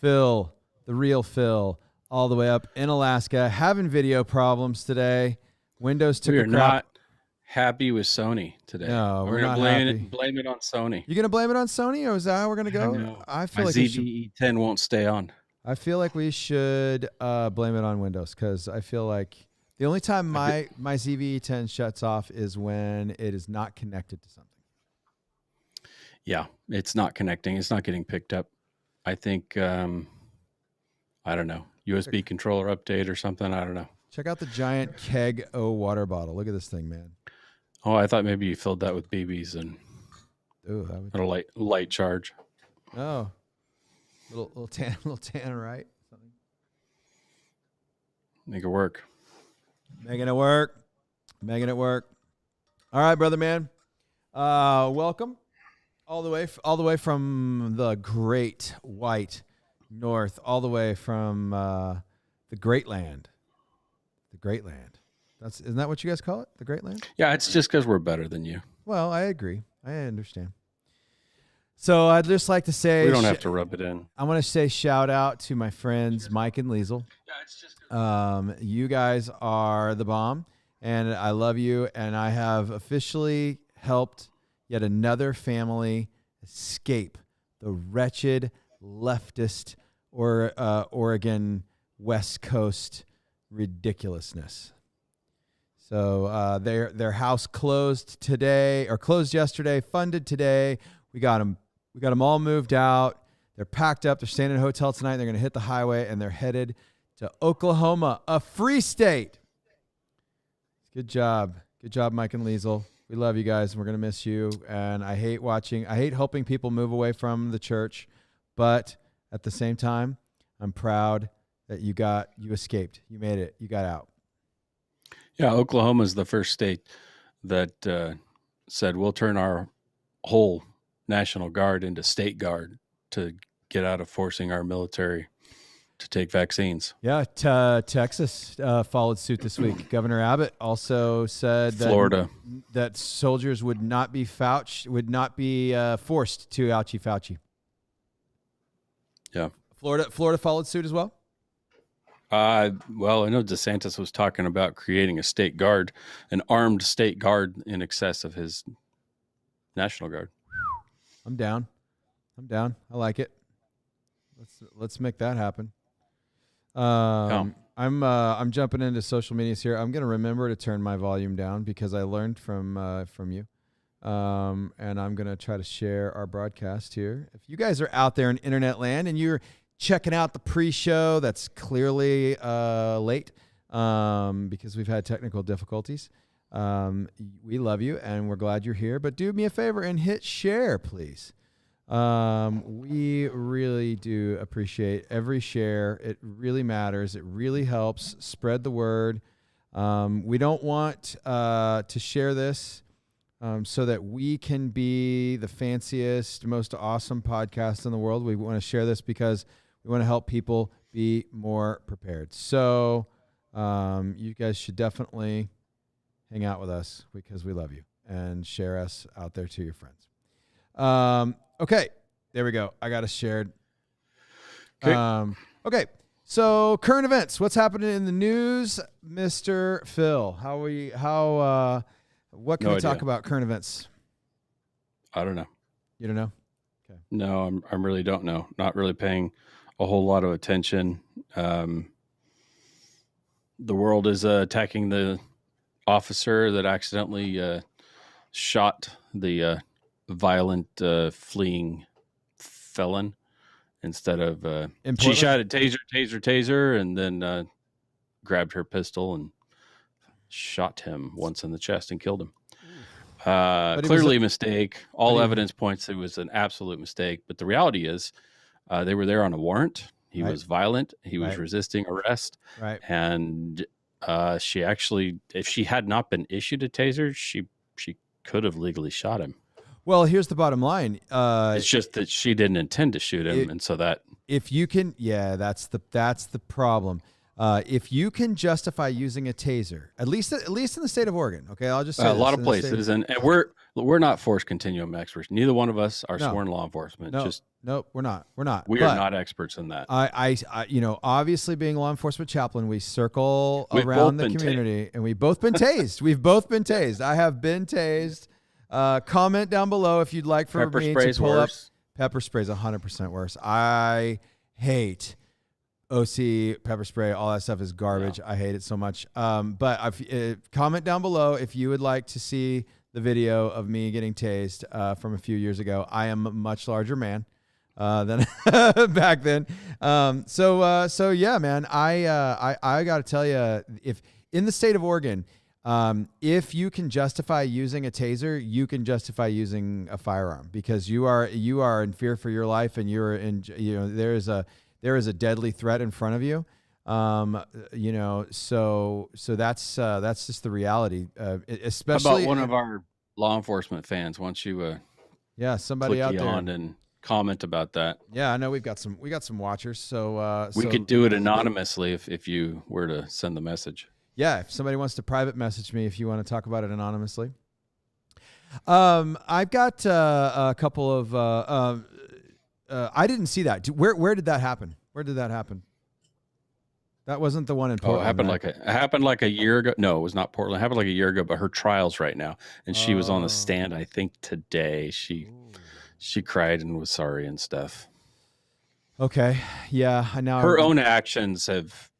Phil, the real Phil, all the way up in Alaska, having video problems today. Windows took a crap. We are not happy with Sony today. No, we're gonna not happy. blame it on Sony. You gonna blame it on Sony, or is that how we're gonna go? No. I feel my like ZVE 10 won't stay on. I feel like we should blame it on Windows, because I feel like the only time my ZVE 10 shuts off is when it is not connected to something. Yeah, it's not connecting. It's not getting picked up. I think, I don't know, USB controller update or something. I don't know. Check out the giant keg O water bottle. Look at this thing, man. Oh, I thought maybe you filled that with BBs and a light charge. Oh, little tannerite. Something. Make it work. Making it work. All right, brother man. Welcome all the way from the great white north, all the way from the Great Land. The Great Land. Isn't that what you guys call it? The Great Land? Yeah, it's just because we're better than you. Well, I agree. I understand. So I'd just like to say... We don't have to rub it in. I want to say shout out to my friends Mike and Liesel. Yeah, it's just... You guys are the bomb, and I love you, and I have officially helped yet another family escape the wretched leftist or Oregon West Coast ridiculousness. So their house closed yesterday, funded today. We got them all moved out. They're packed up. They're staying in a hotel tonight. They're going to hit the highway, and they're headed to Oklahoma, a free state. Good job, Mike and Liesel. We love you guys, and we're going to miss you. And I hate helping people move away from the church, but at the same time, I'm proud that you escaped. You made it. You got out. Yeah, Oklahoma is the first state that said we'll turn our whole National Guard into state guard to get out of forcing our military to take vaccines. Yeah, Texas followed suit this week. Governor Abbott also said that soldiers would not be forced to ouchie Fauci. Yeah. Florida followed suit as well? Well, I know DeSantis was talking about creating a state guard, an armed state guard in excess of his National Guard. I'm down. I like it. Let's make that happen. I'm jumping into social medias here. I'm going to remember to turn my volume down because I learned from you. And I'm going to try to share our broadcast here. If you guys are out there in internet land and you're checking out the pre-show, that's clearly late because we've had technical difficulties. We love you and we're glad you're here, but do me a favor and hit share, please. We really do appreciate every share. It really matters. It really helps spread the word. We don't want to share this so that we can be the fanciest, most awesome podcast in the world. We want to share this because we want to help people be more prepared. So you guys should definitely hang out with us because we love you, and share us out there to your friends. Okay, there we go. I got us shared. Okay, so current events. What's happening in the news, Mr. Phil? What can we talk about current events? I don't know. You don't know? Okay. No, I really don't know. Not really paying a whole lot of attention. The world is attacking the officer that accidentally shot the violent fleeing felon instead of she shot a taser and then grabbed her pistol and shot him once in the chest and killed him. Clearly a mistake. All evidence points it was an absolute mistake, but the reality is they were there on a warrant. He was violent. He was resisting arrest. Right. And she actually, if she had not been issued a taser, she could have legally shot him. Well, here's the bottom line. It's just that she didn't intend to shoot him, and so that if you can, that's the problem. If you can justify using a taser, at least in the state of Oregon, okay, I'll just say A this, lot of in the state places, and we're not force continuum experts. Neither one of us are no, sworn law enforcement. no, Just no, we're not, we are but not experts in that. you know, obviously being law enforcement chaplain, we circle We've around both the been community, and we've both been tased. We've both been tased. I have been tased. Comment down below if you'd like for Pepper me to spray's pull up. worse. Pepper spray's 100% worse. I hate OC, pepper spray, all that stuff is garbage. Yeah. I hate it so much. But comment down below if you would like to see the video of me getting tased from a few years ago. I am a much larger man than back then. So yeah, man. I got to tell you, if in the state of Oregon, if you can justify using a taser, you can justify using a firearm because you are in fear for your life, and there is a deadly threat in front of you. You know, so that's just the reality. Especially How about one of our law enforcement fans? Once you somebody out there on and comment about that. Yeah, I know we got some watchers, so We could do it anonymously if you were to send the message. Yeah, if somebody wants to private message me, if you want to talk about it anonymously. I've got a couple of. I didn't see that. Where did that happen? Where did that happen? That wasn't the one in Portland. It happened like a year ago. No, it was not Portland. It happened like a year ago, but her trial's right now, and she was on the stand. I think today she cried and was sorry and stuff. Okay, yeah. Her own actions have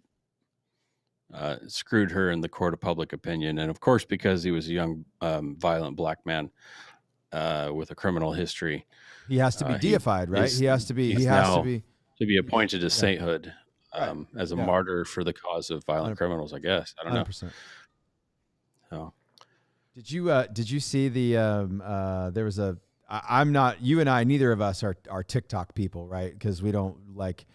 screwed her in the court of public opinion, and of course, because he was a young, violent black man with a criminal history, he has to be deified, right? He has to be appointed to sainthood as a martyr for the cause of violent criminals. I guess I don't 100%. know. So, did you see the there was a I'm not you and I neither of us are TikTok people, right? Because we don't like.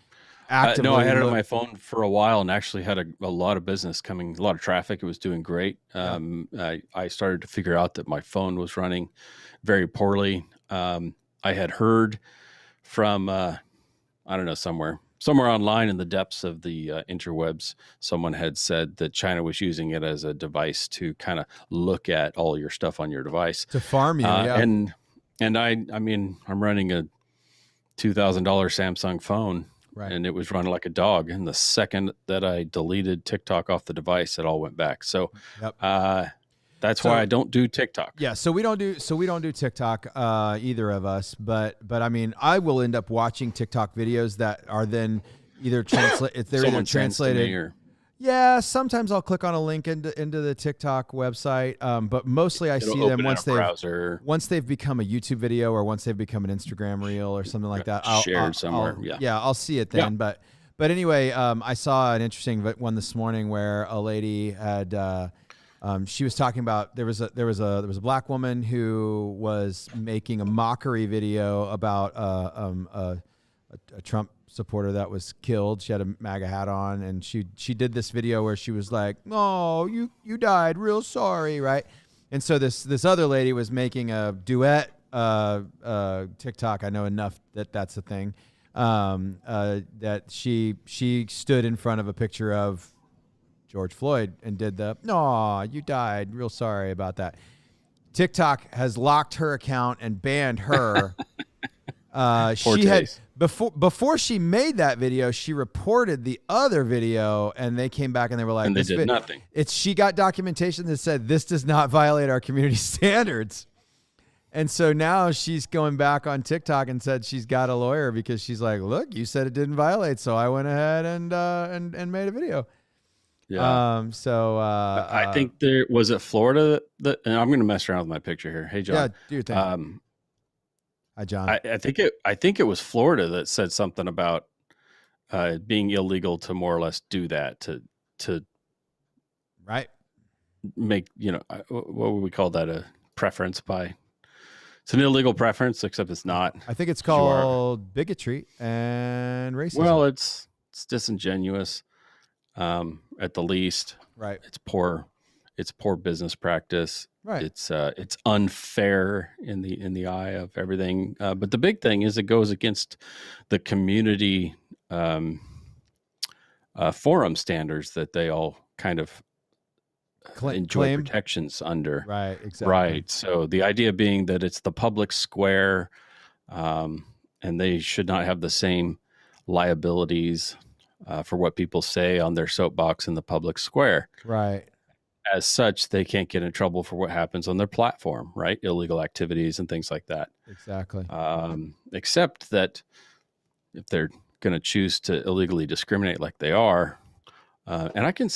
No, I had it on my phone for a while and actually had a lot of business coming, a lot of traffic. It was doing great. I started to figure out that my phone was running very poorly. I had heard from, I don't know, somewhere online in the depths of the interwebs, someone had said that China was using it as a device to kind of look at all your stuff on your device. To farm you, yeah. And I mean, I'm running a $2,000 Samsung phone. Right. And it was running like a dog. And the second that I deleted TikTok off the device, it all went back. So that's why I don't do TikTok. Yeah. So we don't do TikTok, either of us. But I mean, I will end up watching TikTok videos that are then either either translated. Yeah, sometimes I'll click on a link into the TikTok website, but mostly I see them once they've become a YouTube video or once they've become an Instagram reel or something like that. Shared somewhere. I'll see it then. Yeah. But anyway, I saw an interesting one this morning where a lady had she was talking about there was a black woman who was making a mockery video about a Trump supporter that was killed. She had a MAGA hat on, and she did this video where she was like, "Oh, you died, real sorry," right? And so this other lady was making a duet TikTok. I know enough that's a thing. That she stood in front of a picture of George Floyd and did the "No, you died, real sorry about that." TikTok has locked her account and banned her. She had before she made that video, she reported the other video, and they came back and they were like, and they did nothing. She got documentation that said this does not violate our community standards, and so now she's going back on TikTok and said she's got a lawyer because she's like, look, you said it didn't violate, so I went ahead and made a video. Yeah. I think there was it Florida that, and I'm going to mess around with my picture here. Hey, John. Yeah, do your thing. Hi, John. I think it was Florida that said something about being illegal to more or less do that to right make, what would we call that, a preference by? It's an illegal preference, except it's not. I think it's called bigotry and racism. Well, it's disingenuous at the least. Right. It's poor business practice. Right. It's unfair in the eye of everything. But the big thing is it goes against the community forum standards that they all kind of enjoy claim protections under. Right, exactly. Right. So the idea being that it's the public square, and they should not have the same liabilities for what people say on their soapbox in the public square. Right. As such, they can't get in trouble for what happens on their platform, right? Illegal activities and things like that. Exactly. Except that if they're going to choose to illegally discriminate like they are, and I could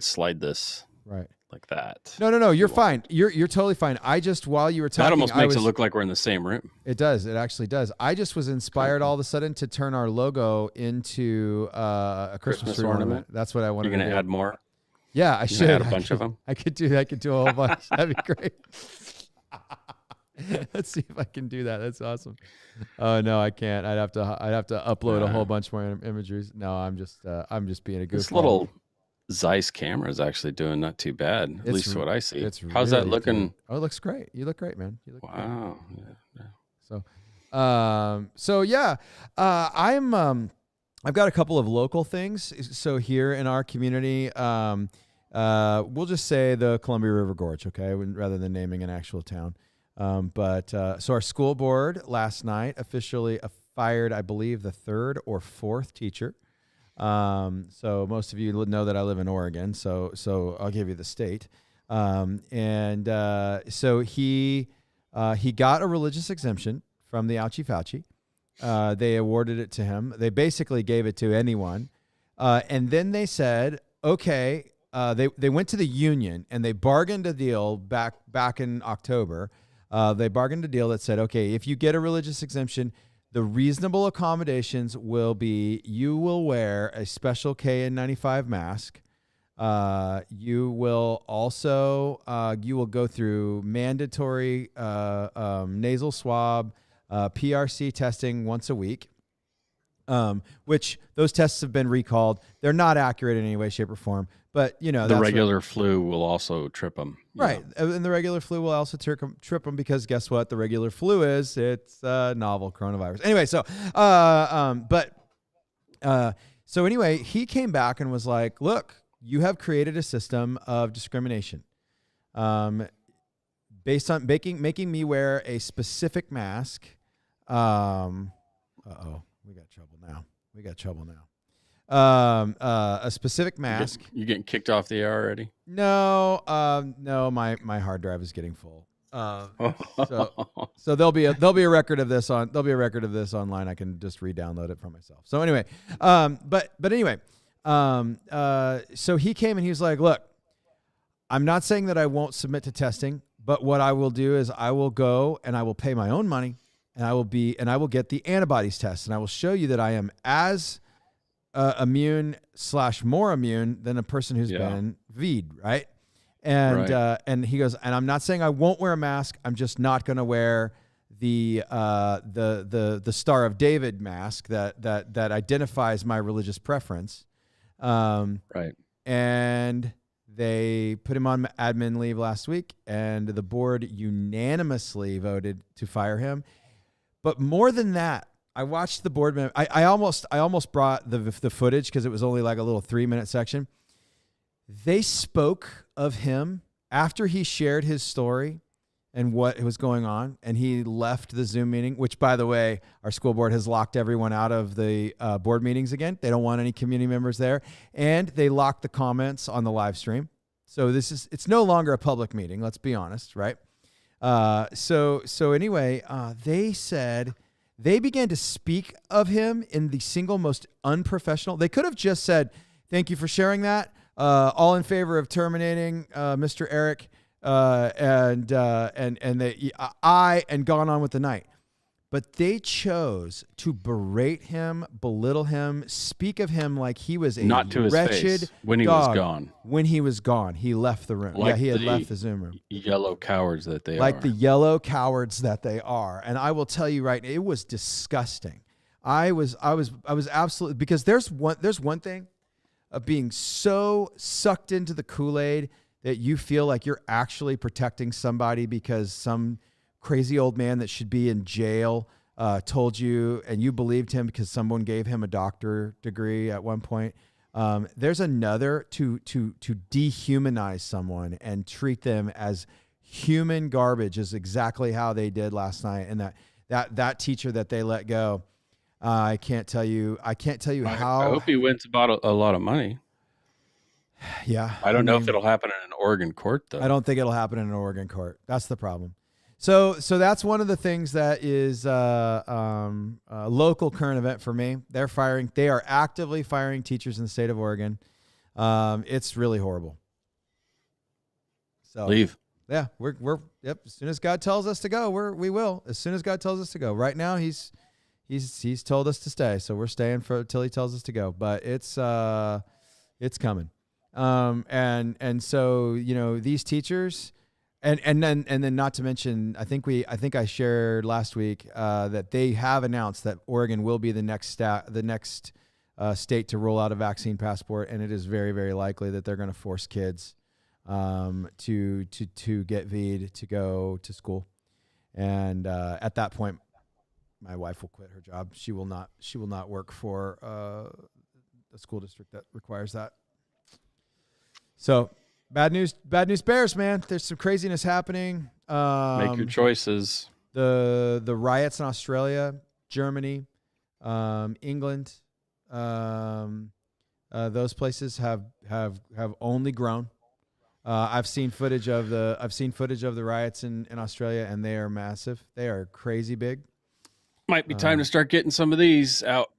slide this right like that. No, you're fine. You're totally fine. I just, while you were talking, that almost makes it look like we're in the same room. It does. It actually does. I just was inspired all of a sudden to turn our logo into a Christmas tree ornament. That's what I wanted. You're going to add more? Yeah, I should add a bunch of them. I could do a whole bunch. That'd be great. Let's see if I can do that. That's awesome. Oh no, I can't. I'd have to upload a whole bunch more imageries. No, I'm just being a goofball. This little Zeiss camera is actually doing not too bad. At least what I see. How's really that looking? Good. Oh, it looks great. You look great, man. You look wow. Great. So yeah, I've got a couple of local things. So here in our community, we'll just say the Columbia River Gorge, okay, rather than naming an actual town. So our school board last night officially fired, I believe, the third or fourth teacher. So most of you know that I live in Oregon, so I'll give you the state. So he got a religious exemption from the Ouchie Fauci. They awarded it to him. They basically gave it to anyone. And then they said, okay, they went to the union and they bargained a deal back in October. They bargained a deal that said, okay, if you get a religious exemption, the reasonable accommodations will be you will wear a special KN95 mask. You will also you will go through mandatory nasal swab, PRC testing once a week, which those tests have been recalled. They're not accurate in any way, shape, or form. But, you know, the regular flu will also trip them. Right. And the regular flu will also trip them because guess what? The regular flu it's novel coronavirus. Anyway, so anyway, he came back and was like, look, you have created a system of discrimination based on making me wear a specific mask. We got trouble now. A specific mask. You getting kicked off the air already? No, my hard drive is getting full. So there'll be a record of this online. I can just re-download it for myself. So anyway, so he came and he was like, look, I'm not saying that I won't submit to testing, but what I will do is I will go and I will pay my own money and I will get the antibodies test and I will show you that I am as immune / more immune than a person who's been V'd, right? And he goes, and I'm not saying I won't wear a mask. I'm just not going to wear the Star of David mask that identifies my religious preference. Right. And they put him on admin leave last week, and the board unanimously voted to fire him. But more than that, I watched the board member. I almost brought the footage because it was only like a little 3-minute section. They spoke of him after he shared his story and what was going on, and he left the Zoom meeting, which, by the way, our school board has locked everyone out of the board meetings again. They don't want any community members there, and they locked the comments on the live stream. So it's no longer a public meeting. Let's be honest, right? So anyway, they said. They began to speak of him in the single most unprofessional. They could have just said, "Thank you for sharing that. All in favor of terminating Mr. Eric," and gone on with the night. But they chose to berate him, belittle him, speak of him like he was a not to wretched his face when he dog. was gone. When he was gone, he left the room. Like he had left the Zoom room. Yellow cowards that they are. Like the yellow cowards that they are. And I will tell you right, it was disgusting. I was absolutely, because there's one thing of being so sucked into the Kool-Aid that you feel like you're actually protecting somebody because some crazy old man that should be in jail told you, and you believed him because someone gave him a doctor degree at one point. There's another to dehumanize someone and treat them as human garbage is exactly how they did last night. And that teacher that they let go, I can't tell you how. I hope he wins about a lot of money. Yeah. I don't know if it'll happen in an Oregon court, though. I don't think it'll happen in an Oregon court. That's the problem. So that's one of the things that is a local current event for me. They are actively firing teachers in the state of Oregon. It's really horrible. So leave. Yeah, yep. As soon as God tells us to go, we will. As soon as God tells us to go. Right now, he's told us to stay, so we're staying till he tells us to go. But it's coming. And so these teachers. And then not to mention, I think I shared last week that they have announced that Oregon will be the next state to roll out a vaccine passport, and it is very, very likely that they're going to force kids to get V'd to go to school, and at that point, my wife will quit her job. She will not work for a school district that requires that. So. Bad news bears, man. There's some craziness happening. Make your choices. The riots in Australia, Germany, England, those places have only grown. I've seen footage of the riots in Australia, and they are massive. They are crazy big. Might be time to start getting some of these out.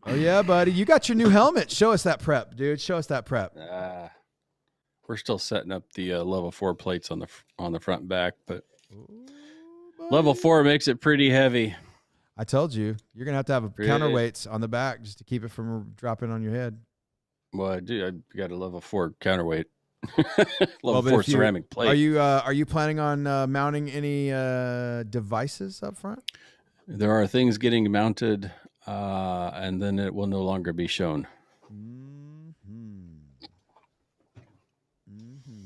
Oh yeah, buddy. You got your new helmet. Show us that prep, dude. Show us that prep. We're still setting up the level 4 plates on the front and back, but level 4 makes it pretty heavy. I told you, you're going to have counterweights on the back just to keep it from dropping on your head. Well, I do. I got a level 4 counterweight. level 4 ceramic plate. Are you planning on mounting any devices up front? There are things getting mounted, and then it will no longer be shown.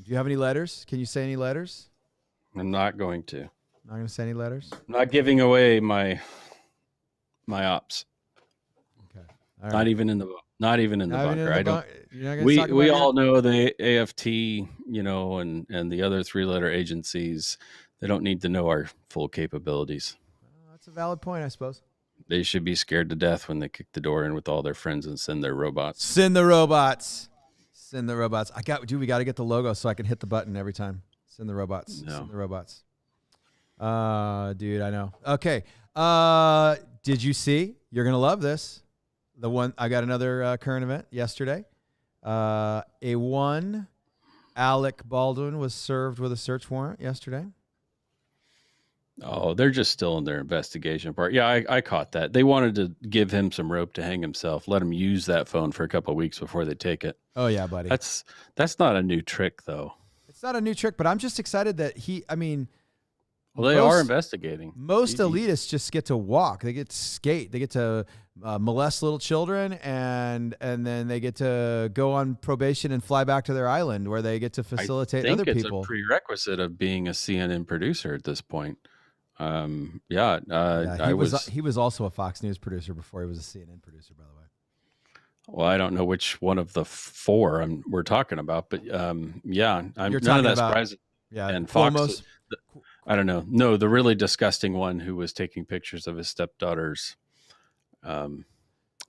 Do you have any letters? Can you say any letters? I'm not going to. Not going to say any letters? I'm not giving away my ops. Okay. All right. Not even in the bunker. We all know the AFT, and the other 3-letter agencies. They don't need to know our full capabilities. That's a valid point, I suppose. They should be scared to death when they kick the door in with all their friends and send their robots. Send the robots. Send the robots. We got to get the logo so I can hit the button every time. Send the robots. No. Send the robots. Dude, I know. Okay. Did you see? You're going to love this. I got another current event yesterday. Alec Baldwin was served with a search warrant yesterday. Oh, they're just still in their investigation part. Yeah, I caught that. They wanted to give him some rope to hang himself, let him use that phone for a couple of weeks before they take it. Oh, yeah, buddy. That's not a new trick, though. It's not a new trick, but I'm just excited that they are investigating. Most elitists just get to walk. They get to skate. They get to molest little children, and then they get to go on probation and fly back to their island where they get to facilitate other people. I think it's a prerequisite of being a CNN producer at this point. He was also a Fox News producer before he was a CNN producer, by the way. Well, I don't know which one of the 4 we're talking about, but I'm none of that surprising. Yeah, and Fox. I don't know. No, the really disgusting one who was taking pictures of his stepdaughter's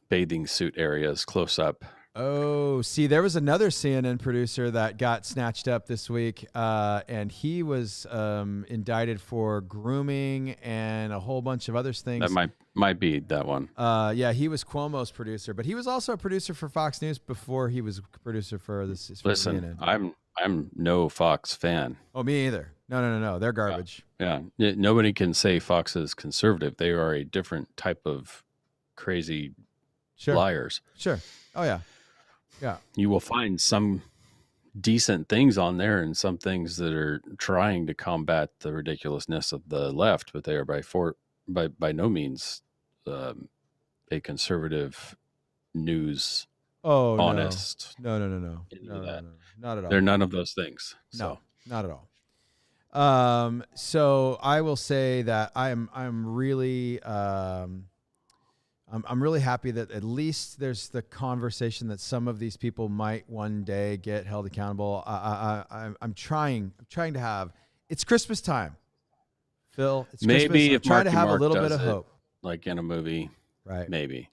bathing suit areas close up. Oh, see, there was another CNN producer that got snatched up this week, and he was indicted for grooming and a whole bunch of other things. That might be that one. Yeah, he was Cuomo's producer, but he was also a producer for Fox News before he was a producer for this. Listen, CNN. I'm no Fox fan. Oh, me either. No. They're garbage. Yeah. Nobody can say Fox is conservative. They are a different type of crazy liars. Sure. Oh, yeah. Yeah. You will find some decent things on there and some things that are trying to combat the ridiculousness of the left, but they are by no means a conservative news honest. No. Not at all. They're none of those things. No, not at all. So I will say that I'm really I'm really happy that at least there's the conversation that some of these people might one day get held accountable. I'm trying to have. It's Christmas time, Phil. It's Christmas. Maybe I'm if trying to Marky have a Mark little bit does of it, hope. like in a movie, Right. maybe.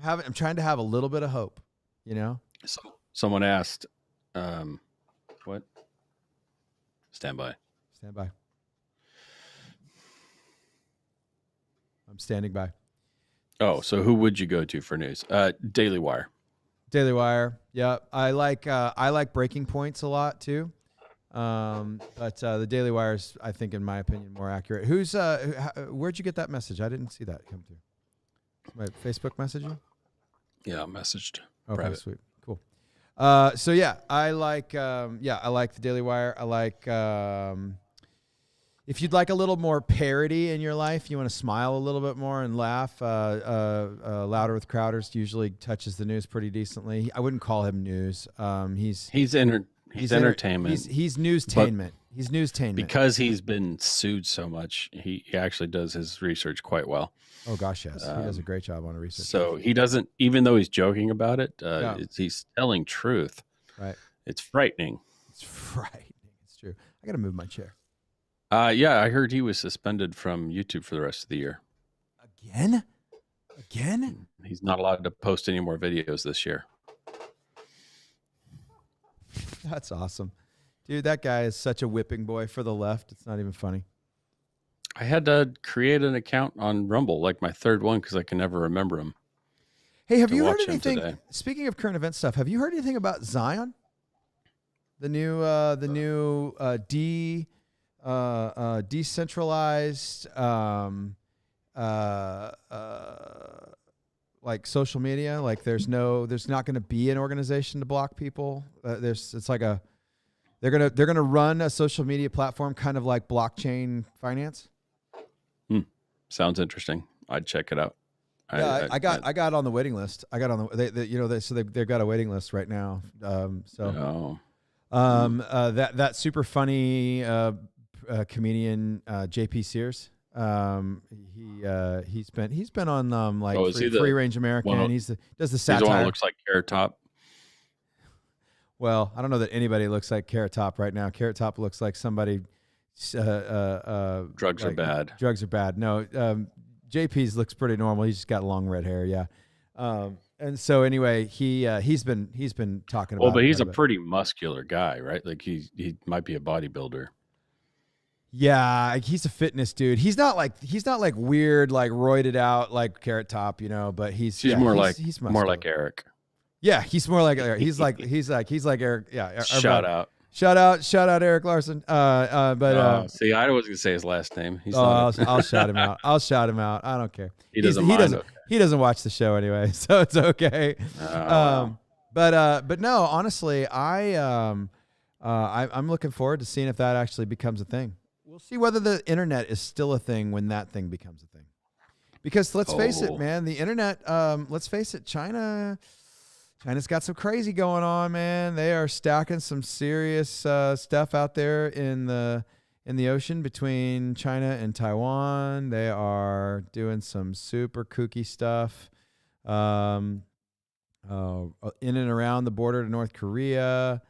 I'm trying to have a little bit of hope. You know. So, someone asked, "What? Stand by." Stand by. I'm standing by. Oh, so who would you go to for news? Daily Wire. Daily Wire. Yeah, I like breaking points a lot too. But the Daily Wire is, I think, in my opinion, more accurate. Where'd you get that message? I didn't see that come through. My Facebook message you? Yeah, messaged. Okay, Private. sweet, cool. So yeah, I like the Daily Wire. I like if you'd like a little more parody in your life, you want to smile a little bit more and laugh. Louder with Crowders usually touches the news pretty decently. I wouldn't call him news. He's entertainment. He's newstainment. He's newstainment. Because he's been sued so much, he actually does his research quite well. Oh gosh, yes, he does a great job on the research. So he doesn't, even though he's joking about it, he's telling truth. Right. It's frightening. It's frightening. It's true. I got to move my chair. Yeah, I heard he was suspended from YouTube for the rest of the year. Again? He's not allowed to post any more videos this year. That's awesome. Dude, that guy is such a whipping boy for the left. It's not even funny. I had to create an account on Rumble, like my third one, because I can never remember him. Hey, have you heard anything? Speaking of current event stuff, have you heard anything about Zion? The new decentralized like social media. Like there's not going to be an organization to block people. They're gonna run a social media platform kind of like blockchain finance. Sounds interesting. I'd check it out. Yeah, I got on the waiting list. I got on they've got a waiting list right now. That super funny comedian JP Sears. He's been on Free Range American. He does the satire. He's the one who looks like Carrot Top. Well, I don't know that anybody looks like Carrot Top right now. Carrot Top looks like somebody. Drugs are bad. Drugs are bad. No, JP's looks pretty normal. He's just got long red hair. Yeah. And so anyway, he's been talking about. Well, but he's a pretty muscular guy, right? Like he might be a bodybuilder. Yeah, he's a fitness dude. He's not like weird, like roided out like Carrot Top, but he's more like Eric. Yeah, he's more like Eric. He's like Eric. Yeah. Shout out Eric Larson. See, I was gonna say his last name. I'll shout him out. I don't care. He doesn't. He doesn't watch the show anyway, so it's okay. But no, honestly, I'm looking forward to seeing if that actually becomes a thing. We'll see whether the internet is still a thing when that thing becomes a thing. Because let's face it, man, the internet. Let's face it, China's got some crazy going on, man. They are stacking some serious stuff out there in the ocean between China and Taiwan. They are doing some super kooky stuff in and around the border to North Korea.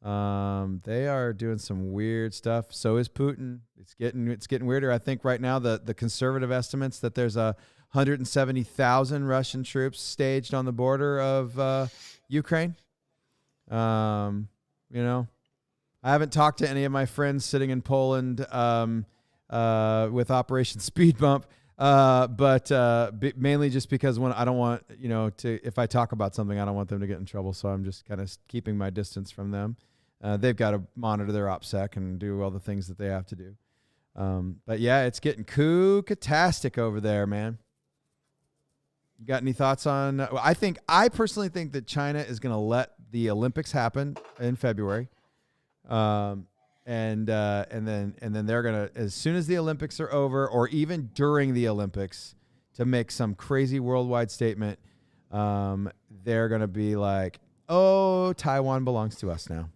They are doing some weird stuff. So is Putin. It's getting weirder. I think right now the conservative estimates that there's 170,000 Russian troops staged on the border of Ukraine. I haven't talked to any of my friends sitting in Poland with Operation Speed Bump, but mainly just because I don't want if I talk about something, I don't want them to get in trouble. So I'm just kind of keeping my distance from them. They've got to monitor their OPSEC and do all the things that they have to do. But yeah, it's getting kookatastic over there, man. You got any thoughts on? I personally think that China is going to let the Olympics happen in February, and then they're going to, as soon as the Olympics are over, or even during the Olympics, to make some crazy worldwide statement. They're going to be like, "Oh, Taiwan belongs to us now."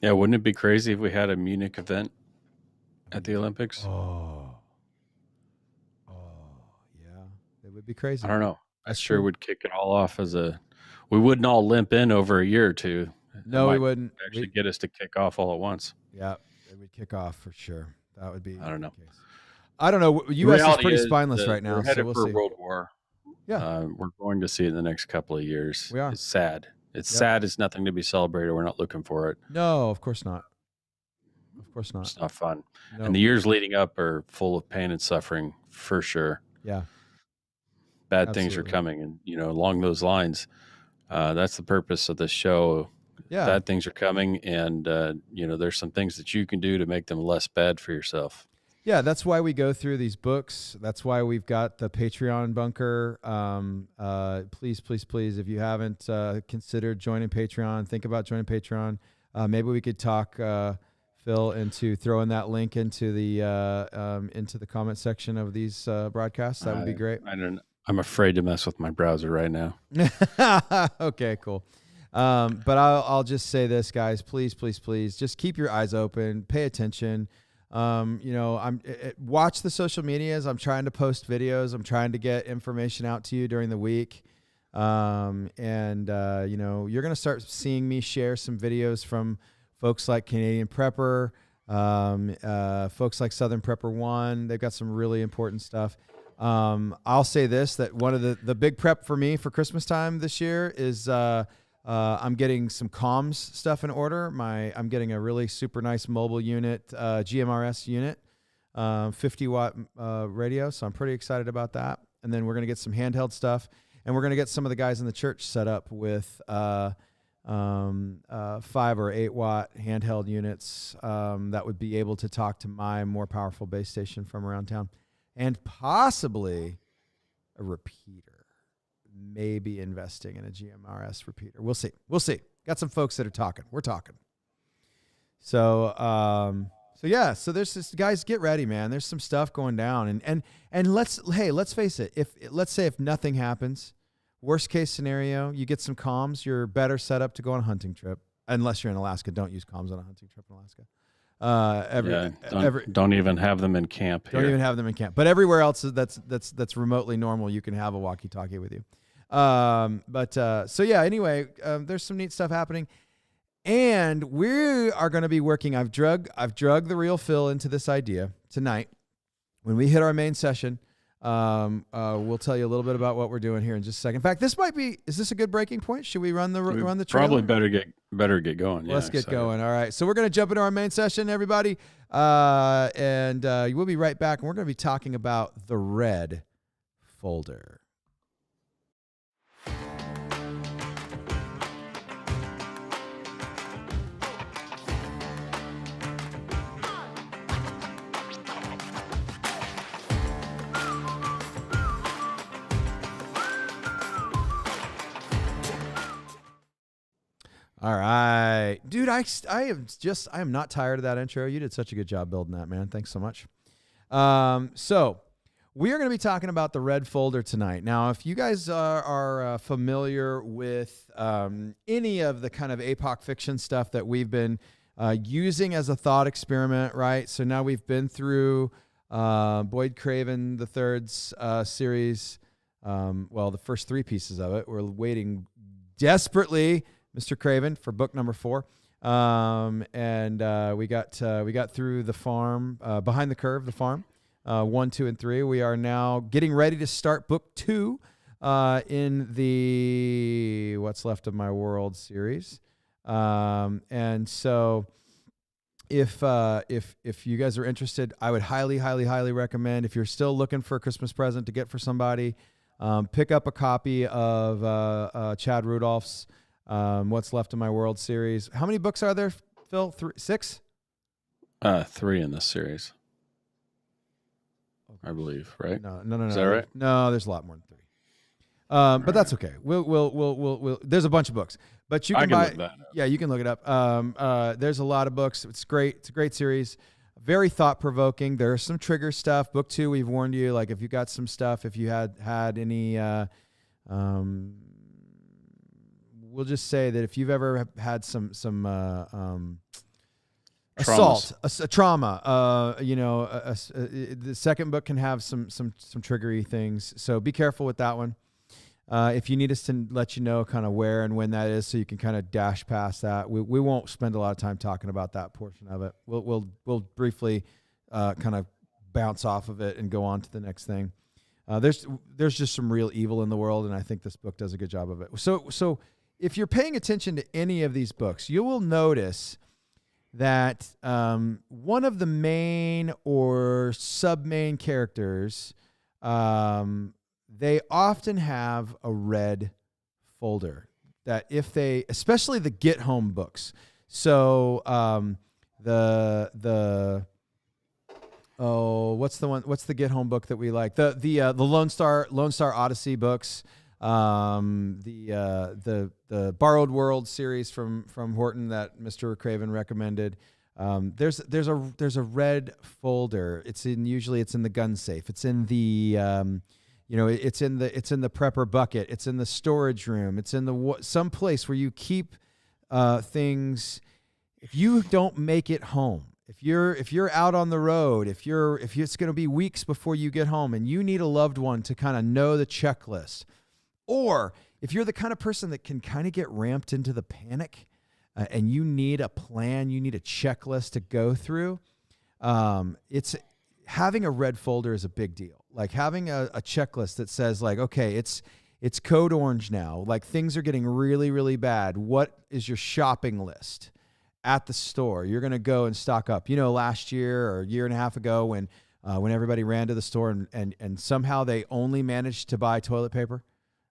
Yeah, wouldn't it be crazy if we had a Munich event at the Olympics? Oh, yeah, it would be crazy. I don't know. I sure would kick it all off we wouldn't all limp in over a year or two. No, we wouldn't. Actually get us to kick off all at once. Yeah, it would kick off for sure. That would be. I don't know. The case. I don't know. U.S. is pretty spineless right now, we're headed so we'll for see. a world war. Yeah, we're going to see it in the next couple of years. We are. It's sad. It's sad. It's nothing to be celebrated. We're not looking for it. No, of course not. Of course not. It's not fun. No. And the years leading up are full of pain and suffering for sure. Yeah. Bad things are coming. And, along those lines, that's the purpose of this show. Yeah. Bad things are coming. And, there's some things that you can do to make them less bad for yourself. Yeah, that's why we go through these books. That's why we've got the Patreon bunker. Please, please, please, if you haven't considered joining Patreon, think about joining Patreon. Maybe we could talk Phil into throwing that link into the comment section of these broadcasts. That would be great. I'm afraid to mess with my browser right now. Okay, cool. But I'll just say this, guys. Please, please, please, just keep your eyes open. Pay attention. Watch the social medias. I'm trying to post videos. I'm trying to get information out to you during the week. You're going to start seeing me share some videos from folks like Canadian Prepper, folks like Southern Prepper One. They've got some really important stuff. I'll say this, that one of the big prep for me for Christmas time this year is, I'm getting some comms stuff in order. I'm getting a really super nice mobile unit, GMRS unit, 50-watt radio. So I'm pretty excited about that. And then we're going to get some handheld stuff, and we're going to get some of the guys in the church set up with 5 or 8-watt handheld units that would be able to talk to my more powerful base station from around town, and possibly a repeater. Maybe investing in a GMRS repeater. We'll see. Got some folks that are talking. We're talking. So So there's this, guys, get ready, man. There's some stuff going down, and let's face it. Let's say if nothing happens, worst case scenario, you get some comms. You're better set up to go on a hunting trip. Unless you're in Alaska, don't use comms on a hunting trip in Alaska. Don't even have them in camp. Don't even have them in camp. But everywhere else that's remotely normal, you can have a walkie-talkie with you. Anyway, there's some neat stuff happening, and we are going to be working. I've drug the real Phil into this idea tonight. When we hit our main session, we'll tell you a little bit about what we're doing here in just a second. In fact, is this a good breking point? Should we run the trailer? Probably better get going. Let's get going. All right. So we're going to jump into our main session, everybody. And we'll be right back. And we're going to be talking about the red folder. All right, dude, I am not tired of that intro. You did such a good job building that, man. Thanks so much. So we are going to be talking about the red folder tonight. Now, if you guys are familiar with any of the kind of APOC fiction stuff that we've been using as a thought experiment, right? So now we've been through Boyd Craven III's series. The first 3 pieces of it. We're waiting desperately, Mr. Craven, for book number 4. We got through The Farm, Behind the Curve, The Farm, 1, 2, and 3. We are now getting ready to start book 2 in the What's Left of My World series. And so if you guys are interested, I would highly, highly, highly recommend, if you're still looking for a Christmas present to get for somebody, pick up a copy of Chad Rudolph's What's Left of My World series. How many books are there, Phil? 6? 3 in this series, I believe. Right? No. Is that right? No, there's a lot more than 3. But that's okay. We'll. There's a bunch of books, but you can buy. Look that up. Yeah, you can look it up. There's a lot of books. It's great. It's a great series. Very thought provoking. There's some trigger stuff. Book 2, we've warned you. Like if you got some stuff, if you had any. We'll just say that if you've ever had some assault, a trauma, the second book can have some triggery things. So be careful with that one. If you need us to let you know kind of where and when that is, so you can kind of dash past that. We won't spend a lot of time talking about that portion of it. We'll briefly kind of bounce off of it and go on to the next thing. There's just some real evil in the world, and I think this book does a good job of it. So if you're paying attention to any of these books, you will notice that one of the main or sub-main characters, they often have a red folder that if they, especially the Get Home books. So what's the Get Home book that we like? The Lone Star Odyssey books. The Borrowed World series from Horton that Mr. Craven recommended. There's a red folder. Usually it's in the gun safe. It's in the it's in the prepper bucket. It's in the storage room. It's in some place where you keep things. If you don't make it home, if you're out on the road, if it's going to be weeks before you get home and you need a loved one to kind of know the checklist, or if you're the kind of person that can kind of get ramped into the panic and you need a plan, you need a checklist to go through, it's having a red folder is a big deal. Like having a checklist that says like, okay, it's code orange now. Like things are getting really, really bad. What is your shopping list at the store? You're going to go and stock up. Last year or a year and a half ago when everybody ran to the store and somehow they only managed to buy toilet paper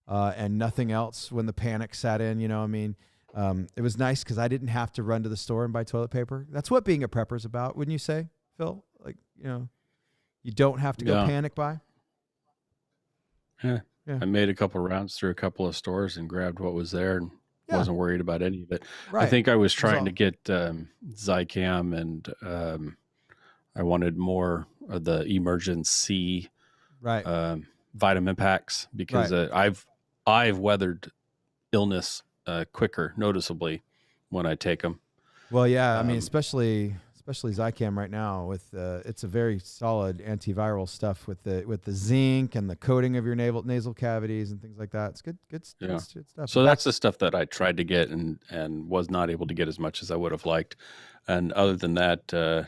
and nothing else when the panic sat in, it was nice because I didn't have to run to the store and buy toilet paper. That's what being a prepper is about, wouldn't you say, Phil? Like, you don't have to go panic buy. Yeah. I made a couple of rounds through a couple of stores and grabbed what was there and wasn't worried about any of it. Right. I think I was trying to get Zycam and I wanted more of the emergency vitamin packs because I've weathered illness quicker, noticeably, when I take them. Well, yeah, I mean, especially Zycam right now with it's a very solid antiviral stuff with the zinc and the coating of your nasal cavities and things like that. It's good stuff. So that's the stuff that I tried to get and was not able to get as much as I would have liked. And other than that,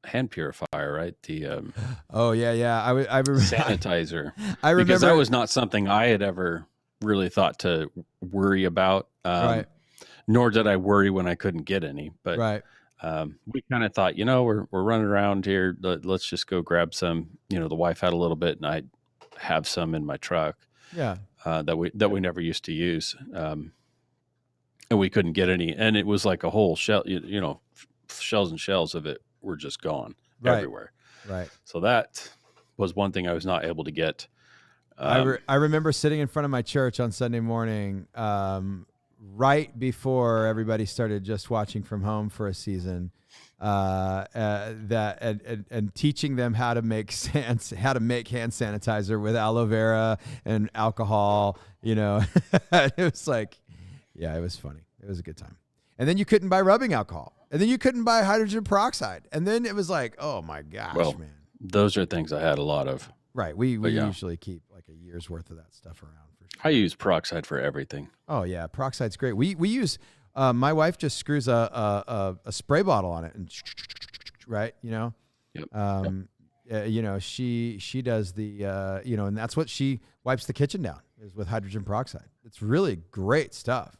hand purifier, right? The I remember sanitizer. I remember because that was not something I had ever really thought to worry about. Nor did I worry when I couldn't get any. But we kind of thought, we're running around here. Let's just go grab some. The wife had a little bit, and I have some in my truck. Yeah. That we never used to use. And we couldn't get any, and it was like a whole shell. Shells and shells of it were just gone everywhere. Right. So that was one thing I was not able to get. I remember sitting in front of my church on Sunday morning, right before everybody started just watching from home for a season, and teaching them how to make hand sanitizer with aloe vera and alcohol. It was like, it was funny. It was a good time. And then you couldn't buy rubbing alcohol. And then you couldn't buy hydrogen peroxide. And then it was like, oh my gosh, man. Those are things I had a lot of. Right. We usually keep like a year's worth of that stuff around for sure. I use peroxide for everything. Oh yeah. Peroxide's great. We use, my wife just screws a spray bottle on it and right. Yep. She does the, and that's what she wipes the kitchen down is with hydrogen peroxide. It's really great stuff.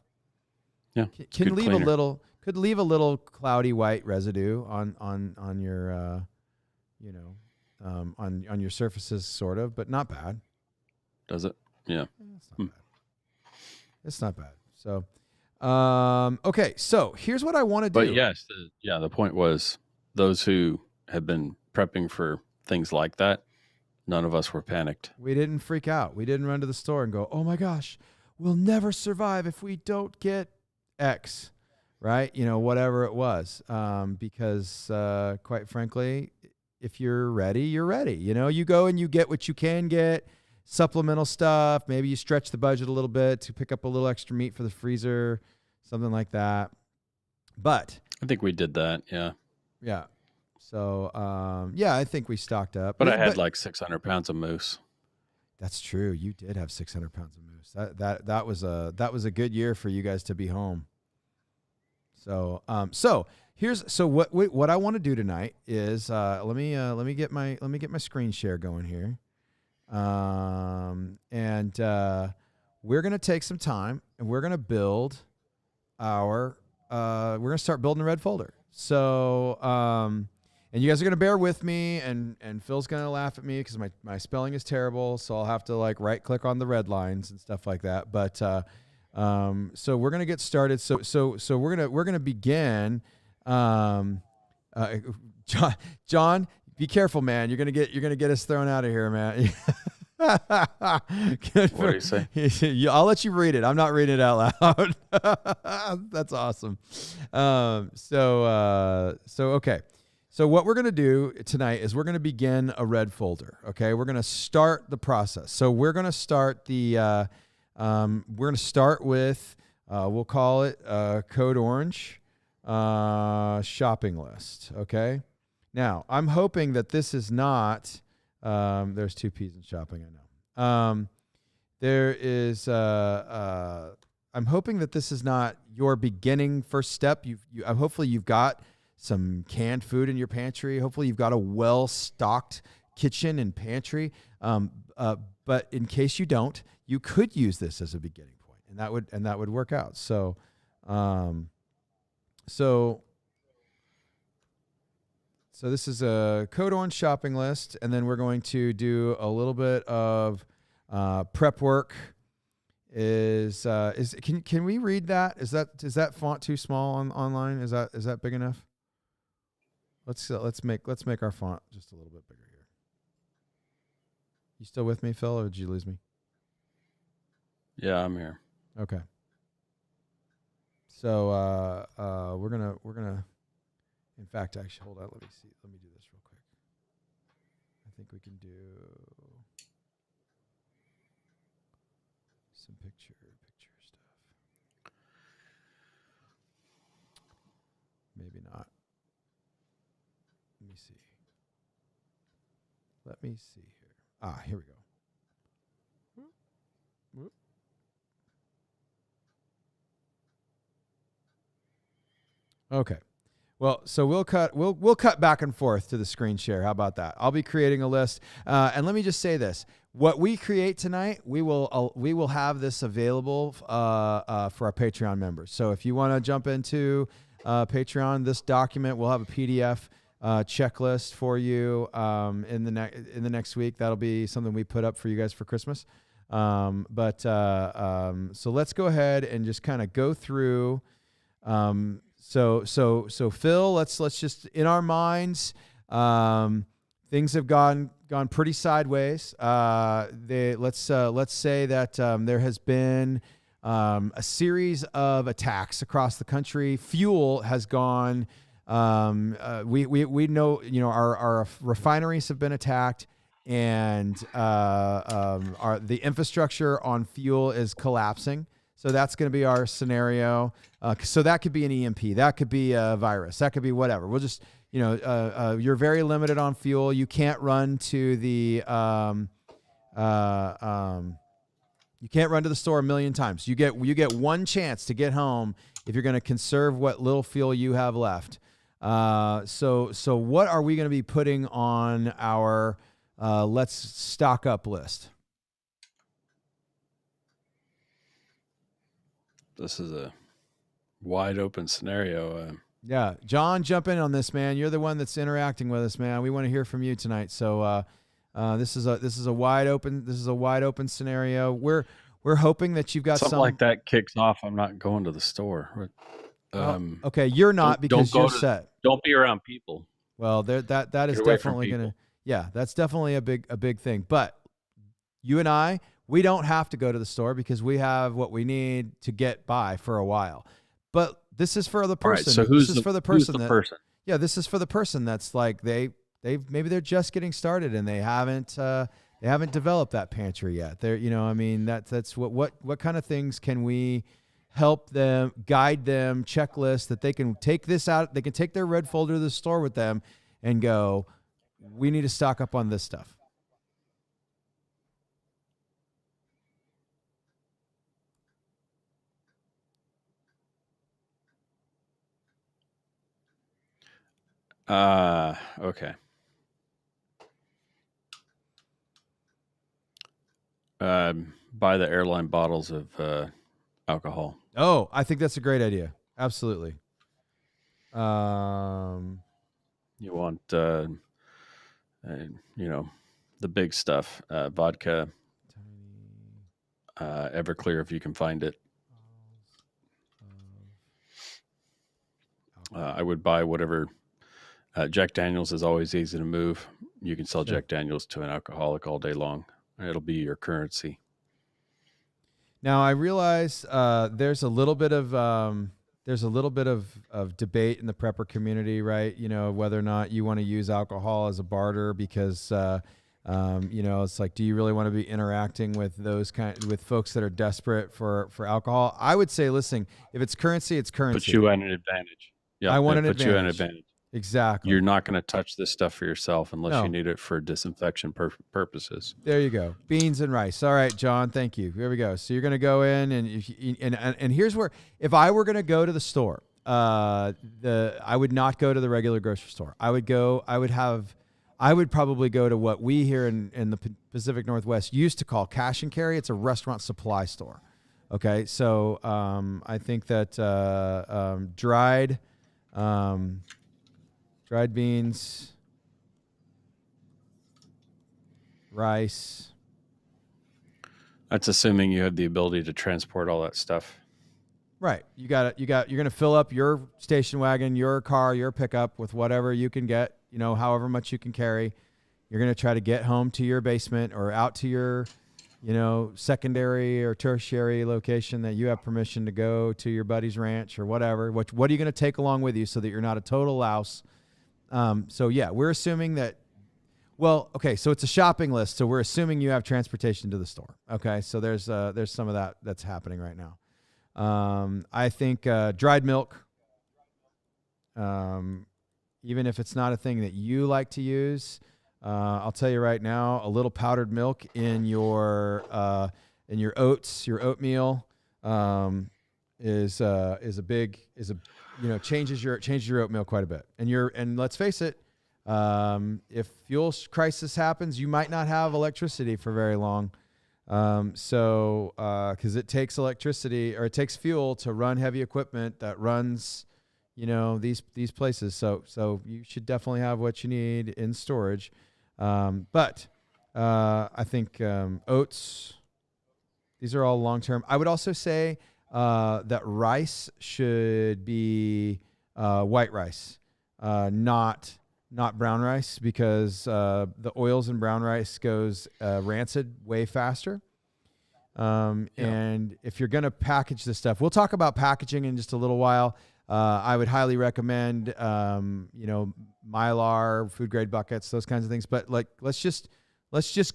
Yeah. Could leave a little cloudy white residue on your, on your surfaces, sort of, but not bad. Does it? Yeah. It's not bad. It's not bad. So, okay. So here's what I want to do. But yes, the point was those who have been prepping for things like that, none of us were panicked. We didn't freak out. We didn't run to the store and go, oh my gosh, we'll never survive if we don't get X. Right? Whatever it was. Because quite frankly, if you're ready, you're ready. You go and you get what you can get, supplemental stuff. Maybe you stretch the budget a little bit to pick up a little extra meat for the freezer, something like that. But I think we did that. Yeah. Yeah. So yeah, I think we stocked up. But I had like 600 pounds of moose. That's true. You did have 600 pounds of moose. That was a good year for you guys to be home. So what I want to do tonight is let me get my screen share going here. And we're going to take some time and we're going to build we're going to start building a red folder. So, and you guys are going to bear with me and Phil's going to laugh at me because my spelling is terrible. So I'll have to like right click on the red lines and stuff like that. But, so we're going to get started. So we're going to begin, John, be careful, man. You're going to get us thrown out of here, man. What do you say? I'll let you read it. I'm not reading it out loud. That's awesome. Okay. So what we're going to do tonight is we're going to begin a red folder. Okay. We're going to start the process. So we're going to start we're going to start with, we'll call it Code Orange shopping list. Okay. Now I'm hoping that this is not, there's two P's in shopping, I know. There is, I'm hoping that this is not your beginning first step. Hopefully you've got some canned food in your pantry. Hopefully you've got a well-stocked kitchen and pantry. But in case you don't, you could use this as a beginning point, and that would work out. So this is a Code Orange shopping list, and then we're going to do a little bit of prep work. Can we read that? Is that font too small online? Is that big enough? Let's make our font just a little bit bigger here. You still with me, Phil, or did you lose me? Yeah, I'm here. Okay. So we're gonna. In fact, actually, hold on. Let me see. Let me do this real quick. I think we can do some picture stuff. Maybe not. Let me see here. Here we go. Okay. Well, so we'll cut back and forth to the screen share. How about that? I'll be creating a list, and let me just say this: what we create tonight, we will have this available for our Patreon members. So if you want to jump into Patreon, this document will have a PDF checklist for you in the next week. That'll be something we put up for you guys for Christmas. So let's go ahead and just kind of go through. So Phil, let's just in our minds, things have gone pretty sideways. Let's say that there has been a series of attacks across the country. Fuel has gone. We know, our refineries have been attacked, and the infrastructure on fuel is collapsing. So that's going to be our scenario. So that could be an EMP. That could be a virus. That could be whatever. We'll just, you're very limited on fuel. You can't run to the store a million times. You get one chance to get home if you're going to conserve what little fuel you have left. So what are we going to be putting on our let's stock up list? This is a wide open scenario. Yeah, John, jump in on this, man. You're the one that's interacting with us, man. We want to hear from you tonight. So this is a wide open scenario. We're hoping that you've got something like that kicks off. I'm not going to the store. Okay, you're not because you're set. Don't be around people. Well, that is definitely going to. Yeah, that's definitely a big thing. But you and I, we don't have to go to the store because we have what we need to get by for a while. But this is for the person. Right, so who's the person? Yeah, this is for the person that's like maybe they're just getting started and they haven't developed that pantry yet. That's what kind of things can we help them, guide them, checklist that they can take this out. They can take their red folder to the store with them and go, we need to stock up on this stuff. Okay. Buy the airline bottles of alcohol. Oh, I think that's a great idea. Absolutely. You want, the big stuff, vodka, Everclear if you can find it. I would buy whatever. Jack Daniels is always easy to move. You can sell Sure. Jack Daniels to an alcoholic all day long. It'll be your currency. Now I realize there's a little bit of debate in the prepper community, right? You know, whether or not you want to use alcohol as a barter because it's like, do you really want to be interacting with with folks that are desperate for alcohol? I would say, listen, if it's currency, it's currency. Put you at an advantage. Yeah, I want an put advantage. you at an advantage. Exactly. You're not going to touch this stuff for yourself unless No. you need it for disinfection purposes. There you go. Beans and rice. All right, John. Thank you. Here we go. So you're going to go in, and here's where, if I were going to go to the store, I would not go to the regular grocery store. I would probably go to what we here in the Pacific Northwest used to call cash and carry. It's a restaurant supply store. Okay, so I think that dried beans, rice. That's assuming you have the ability to transport all that stuff. Right. You're going to fill up your station wagon, your car, your pickup with whatever you can get, however much you can carry. You're going to try to get home to your basement or out to your, secondary or tertiary location that you have permission to go to your buddy's ranch or whatever. What are you going to take along with you so that you're not a total louse? So yeah, we're assuming that, so it's a shopping list. So we're assuming you have transportation to the store. Okay. So there's some of that's happening right now. I think, dried milk, even if it's not a thing that you like to use, I'll tell you right now, a little powdered milk in your oats, your oatmeal, changes your oatmeal quite a bit. And let's face it, if fuel crisis happens, you might not have electricity for very long. Cause it takes electricity or it takes fuel to run heavy equipment that runs, these places. So you should definitely have what you need in storage. But I think, oats, these are all long-term. I would also say, that rice should be, white rice, not brown rice, because the oils in brown rice goes rancid way faster. And if you're going to package this stuff, we'll talk about packaging in just a little while. I would highly recommend, Mylar, food grade buckets, those kinds of things. But let's just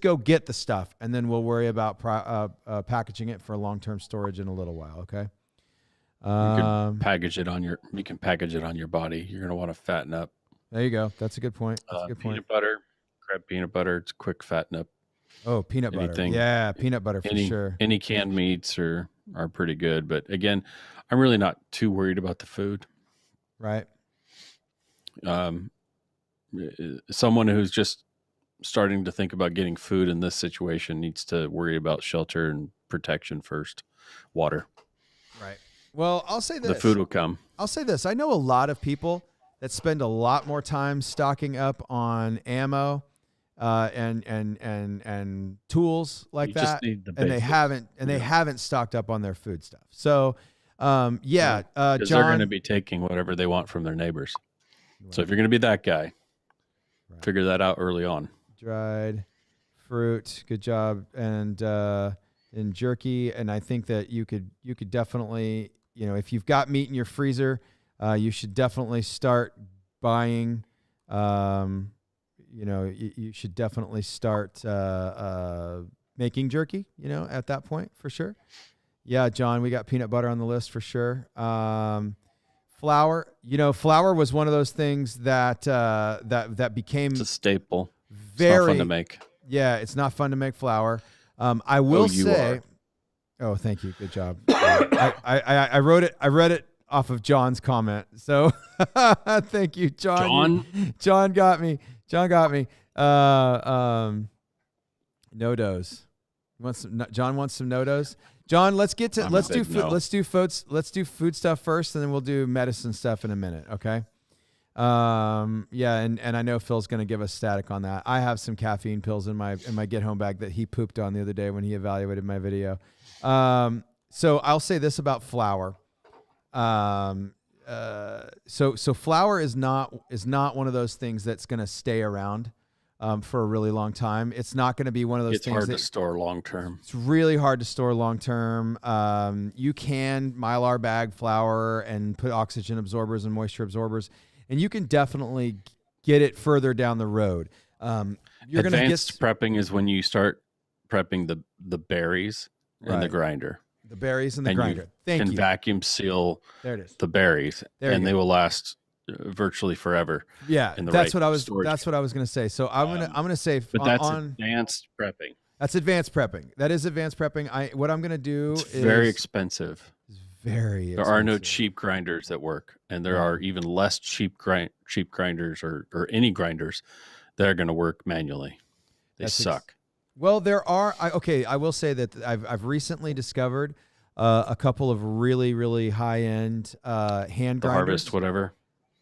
go get the stuff, and then we'll worry about packaging it for long-term storage in a little while. Okay. You can package it on your body. You're going to want to fatten up. There you go. That's a good point. Peanut butter, grab peanut butter. It's quick fatten up. Oh, peanut butter. Yeah, peanut butter for sure. Any canned meats are pretty good. But again, I'm really not too worried about the food. Right. Someone who's just starting to think about getting food in this situation needs to worry about shelter and protection first. Water. Right. Well, I'll say this. The food will come. I'll say this. I know a lot of people that spend a lot more time stocking up on ammo and tools like that, and they haven't stocked up on their food stuff. So, John, they're going to be taking whatever they want from their neighbors. Right. So if you're going to be that guy, figure that out early on. Dried fruit, good job, and jerky. And I think that you could definitely, if you've got meat in your freezer, you should definitely start buying. You should definitely start making jerky, at that point for sure. Yeah, John, we got peanut butter on the list for sure. Flour. Flour was one of those things that that became It's a staple. very It's not fun to make. Yeah, it's not fun to make flour. I will say. Oh, thank you. Good job. I wrote it. I read it off of John's comment. So thank you, John. John got me. John got me. No-dos. John wants some no-dos. John, let's get to let's do food stuff first, and then we'll do medicine stuff in a minute. Okay. Yeah, and I know Phil's going to give us static on that. I have some caffeine pills in my get home bag that he pooped on the other day when he evaluated my video. So I'll say this about flour. So flour is not one of those things that's going to stay around for a really long time. It's not going to be one of those things. It's hard to store long term. It's really hard to store long term. You can Mylar bag flour and put oxygen absorbers and moisture absorbers, and you can definitely get it further down the road. Advanced prepping is when you start prepping the berries in the grinder. The berries in the grinder. You can vacuum seal the berries, and they will last virtually forever. Yeah, that's what I was going to say. So I'm gonna say, but that's advanced prepping. That's advanced prepping. That is advanced prepping. What I'm gonna do is very expensive. It's very expensive. There are no cheap grinders that work, and there are even less cheap grinders or any grinders that are going to work manually. They suck. Well, there are. I will say that I've recently discovered a couple of really, really high end hand grinders. Harvest whatever.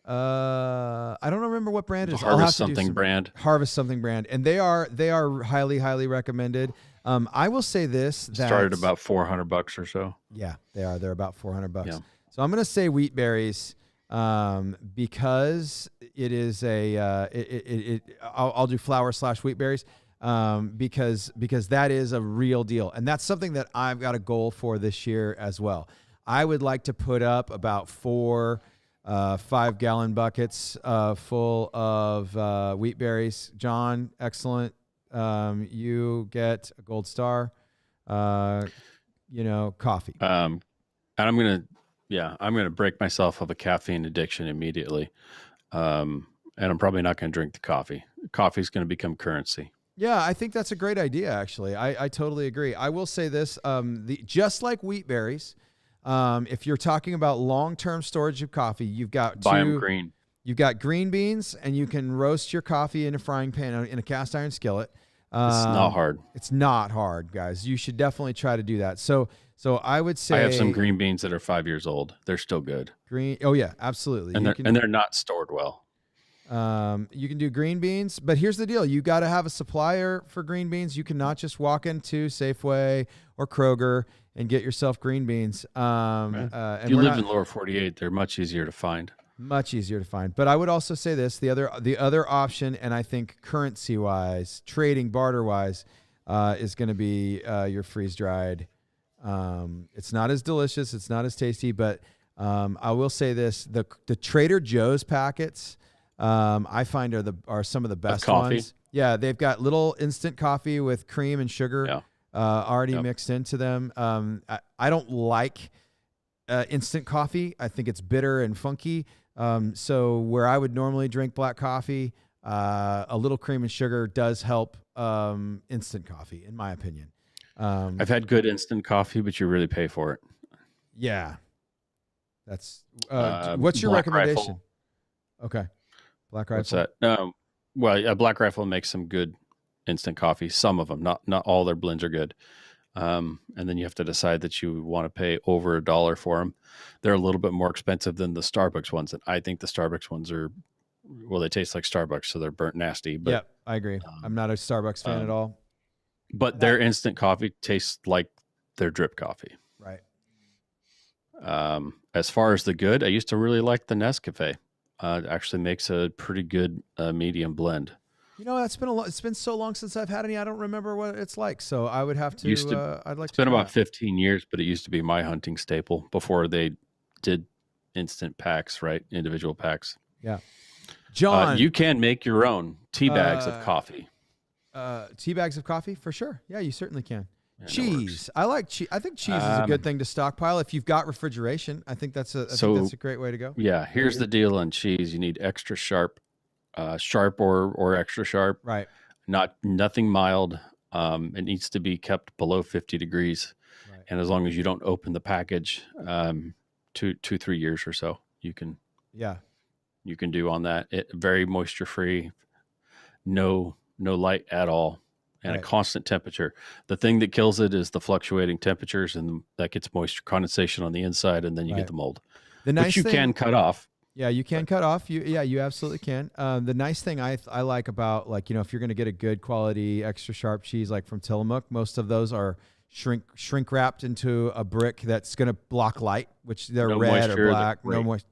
I don't remember what brand it is. Harvest something brand. Harvest something brand, and they are highly, highly recommended. I will say this: that started about $400 or so. Yeah, they are. They're about $400. Yeah. So I'm going to say wheat berries because it is I'll do flour / wheat berries because that is a real deal, and that's something that I've got a goal for this year as well. I would like to put up about 4 5-gallon buckets full of wheat berries. John, excellent. You get a gold star. Coffee. And I'm gonna break myself of a caffeine addiction immediately. And I'm probably not gonna drink the coffee. Coffee's gonna become currency. Yeah, I think that's a great idea. Actually, I totally agree. I will say this: just like wheat berries. If you're talking about long-term storage of coffee, you've got buy them green. You've got green beans, and you can roast your coffee in a frying pan in a cast iron skillet. It's not hard. It's not hard, guys. You should definitely try to do that. So I would say I have some green beans that are 5 years old. They're still good. Green. Oh yeah, absolutely. And they're not stored well. You can do green beans, but here's the deal. You got to have a supplier for green beans. You cannot just walk into Safeway or Kroger and get yourself green beans. And if you live in lower 48, they're much easier to find. Much easier to find. But I would also say this, the other option, and I think currency-wise, trading barter-wise, is going to be your freeze-dried. It's not as delicious. It's not as tasty, but I will say this, the Trader Joe's packets, I find are some of the best ones. Yeah, they've got little instant coffee with cream and sugar already mixed into them. I don't like instant coffee. I think it's bitter and funky. So where I would normally drink black coffee, a little cream and sugar does help instant coffee, in my opinion. I've had good instant coffee, but you really pay for it. Yeah. That's what's your recommendation? Rifle. Okay. Black Rifle. What's that? Well, Black Rifle makes some good instant coffee. Some of them, not all their blends are good. And then you have to decide that you want to pay over $1 for them. They're a little bit more expensive than the Starbucks ones. And I think the Starbucks ones they taste like Starbucks, so they're burnt nasty. But yeah, I agree. I'm not a Starbucks fan at all. But their instant coffee tastes like their drip coffee. Right. As far as the good, I used to really like the Nescafe. It actually makes a pretty good medium blend. It's been so long since I've had any. I don't remember what it's like. So I would have to. It's been about 15 years, but it used to be my hunting staple before they did instant packs, right? Individual packs. Yeah. John, you can make your own tea bags of coffee. Tea bags of coffee for sure. Yeah, you certainly can. and it works. Cheese. I like cheese. I think cheese is a good thing to stockpile if you've got refrigeration. I think that's a great way to go. Yeah, here's the deal on cheese: you need extra sharp, sharp or extra sharp. Right. Nothing mild. It needs to be kept below 50 degrees, Right. and as long as you don't open the package, 3 years or so, you can do on that. It very moisture free, no light at all, and a constant temperature. The thing that kills it is the fluctuating temperatures, and that gets moisture condensation on the inside, and then you get the mold, which you can cut off. Yeah, you can cut off. You absolutely can. The nice thing I like about, like, if you're going to get a good quality extra sharp cheese like from Tillamook, most of those are shrink wrapped into a brick that's going to block light, which they're red or black.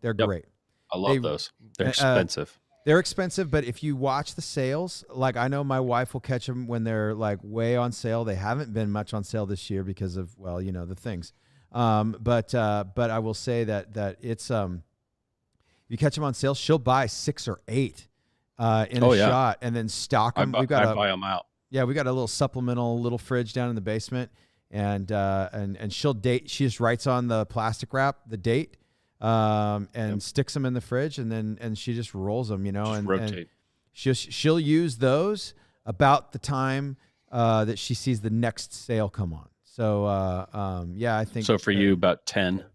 They're great. I love those. They're expensive. They're expensive, but if you watch the sales, like I know my wife will catch them when they're like way on sale. They haven't been much on sale this year because of, the things. But I will say that it's you catch them on sale, she'll buy 6 or 8 in a shot and then stock them. I buy them out. Yeah, we got a little supplemental little fridge down in the basement, and she'll date. She just writes on the plastic wrap the date, and sticks them in the fridge, and she just rolls them, and rotate. And she'll use those about the time that she sees the next sale come on. So I think so. For you, about 10.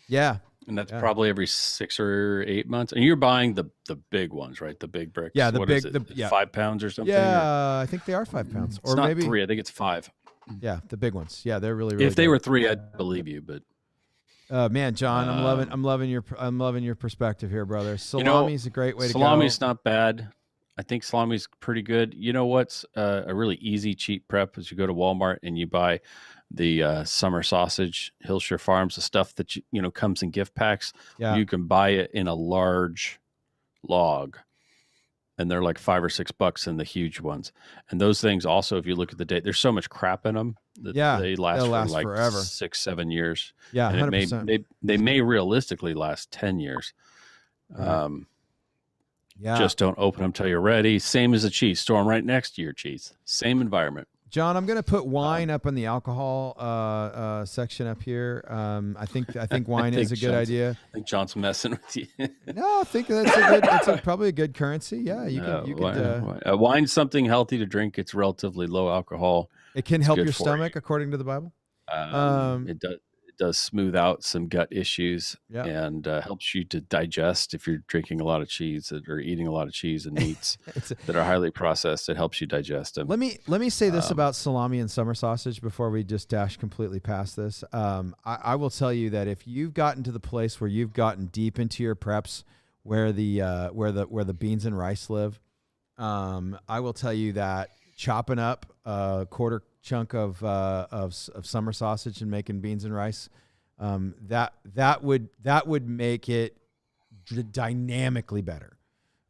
Yeah. And that's probably every 6 or 8 months. And you're buying the big ones, right? The big bricks. Yeah, what is it? 5 pounds or something? Yeah, I think they are 5 pounds. It's not maybe 3. I think it's 5. Yeah, the big ones. Yeah, they're really, really If they were 3, I'd believe you. But man, John, I'm loving your perspective here, brother. Salami's a great way to go. Salami's not bad. I think salami's pretty good. You know what's a really easy, cheap prep is you go to Walmart and you buy the summer sausage, Hillshire Farms, the stuff that comes in gift packs. Yeah. You can buy it in a large log, and they're like $5 or $6 in the huge ones. And those things also, if you look at the date, there's so much crap in them that they last for like forever. 6-7 years. Yeah, and 100%. They may realistically last 10 years. Just don't open them till you're ready. Same as the cheese. Store them right next to your cheese. Same environment. John, I'm going to put wine up in the alcohol section up here. I think wine is a good idea. I think John's messing with you. No, I think that's probably a good currency. Yeah, wine's something healthy to drink. It's relatively low alcohol. It can help your stomach, according to the Bible. It does smooth out some gut issues and helps you to digest if you're drinking a lot of cheese or eating a lot of cheese and meats that are highly processed. It helps you digest them. Let me say this about salami and summer sausage before we just dash completely past this. I will tell you that if you've gotten to the place where you've gotten deep into your preps, where the beans and rice live, I will tell you that chopping up a quarter chunk of summer sausage and making beans and rice, that would make it dynamically better.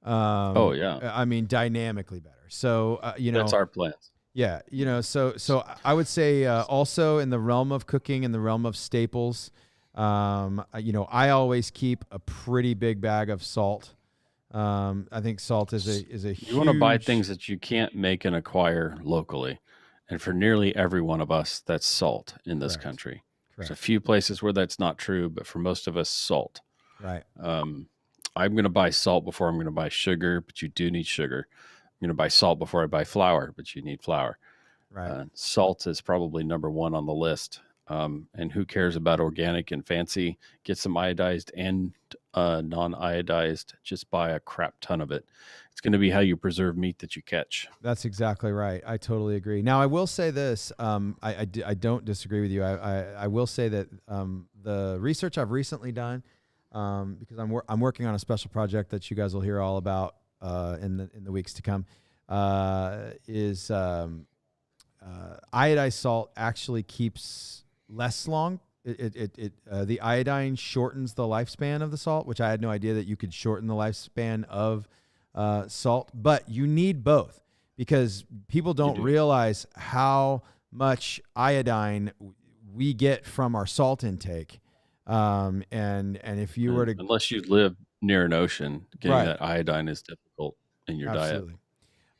I mean, dynamically better. So that's our plans. Yeah, so I would say also in the realm of cooking, in the realm of staples, I always keep a pretty big bag of salt. I think salt is a huge... You want to buy things that you can't make and acquire locally. And for nearly every one of us, that's salt in this country. There's a few places where that's not true, but for most of us, salt. Right. I'm going to buy salt before I'm going to buy sugar, but you do need sugar. I'm going to buy salt before I buy flour, but you need flour. Right. Salt is probably number 1 on the list. And who cares about organic and fancy? Get some iodized and non-iodized. Just buy a crap ton of it. It's going to be how you preserve meat that you catch. That's exactly right. I totally agree. Now, I will say this. I don't disagree with you. I will say that the research I've recently done, because I'm working on a special project that you guys will hear all about in the weeks to come, is iodized salt actually keeps less long. The iodine shortens the lifespan of the salt, which I had no idea that you could shorten the lifespan of salt, but you need both because people don't realize how much iodine we get from our salt intake. And if you were to, unless you live near an ocean, getting that iodine is difficult in your diet.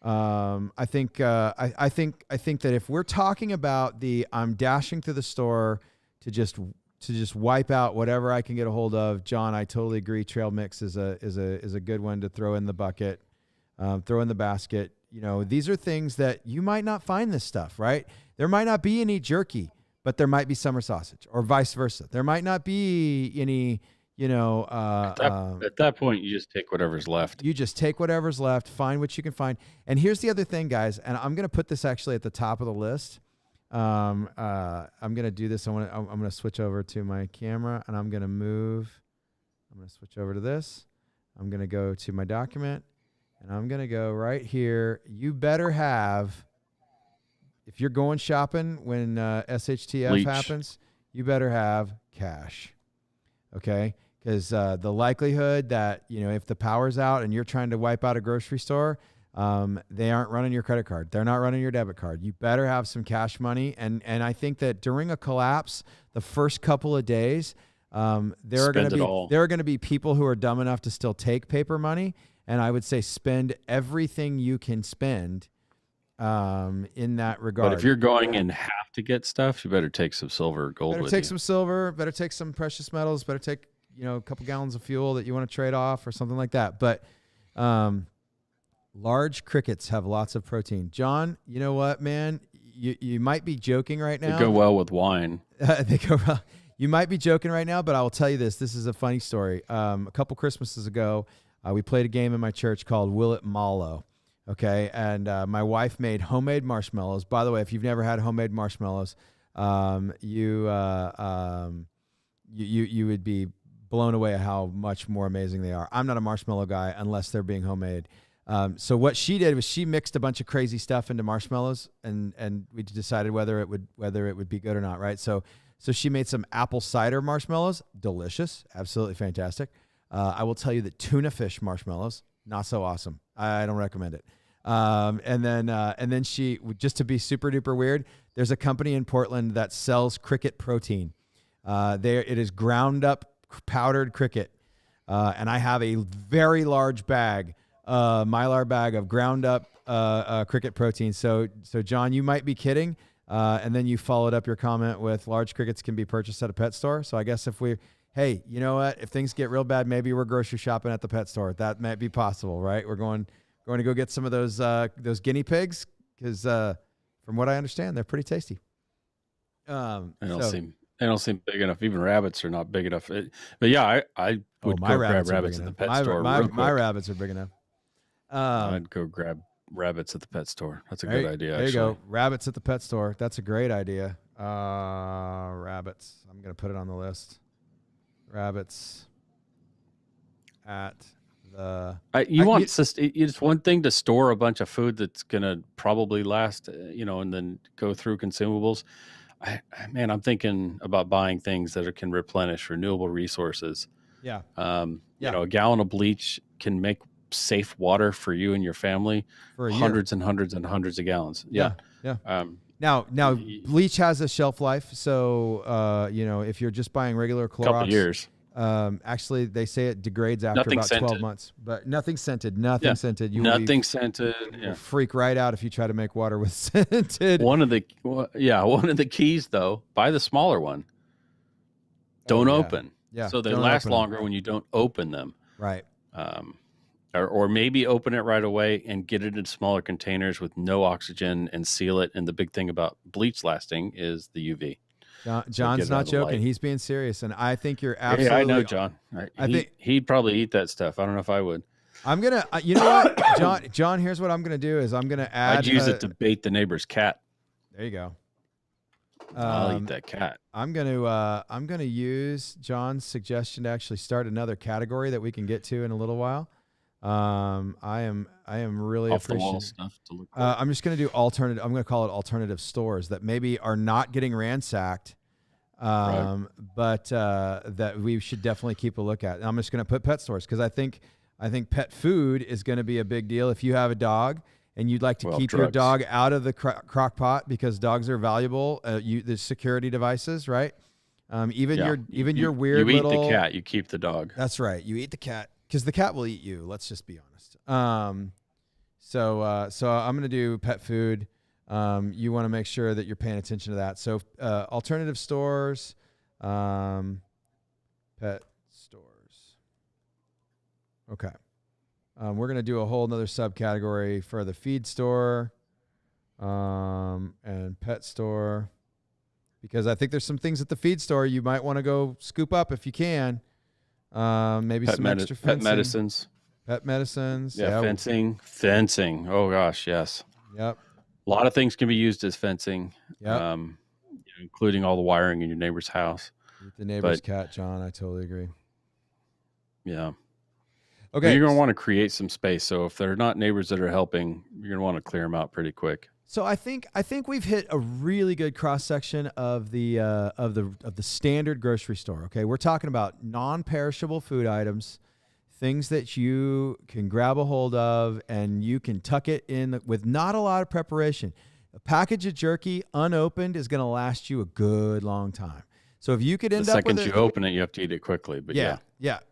I think that if we're talking about I'm dashing through the store to just wipe out whatever I can get a hold of, John, I totally agree. Trail mix is a good one to throw in the bucket, throw in the basket. You know, these are things that you might not find this stuff, right? There might not be any jerky, but there might be summer sausage, or vice versa. There might not be any, At that point, you just take whatever's left. You just take whatever's left, find what you can find. And here's the other thing, guys, and I'm going to put this actually at the top of the list. I'm going to do this. I'm going to switch over to my camera, and I'm going to switch over to this. I'm going to go to my document, and I'm going to go right here. You better have, if you're going shopping when SHTF Bleach. happens, you better have cash. Okay? Because the likelihood that, if the power's out and you're trying to wipe out a grocery store, they aren't running your credit card. They're not running your debit card. You better have some cash money. And I think that during a collapse, the first couple of days, there are going to be people who are dumb enough to still take paper money. And I would say spend everything you can spend in that regard. But if you're going and have to get stuff, you better take some silver or gold. Better take some silver. Better take some precious metals. Better take a couple gallons of fuel that you want to trade off or something like that. But large crickets have lots of protein. John, you know what, man? You might be joking right now. They go well with wine. They go well. You might be joking right now, but I will tell you this. This is a funny story. A couple Christmases ago, we played a game in my church called Will It Mallow. Okay, and my wife made homemade marshmallows. By the way, if you've never had homemade marshmallows, you would be blown away at how much more amazing they are. I'm not a marshmallow guy unless they're being homemade. So what she did was she mixed a bunch of crazy stuff into marshmallows, and we decided whether it would be good or not, right? So she made some apple cider marshmallows, delicious, absolutely fantastic. I will tell you that tuna fish marshmallows, not so awesome. I don't recommend it. And then she, just to be super duper weird, there's a company in Portland that sells cricket protein. It is ground up powdered cricket. And I have a very large bag, Mylar bag of ground up cricket protein. So John, you might be kidding. And then you followed up your comment with large crickets can be purchased at a pet store. So I guess hey, you know what? If things get real bad, maybe we're grocery shopping at the pet store. That might be possible, right? We're going to go get some of those guinea pigs because from what I understand, they're pretty tasty. They don't seem big enough. Even rabbits are not big enough. But yeah, I would go grab rabbits at the pet store. My rabbits are big enough. I'd go grab rabbits at the pet store. That's a good idea. There you go. Rabbits at the pet store. That's a great idea. Rabbits. I'm going to put it on the list. Rabbits at the. It's one thing to store a bunch of food that's going to probably last, and then go through consumables. I'm thinking about buying things that can replenish renewable resources. Yeah. A gallon of bleach can make safe water for you and your family for hundreds and hundreds and hundreds of gallons. Yeah. Now bleach has a shelf life. So, if you're just buying regular Clorox, couple years. Actually, they say it degrades after about 12 months, but nothing scented. Scented. Scented. You'll freak right out if you try to make water with scented. One of the keys though, buy the smaller one. Don't open. Yeah. So they last longer when you don't open them. Right. Or maybe open it right away and get it in smaller containers with no oxygen and seal it. And the big thing about bleach lasting is the UV. John's not joking. He's being serious, and I think you're absolutely. Yeah, I know, John. I think he'd probably eat that stuff. I don't know if I would. I'm gonna. You know what, John? Here's what I'm gonna do: is I'm gonna add. I'd use it to bait the neighbor's cat. There you go. I'll eat that cat. I'm gonna use John's suggestion to actually start another category that we can get to in a little while. I am really off the wall appreciative stuff to look. I'm just going to do alternative. I'm going to call it alternative stores that maybe are not getting ransacked, but that we should definitely keep a look at. And I'm just going to put pet stores because I think pet food is going to be a big deal. If you have a dog and you'd like to keep your dog out of the crock pot because dogs are valuable, the security devices, right? Your weird you eat little the cat, you keep the dog. That's right. You eat the cat. Because the cat will eat you. Let's just be honest. So I'm going to do pet food. You want to make sure that you're paying attention to that. So alternative stores, pet stores. Okay. We're going to do a whole nother subcategory for the feed store and pet store, because I think there's some things at the feed store you might want to go scoop up if you can. Maybe some extra fencing. Pet medicines. Pet medicines. Yeah, fencing. Oh, gosh, yes. Yep. A lot of things can be used as fencing, Yep. including all the wiring in your neighbor's house. With the neighbor's cat, John. I totally agree. Yeah. Okay. But you're going to want to create some space. So if they're not neighbors that are helping, you're going to want to clear them out pretty quick. So I think we've hit a really good cross section of the standard grocery store. Okay, we're talking about non-perishable food items, things that you can grab a hold of and you can tuck it in with not a lot of preparation. A package of jerky unopened is going to last you a good long time. So if you could end up with the second you open it, you have to eat it quickly. But yeah,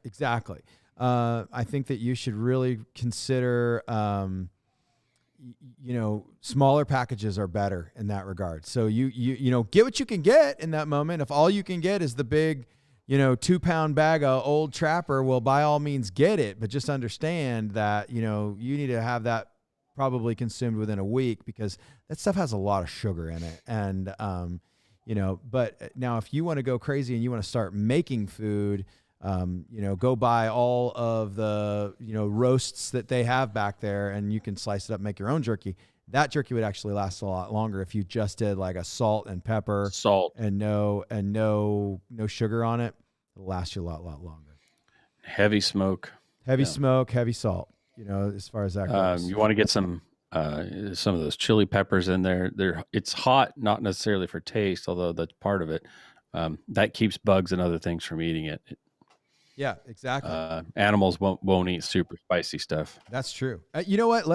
exactly. I think that you should really consider. Smaller packages are better in that regard. So you get what you can get in that moment. If all you can get is the big, 2-pound bag of Old Trapper, well, by all means get it, but just understand that, you need to have that probably consumed within a week, because that stuff has a lot of sugar in it. And, but now if you want to go crazy and you want to start making food, go buy all of the, roasts that they have back there, and you can slice it up, make your own jerky. That jerky would actually last a lot longer if you just did like a salt and pepper and no sugar on it. It'll last you a lot longer. Heavy smoke, heavy salt, as far as that goes. You want to get some of those chili peppers in there. It's hot, not necessarily for taste, although that's part of it. That keeps bugs and other things from eating it. Yeah, exactly. Animals won't eat super spicy stuff. That's true. You know what?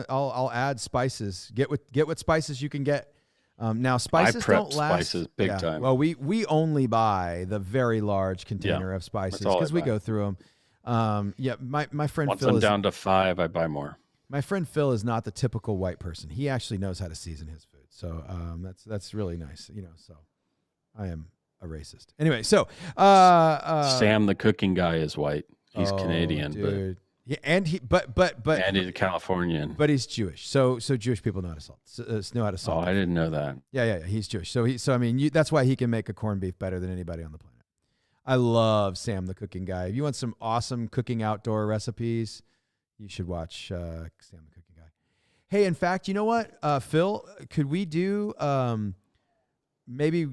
I'll add spices. Get what spices you can get. Now spices don't last. Spices big time. Well, we only buy the very large container of spices because we go through them. My friend Once Phil I'm is down to 5, I buy more. My friend Phil is not the typical white person. He actually knows how to season his food. So that's really nice. So I am a racist. Anyway, so Sam, the cooking guy, is white. He's Canadian, dude. And he's a Californian, but he's Jewish. So Jewish people know how to salt. Oh, I didn't know that. Yeah. He's Jewish. So that's why he can make a corned beef better than anybody on the planet. I love Sam, the cooking guy. If you want some awesome cooking outdoor recipes, you should watch Sam, the cooking guy. Hey, in fact, you know what, Phil? Could we do maybe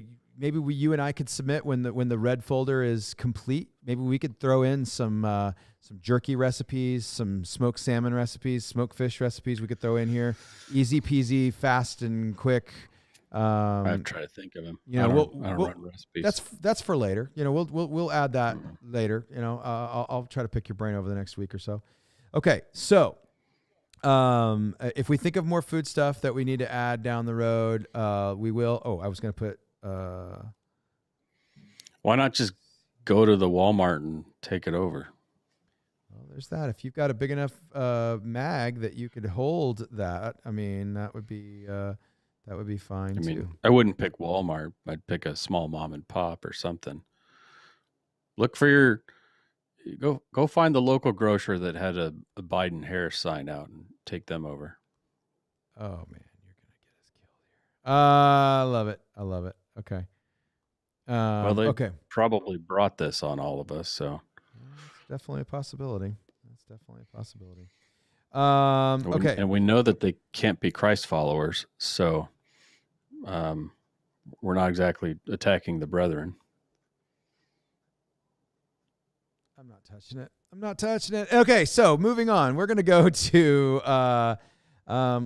you and I could submit when the red folder is complete. Maybe we could throw in some jerky recipes, some smoked salmon recipes, smoked fish recipes. We could throw in here, easy peasy, fast and quick. I'm trying to think of them. I don't run recipes. That's for later. We'll add that later. I'll try to pick your brain over the next week or so. Okay, so if we think of more food stuff that we need to add down the road, we will. Oh, I was going to put. Why not just go to the Walmart and take it over? Well, there's that. If you've got a big enough mag that you could hold that, that would be fine too. I wouldn't pick Walmart. I'd pick a small mom and pop or something. Look for go find the local grocer that had a Biden-Harris sign out and take them over. Oh man, you're gonna get us killed here. I love it. Okay. Well, they probably brought this on all of us, so it's definitely a possibility. Okay. And we know that they can't be Christ followers, so we're not exactly attacking the brethren. I'm not touching it. Okay, so moving on. We're going to go to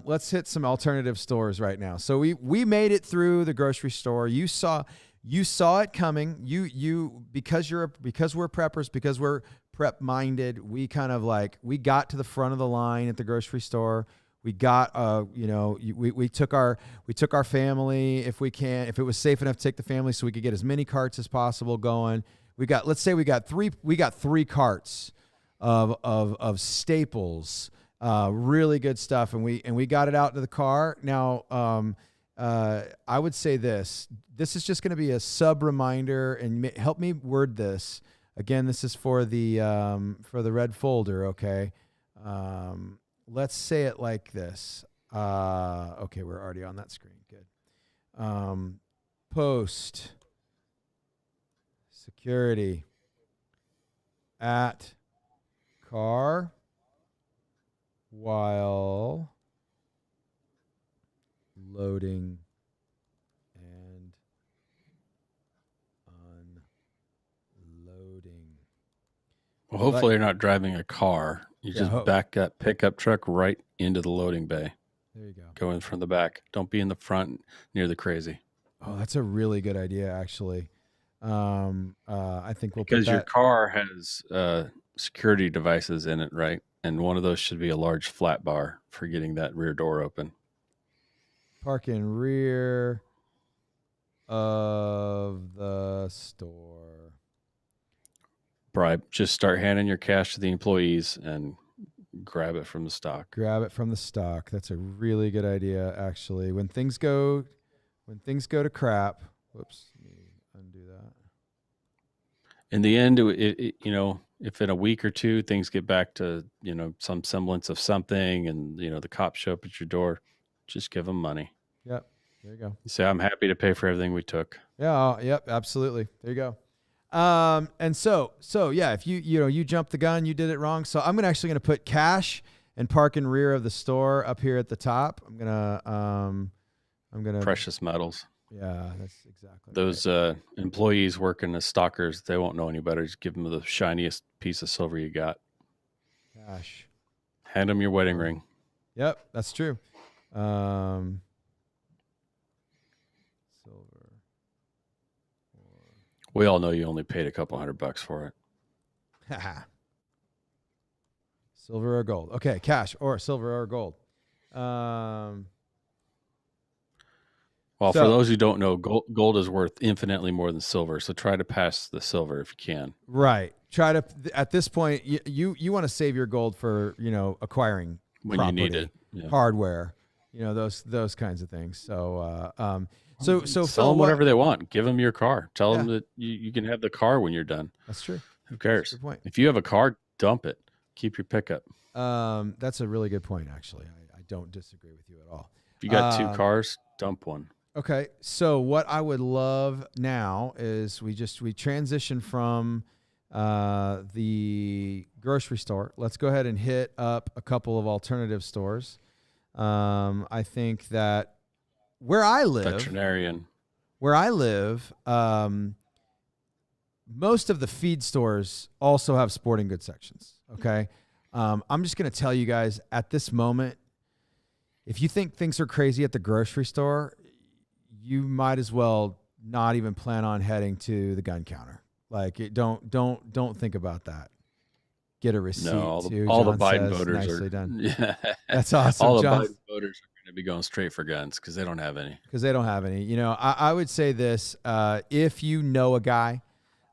let's hit some alternative stores right now. So we made it through the grocery store. You saw it coming. You because we're preppers, because we're prep minded, we kind of we got to the front of the line at the grocery store. We got we took our family, if it was safe enough to take the family, so we could get as many carts as possible going. We got three carts of staples Really good stuff. And we got it out to the car. Now, I would say this is just going to be a sub reminder, and help me word this. Again, this is for the red folder. Okay. Let's say it like this. Okay. We're already on that screen. Good. Post security at car while loading and unloading. Well, hopefully you're not driving a car. You just back that pickup truck right into the loading bay. There you go. Go in from the back. Don't be in the front near the crazy. Oh, that's a really good idea, actually. I think we'll because put that. your car has security devices in it, right? And one of those should be a large flat bar for getting that rear door open. Park in rear of the store. Bribe. Just start handing your cash to the employees and grab it from the stock. Grab it from the stock. That's a really good idea, actually. When things go to crap. Whoops. Let me undo that. In the end, if in a week or two things get back to, some semblance of something and, the cops show up at your door, just give them money. Yep. There you go. You say, I'm happy to pay for everything we took. Yeah. Yep. Absolutely. There you go. And so yeah, if you jumped the gun, you did it wrong. So I'm actually going to put cash and park in rear of the store up here at the top. I'm going to precious metals. Yeah, that's exactly those right. Employees working as stalkers. They won't know any better. Just give them the shiniest piece of silver you got. Cash. Hand them your wedding ring. Yep, that's true. Silver. We all know you only paid a couple $100 for it. Silver or gold. Okay, cash or silver or gold. Well, for those who don't know, gold is worth infinitely more than silver. So try to pass the silver if you can. Right. Try to, at this point, you want to save your gold for, acquiring when property, you need it, hardware, those kinds of things. So, so sell them whatever they want. Give them your car. Tell them that you can have the car when you're done. That's true. Who cares? That's a good point. If you have a car, dump it. Keep your pickup. That's a really good point, actually. I don't disagree with you at all. If you got 2 cars, dump one. Okay. So what I would love now is we transition from the grocery store. Let's go ahead and hit up a couple of alternative stores. I think that where I live, veterinarian. Where I live, most of the feed stores also have sporting goods sections. Okay. I'm just going to tell you guys at this moment, if you think things are crazy at the grocery store, you might as well not even plan on heading to the gun counter. Like, don't think about that. Get a receipt. No, all the Biden voters nicely done. Yeah, that's awesome. All the John. Biden voters are going to be going straight for guns because they don't have any. I would say this: if you know a guy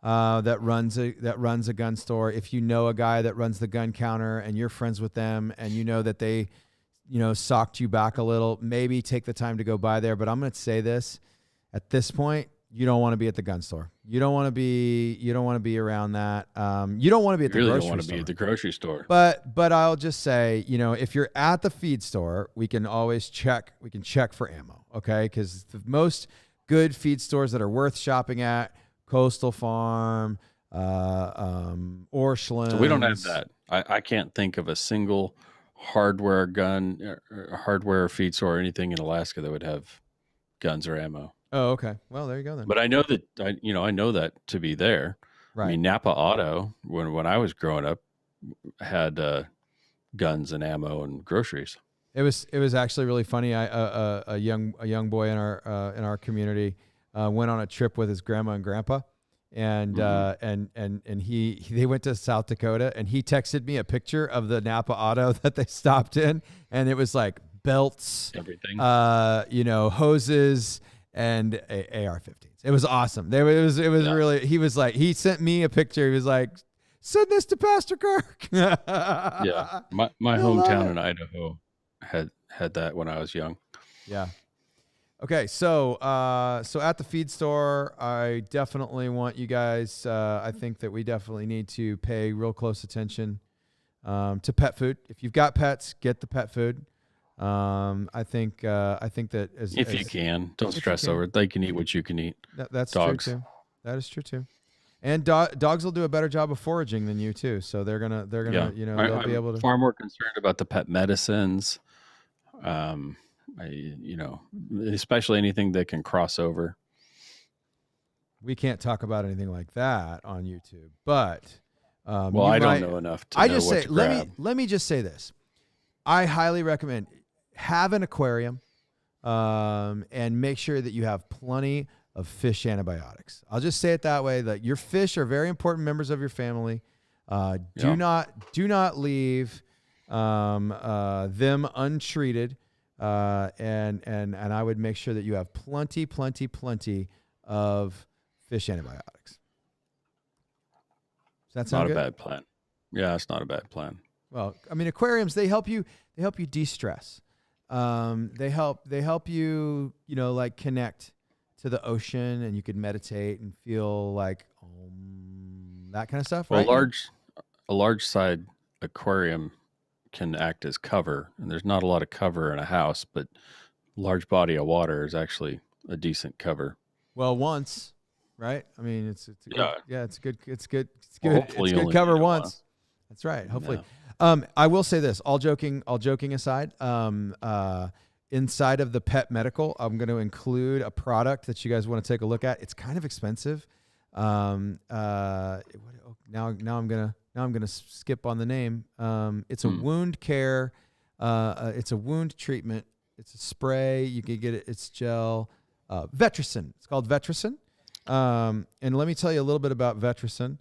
that runs a gun store, if you know a guy that runs the gun counter, and you're friends with them, and you know that they socked you back a little, maybe take the time to go by there. But I'm going to say this, at this point, you don't want to be at the gun store. You don't want to be around that. You don't want to be at the grocery store. You really don't want to be at the grocery store. But I'll just say, if you're at the feed store, we can always check. We can check for ammo. Okay. Because the most good feed stores that are worth shopping at, Coastal Farm, Orscheln. So we don't have that. I can't think of a single hardware feed store or anything in Alaska that would have guns or ammo. Oh, okay. Well, there you go then. But I know that I know that to be there. Right. I mean, Napa Auto, when I was growing up, had guns and ammo and groceries. It was actually really funny. A young boy in our community went on a trip with his grandma and grandpa. And they went to South Dakota, and he texted me a picture of the Napa Auto that they stopped in, and it was like belts, everything, hoses, and AR-15s. It was awesome. It was really. He was like, he sent me a picture. He was like, Send this to Pastor Kirk. Yeah, my He'll love hometown it. in Idaho had that when I was young. Yeah. Okay, so so at the feed store, I definitely want you guys. I think that we definitely need to pay real close attention to pet food. If you've got pets, get the pet food. I think that If you can, don't stress over it. They can eat what you can eat. that's Dogs. true too. That is true too. And dogs will do a better job of foraging than you too. So they're gonna Yeah, they'll be I'm able to. far more concerned about the pet medicines. Especially anything that can cross over. We can't talk about anything like that on YouTube, but Well, you I don't might. know enough to I know just what say to grab. let me just say this. I highly recommend have an aquarium, and make sure that you have plenty of fish antibiotics. I'll just say it that way. That your fish are very important members of your family. Do not leave them untreated. And I would make sure that you have plenty of fish antibiotics. Does that sound Not a good? bad plan. Yeah, it's not a bad plan. Well, I mean, aquariums, they help you de-stress. They help you, like connect to the ocean, and you could meditate and feel like that kind of stuff, Well, right? a large side aquarium can act as cover, and there's not a lot of cover in a house, but large body of water is actually a decent cover. Well, once, right? I mean, it's a good, Yeah. it's good, Well, hopefully it's you good only cover need it once. That's right. Hopefully. Yeah. I will say this, all joking aside, inside of the pet medical, I'm going to include a product that you guys want to take a look at. It's kind of expensive. Now I'm gonna skip on the name. It's a wound care. It's a wound treatment. It's a spray. You can get it. It's gel. Vetricin. It's called Vetricin. And let me tell you a little bit about Vetricin.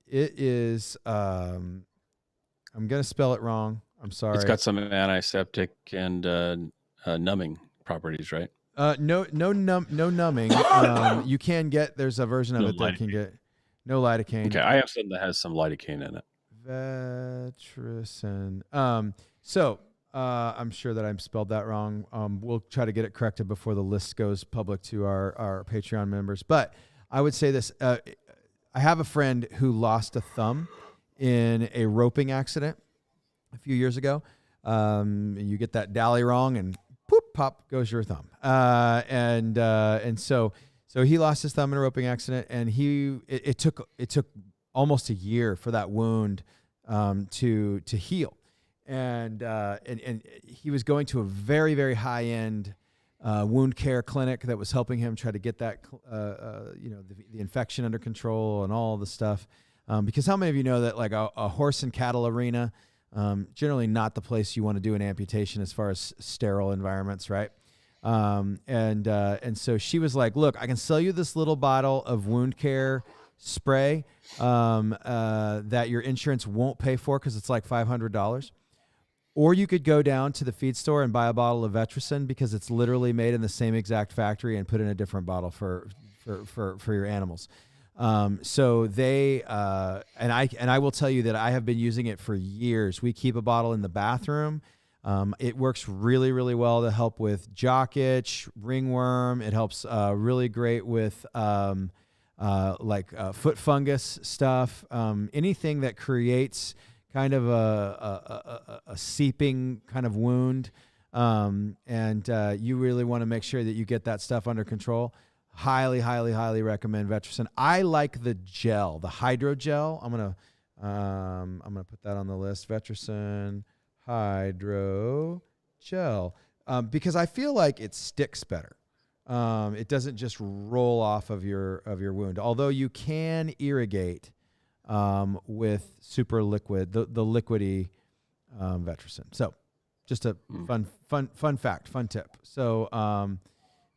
It is. I'm gonna spell it wrong. I'm sorry. It's got some antiseptic and numbing properties, right? No numbing. You can get. There's a version of it that can get no lidocaine. Okay, I have something that has some lidocaine in it. Vetricin. I'm sure that I've spelled that wrong. We'll try to get it corrected before the list goes public to our Patreon members. But I would say this. I have a friend who lost a thumb in a roping accident a few years ago. You get that dally wrong and poop, pop goes your thumb. And so he lost his thumb in a roping accident, and it took almost a year for that wound to heal. And he was going to a very, very high end wound care clinic that was helping him try to get that the infection under control and all the stuff. Because how many of you know that like a horse and cattle arena, generally not the place you want to do an amputation as far as sterile environments, right? And so she was like, look, I can sell you this little bottle of wound care spray that your insurance won't pay for because it's like $500. Or you could go down to the feed store and buy a bottle of Vetricin because it's literally made in the same exact factory and put in a different bottle for your animals. So they and I will tell you that I have been using it for years. We keep a bottle in the bathroom. It works really, really well to help with jock itch, ringworm. It helps really great with foot fungus stuff. Anything that creates kind of a seeping kind of wound, and you really want to make sure that you get that stuff under control. Highly, highly, highly recommend Vetricin. I like the gel, the hydrogel. I'm gonna put that on the list. Vetricin hydrogel, because I feel like it sticks better. It doesn't just roll off of your wound. Although you can irrigate with super liquid, the liquidy Vetricin. So, just a fun fact, fun tip. So,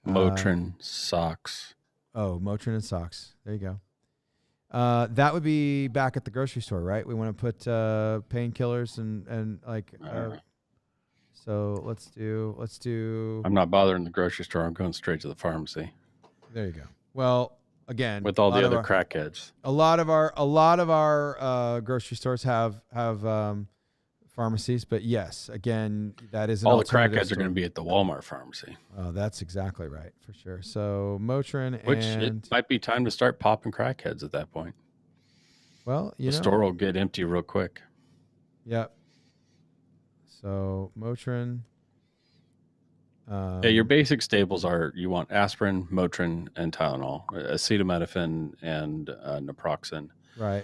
Motrin socks. Oh, Motrin and socks. There you go. That would be back at the grocery store, right? We want to put painkillers and like. So let's do. I'm not bothering the grocery store. I'm going straight to the pharmacy. There you go. Well, again, with all the other crackheads. A lot of our grocery stores have pharmacies, but yes, again, that is an All the alternative crackheads are going to be at the Walmart pharmacy. Oh, that's exactly right, for sure. So Motrin Which it might be time to start popping crackheads at that point. Well, the store will get empty real quick. Yep. So Motrin. Your basic staples are you want aspirin, Motrin, and Tylenol, acetaminophen, and naproxen. Right.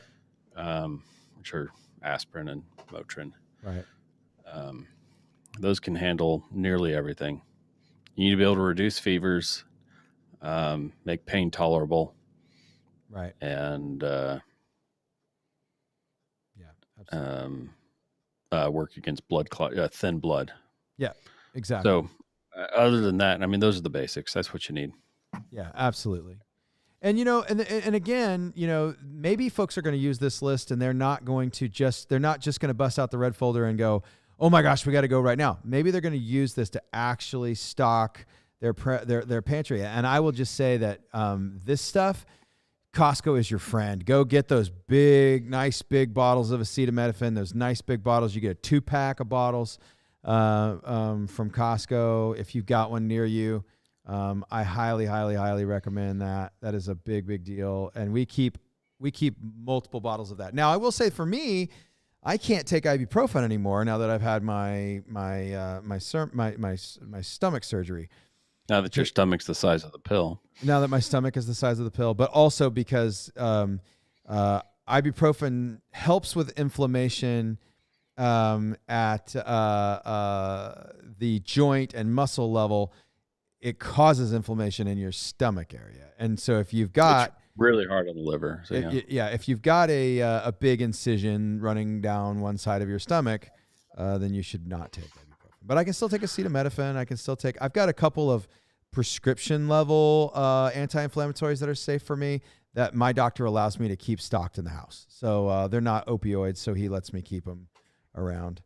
Which are aspirin and Motrin. Right. Those can handle nearly everything. You need to be able to reduce fevers, make pain tolerable. Right. And absolutely. Work against blood clot, thin blood. Yeah, exactly. So other than that, I mean, those are the basics. That's what you need. Yeah, absolutely. And, and again, maybe folks are going to use this list and they're not just going to bust out the red folder and go, oh my gosh, we got to go right now. Maybe they're going to use this to actually stock their pantry. And I will just say that this stuff, Costco is your friend. Go get those nice big bottles of acetaminophen, those nice big bottles. You get a 2-pack of bottles from Costco if you've got one near you. I highly, highly, highly recommend that. That is a big, big deal. And we keep multiple bottles of that. Now, I will say for me, I can't take ibuprofen anymore now that I've had my stomach surgery. Now that your stomach's the size of the pill. Now that my stomach is the size of the pill, but also because ibuprofen helps with inflammation at the joint and muscle level. It causes inflammation in your stomach area. And so if you've got... It's really hard on the liver. So if you've got a big incision running down one side of your stomach, then you should not take ibuprofen. But I can still take acetaminophen. I've got a couple of prescription level anti-inflammatories that are safe for me that my doctor allows me to keep stocked in the house. So they're not opioids, so he lets me keep them around.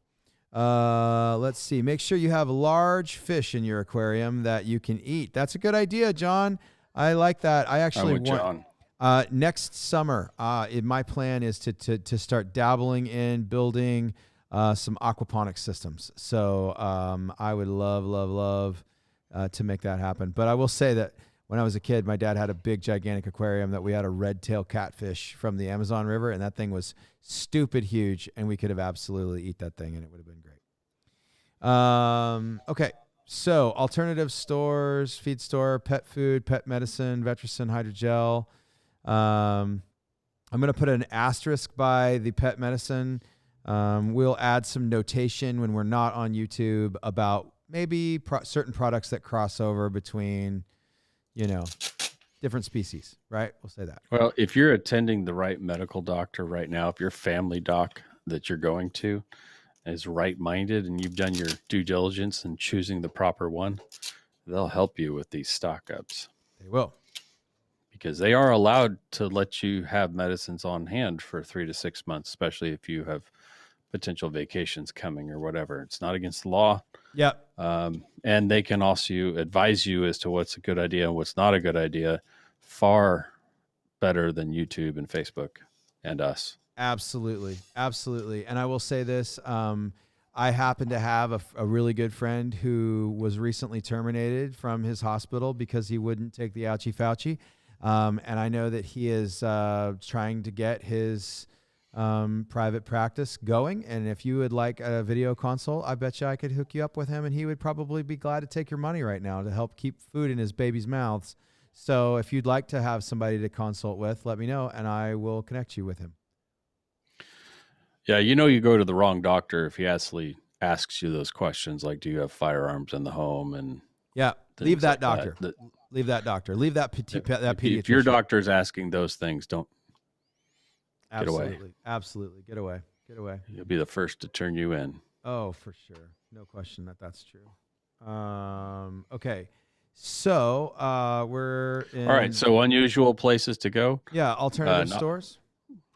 Let's see. Make sure you have large fish in your aquarium that you can eat. That's a good idea, John. I like that. I actually want next summer. My plan is to start dabbling in building some aquaponics systems. So I would love to make that happen. But I will say that when I was a kid, my dad had a big, gigantic aquarium that we had a red-tailed catfish from the Amazon River, and that thing was stupid huge, and we could have absolutely eat that thing, and it would have been great. Okay, so alternative stores, feed store, pet food, pet medicine, Vetricin hydrogel. I'm going to put an asterisk by the pet medicine. We'll add some notation when we're not on YouTube about maybe certain products that cross over between, different species, right? We'll say that. Well, if you're attending the right medical doctor right now, if your family doc that you're going to is right-minded and you've done your due diligence in choosing the proper one, they'll help you with these stock ups. They will. Because they are allowed to let you have medicines on hand for 3 to 6 months, especially if you have potential vacations coming or whatever. It's not against the law. Yep. And they can also advise you as to what's a good idea and what's not a good idea, far better than YouTube and Facebook and us. Absolutely. Absolutely. And I will say this, I happen to have a really good friend who was recently terminated from his hospital because he wouldn't take the ouchie Fauci. And I know that he is trying to get his private practice going. And if you would like a video consult, I bet you I could hook you up with him, and he would probably be glad to take your money right now to help keep food in his baby's mouths. So if you'd like to have somebody to consult with, let me know, and I will connect you with him. Yeah, you go to the wrong doctor if he actually asks you those questions, like, do you have firearms in the home? And leave that doctor. Leave that doctor. Leave that pediatrician. If your doctor's asking those things, don't get away. Absolutely. Get away. He'll be the first to turn you in. Oh, for sure. No question that's true. Okay. So we're in... All right. So unusual places to go. Yeah. Alternative stores.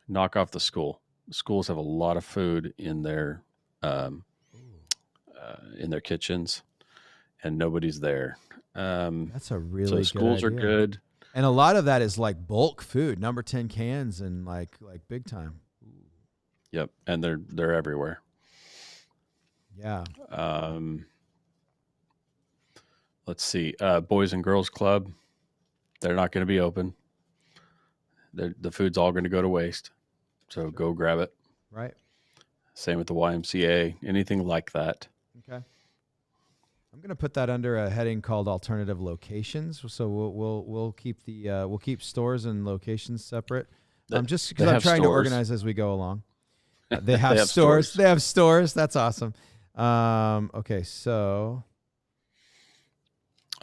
Knock off the school. Schools have a lot of food in their kitchens, and nobody's there. That's a really so good schools idea. are good. And a lot of that is like bulk food, number 10 cans and like big time. Yep. And they're everywhere. Yeah. Let's see. Boys and Girls Club. They're not going to be open. The food's all going to go to waste. So go grab it. Right. Same with the YMCA, anything like that. Okay. I'm going to put that under a heading called alternative locations. So we'll keep we'll keep stores and locations separate. Just because I'm trying to organize as we go along. They have stores. They have stores. That's awesome. Okay, so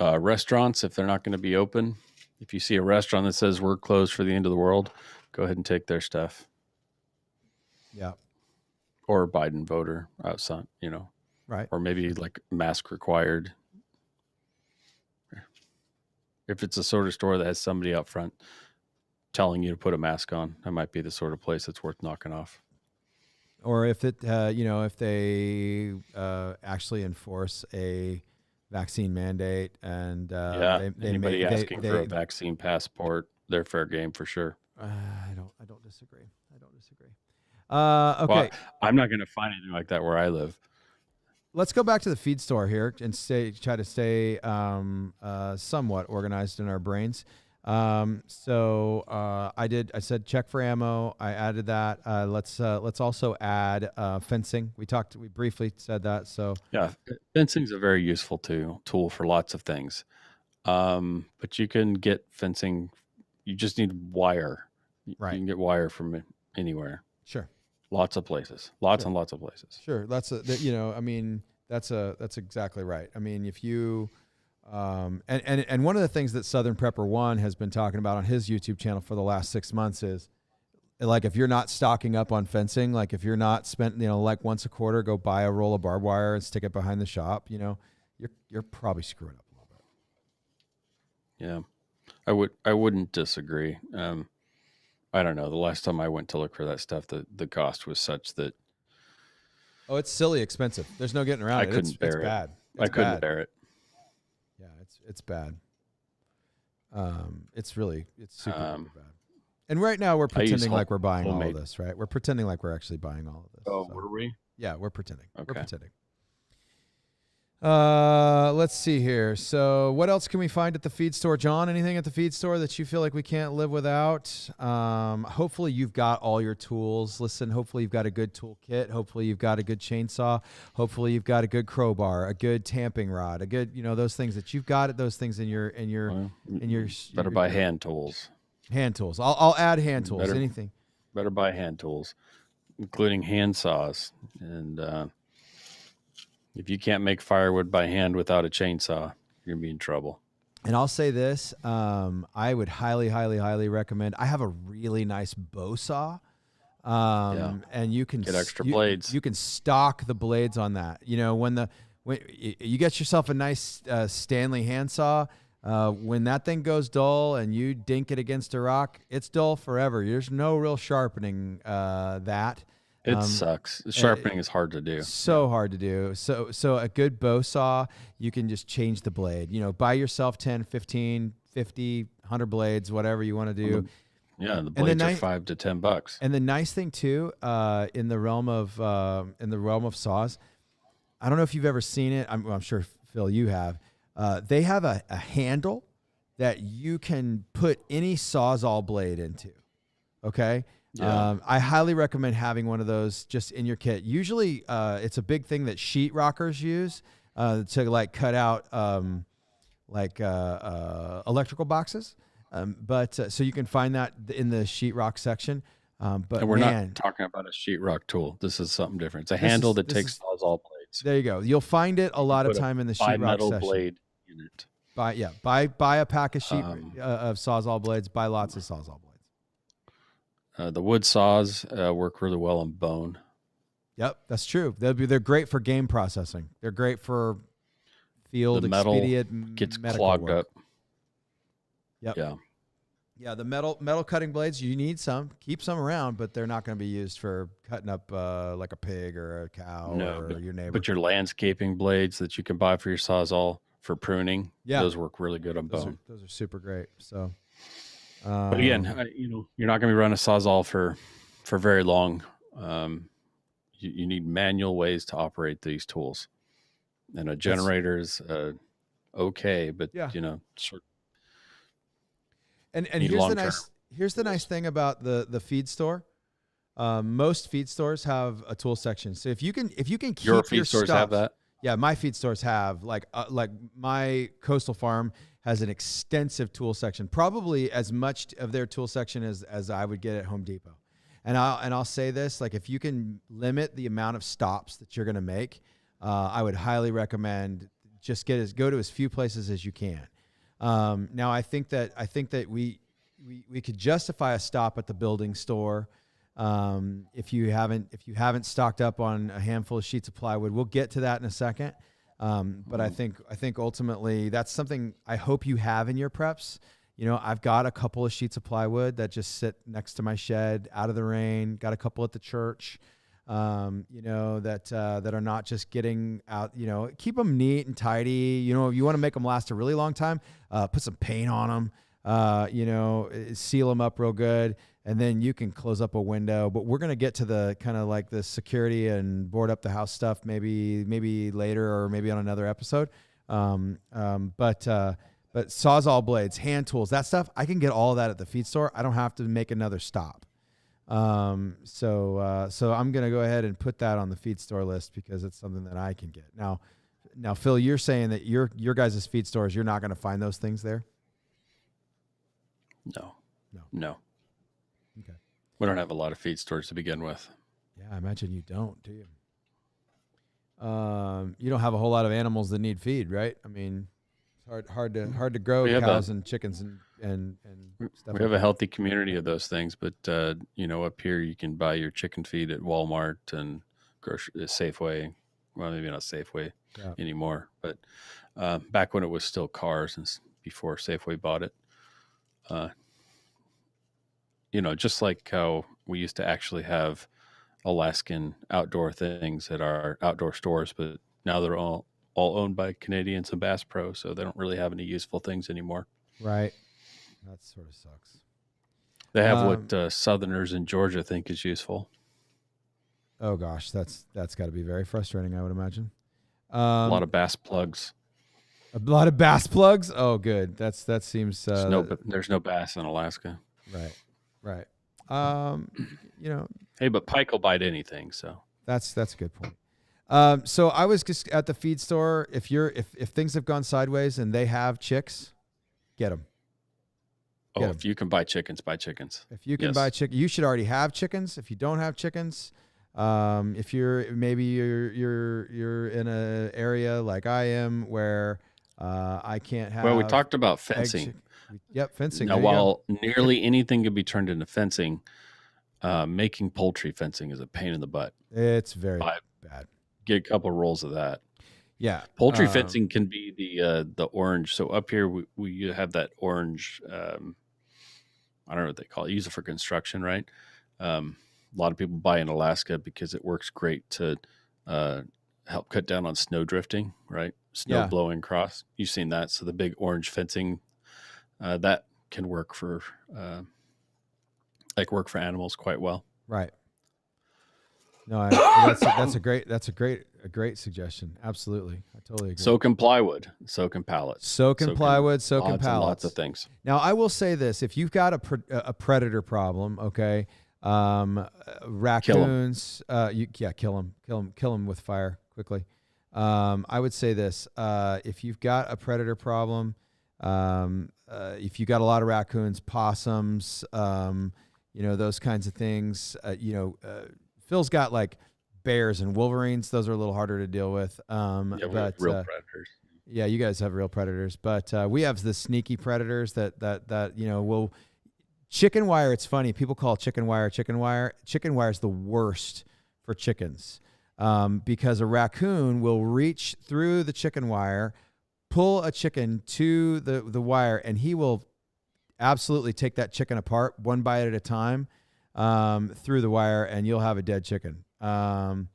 restaurants, if they're not going to be open, if you see a restaurant that says we're closed for the end of the world, go ahead and take their stuff. Yeah. Or Biden voter outside, right. Or maybe like mask required. If it's a sort of store that has somebody out front telling you to put a mask on, that might be the sort of place that's worth knocking off. Or if it, if they actually enforce a vaccine mandate and anybody asking for a vaccine passport, they're fair game for sure. I don't disagree. Okay. Well, I'm not going to find anything like that where I live. Let's go back to the feed store here and try to stay somewhat organized in our brains. I said check for ammo. I added that. Let's also add fencing. We briefly said that. So yeah, fencing's a very useful tool for lots of things. But you can get fencing. You just need wire. Right. You can get wire from anywhere. Sure. Lots of places. Lots and lots of places. Sure. That's exactly right. I mean, if you and one of the things that Southern Prepper 1 has been talking about on his YouTube channel for the last 6 months is like, if you're not stocking up on fencing, like if you're not spent, like once a quarter, go buy a roll of barbed wire and stick it behind the shop, you're probably screwing up a little bit. Yeah. I wouldn't disagree. I don't know. The last time I went to look for that stuff, the cost was such that. Oh, it's silly expensive. There's no getting around it. It's bad. I couldn't bear it. Yeah, it's bad. It's super bad. And right now we're pretending like we're buying all of this, right? We're pretending like we're actually buying all of this. Oh, were we? Yeah, we're pretending. Okay. We're pretending. Let's see here. So what else can we find at the feed store? John, anything at the feed store that you feel like we can't live without? Hopefully you've got all your tools. Listen, hopefully you've got a good toolkit. Hopefully you've got a good chainsaw. Hopefully you've got a good crowbar, a good tamping rod, a good, those things that you've got, those things in your better buy hand tools. Hand tools. I'll add hand tools. Anything. Better buy hand tools, including hand saws. And, if you can't make firewood by hand without a chainsaw, you're going to be in trouble. And I'll say this, I would highly, highly, highly recommend. I have a really nice bow saw, and you can get extra blades. You can stock the blades on that. When you get yourself a nice Stanley handsaw, when that thing goes dull and you dink it against a rock, it's dull forever. There's no real sharpening that. It sucks. Sharpening is hard to do. So hard to do. So a good bow saw, you can just change the blade. Buy yourself 10, 15, 50, 100 blades, whatever you want to do. Yeah, the blades are $5 to $10. And the nice thing too, in the realm of saws, I don't know if you've ever seen it. I'm sure, Phil, you have. They have a handle that you can put any Sawzall blade into. Okay. Yeah. I highly recommend having one of those just in your kit. Usually, it's a big thing that sheet rockers use to like cut out electrical boxes. So you can find that in the sheetrock section. But and we're not talking about a sheetrock tool. This is something different. It's a handle that takes Sawzall blades. There you go. You'll find it a lot of time in the sheetrock section. Blade in it. Buy a pack of of Sawzall blades. Buy lots of Sawzall blades. The wood saws work really well on bone. Yep, that's true. They're great for game processing. They're great for field the metal expedient gets clogged work. Up. Yep. Yeah. Yeah, the metal cutting blades, you need some. Keep some around, but they're not going to be used for cutting up like a pig or a cow or your neighbor. But your landscaping blades that you can buy for your Sawzall for pruning. Yeah. Those work really good on bone. Those are super great. So, But again, you're not going to be running a Sawzall for very long. You need manual ways to operate these tools, and a generator is okay, but yeah. Sort and here's the nice thing about the feed store. Most feed stores have a tool section, so if you can keep your feed stores stuff, have that. Yeah, my feed stores have like my coastal farm has an extensive tool section, probably as much of their tool section as I would get at Home Depot. And I'll say this, like if you can limit the amount of stops that you're going to make, I would highly recommend just go to as few places as you can. Now I think that we could justify a stop at the building store. If you haven't stocked up on a handful of sheets of plywood, we'll get to that in a second. But I think ultimately that's something I hope you have in your preps. I've got a couple of sheets of plywood that just sit next to my shed out of the rain, got a couple at the church, that are not just getting out, keep them neat and tidy. You want to make them last a really long time, put some paint on them, seal them up real good. And then you can close up a window, but we're going to get to the kind of like the security and board up the house stuff, maybe later or maybe on another episode. But Sawzall blades, hand tools, that stuff, I can get all of that at the feed store. I don't have to make another stop. So I'm going to go ahead and put that on the feed store list because it's something that I can get. Now, Phil, you're saying that your guys' feed stores, you're not going to find those things there? No. Okay. We don't have a lot of feed stores to begin with. Yeah, I imagine you don't, do you? You don't have a whole lot of animals that need feed, right? I mean, it's hard to grow cows and chickens and stuff. We have a healthy community of those things, but up here you can buy your chicken feed at Walmart and Safeway. Well, maybe not Safeway anymore, but back when it was still cars and before Safeway bought it. Just like how we used to actually have Alaskan outdoor things at our outdoor stores, but now they're all owned by Canadians and Bass Pro, so they don't really have any useful things anymore. Right. That sort of sucks. They have what Southerners in Georgia think is useful. Oh gosh, that's got to be very frustrating, I would imagine. A lot of bass plugs. A lot of bass plugs? Oh, good. That seems. There's no bass in Alaska. Right. Hey, but pike will bite anything, so that's a good point. So I was just at the feed store. If things have gone sideways and they have chicks, get them. If you can buy chickens, buy chickens. If you can buy chicken, you should already have chickens. If you don't have chickens, if you're in an area like I am where I can't have. Well, we talked about fencing. Yep, fencing. Now, while nearly anything can be turned into fencing, making poultry fencing is a pain in the butt. It's very bad. Get a couple rolls of that. Yeah, poultry fencing can be the orange. So up here we have that orange. I don't know what they call it. Use it for construction, right? A lot of people buy in Alaska because it works great to help cut down on snow drifting, right? Snow blowing across. You've seen that. So the big orange fencing that can work for animals quite well. Right. No, that's a great suggestion. Absolutely, I totally agree. Soak in plywood, soak in pallets, soak in pallets. Lots of things. Now, I will say this: if you've got a predator problem, okay, raccoons, kill them with fire quickly. I would say this: if you've got a predator problem, if you've got a lot of raccoons, possums, those kinds of things, Phil's got like bears and wolverines. Those are a little harder to deal with. But real predators. Yeah, you guys have real predators, but we have the sneaky predators that will chicken wire. It's funny. People call chicken wire. Chicken wire is the worst for chickens because a raccoon will reach through the chicken wire, pull a chicken to the wire, and he will absolutely take that chicken apart one bite at a time. Through the wire, and you'll have a dead chicken. John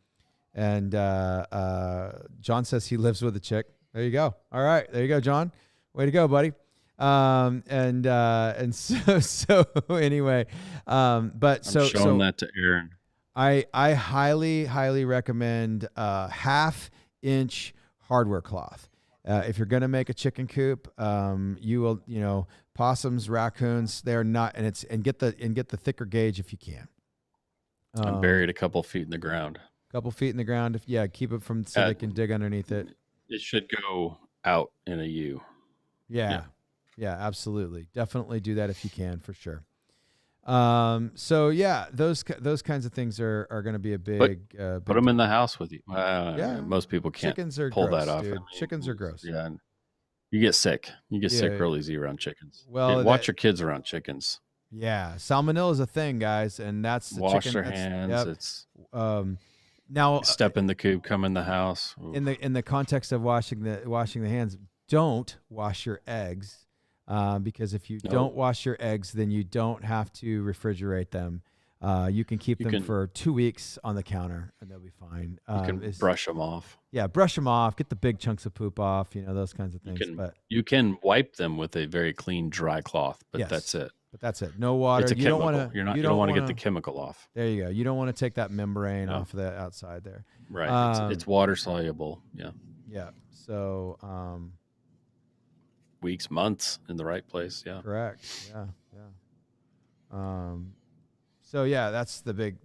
says he lives with a chick. There you go. All right. There you go, John. Way to go, buddy. And so anyway, but I'm showing that to Aaron. I highly recommend 1/2 inch hardware cloth. If you're gonna make a chicken coop, you will, possums, raccoons, they're not, and get the thicker gauge if you can. I'm buried a couple feet in the ground. Couple feet in the ground. Keep it so they can dig underneath it. It should go out in a U. Yeah, absolutely. Definitely do that if you can, for sure. So yeah, those kinds of things are going to be a big. Put them in the house with you. Most people can't pull gross, that off. Dude. Chickens are gross. Yeah, you get sick. You get sick real easy around chickens. Well, watch your kids around chickens. Yeah, salmonella is a thing, guys, and that's the wash chicken. Their hands. Yep. It's now step in the coop, come in the house. Oof. In the context of washing the hands, don't wash your eggs. Because if you don't wash your eggs, then you don't have to refrigerate them. You can keep them for 2 weeks on the counter, and they'll be fine. You can brush them off. Yeah, brush them off. Get the big chunks of poop off. Those kinds of things. You can wipe them with a very clean, dry cloth, but that's it. But that's it. No water. It's a chemical. You don't want to get the chemical off. There you go. You don't want to take that membrane off of the outside there. Right. It's water soluble. Yeah. Yeah. So. Weeks, months in the right place. Yeah. Correct. Yeah. So yeah, that's the big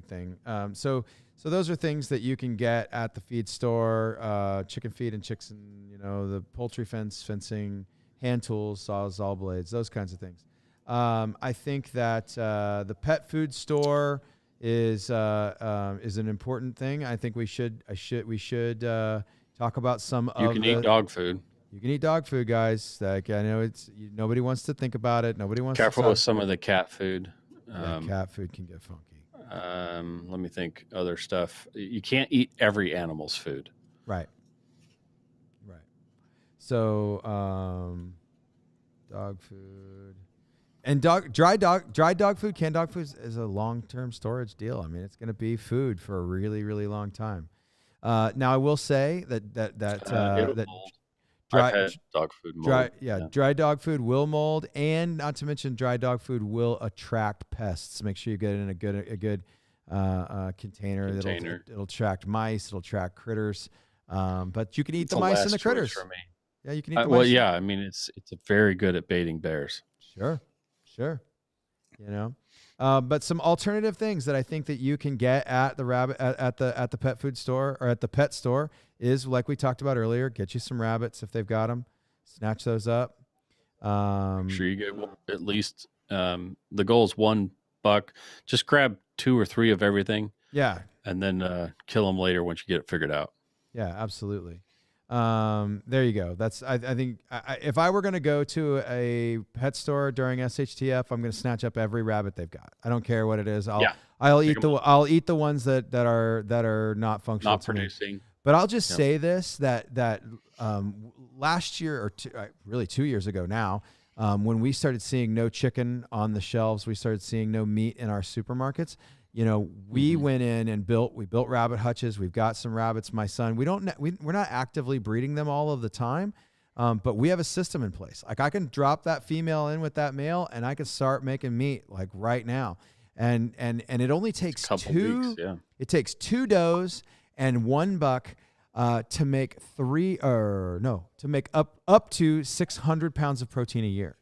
thing. So those are things that you can get at the feed store, chicken feed and chicks, and the poultry fencing, hand tools, saws, saw blades, those kinds of things. I think that the pet food store is an important thing. I think we should talk about some of. You can eat dog food. You can eat dog food, guys. Like, I know nobody wants to think about it. Nobody wants. Careful with some of the cat food. Cat food can get funky. Let me think. Other stuff. You can't eat every animal's food. Right. So, dog food and dry dog food, canned dog food is a long-term storage deal. I mean, it's going to be food for a really, really long time. Now, I will say that dry dog food mold. Dry dog food will mold, and not to mention dry dog food will attract pests. Make sure you get it in a good container. It'll attract mice. It'll attract critters. But you can eat the mice and the critters. For me. Yeah, you can eat the mice. Well, yeah. I mean, it's very good at baiting bears. Sure. But some alternative things that I think that you can get at the at the pet food store or at the pet store is, like we talked about earlier, get you some rabbits if they've got them, snatch those up. Sure, you get at least the goal is $1. Just grab 2 or 3 of everything. Yeah, and then kill them later once you get it figured out. Yeah, absolutely. There you go. That's I think if I were going to go to a pet store during SHTF, I'm going to snatch up every rabbit they've got. I don't care what it is. I'll eat the ones that are not functional, not producing. But I'll just say this, that last year or really 2 years ago now, when we started seeing no chicken on the shelves, we started seeing no meat in our supermarkets. We went in and built rabbit hutches. We've got some rabbits. My son, we're not actively breeding them all of the time, but we have a system in place. Like, I can drop that female in with that male, and I can start making meat like right now. And it only takes two. Weeks, It takes 2 does and 1 buck to make up to 600 pounds of protein a year.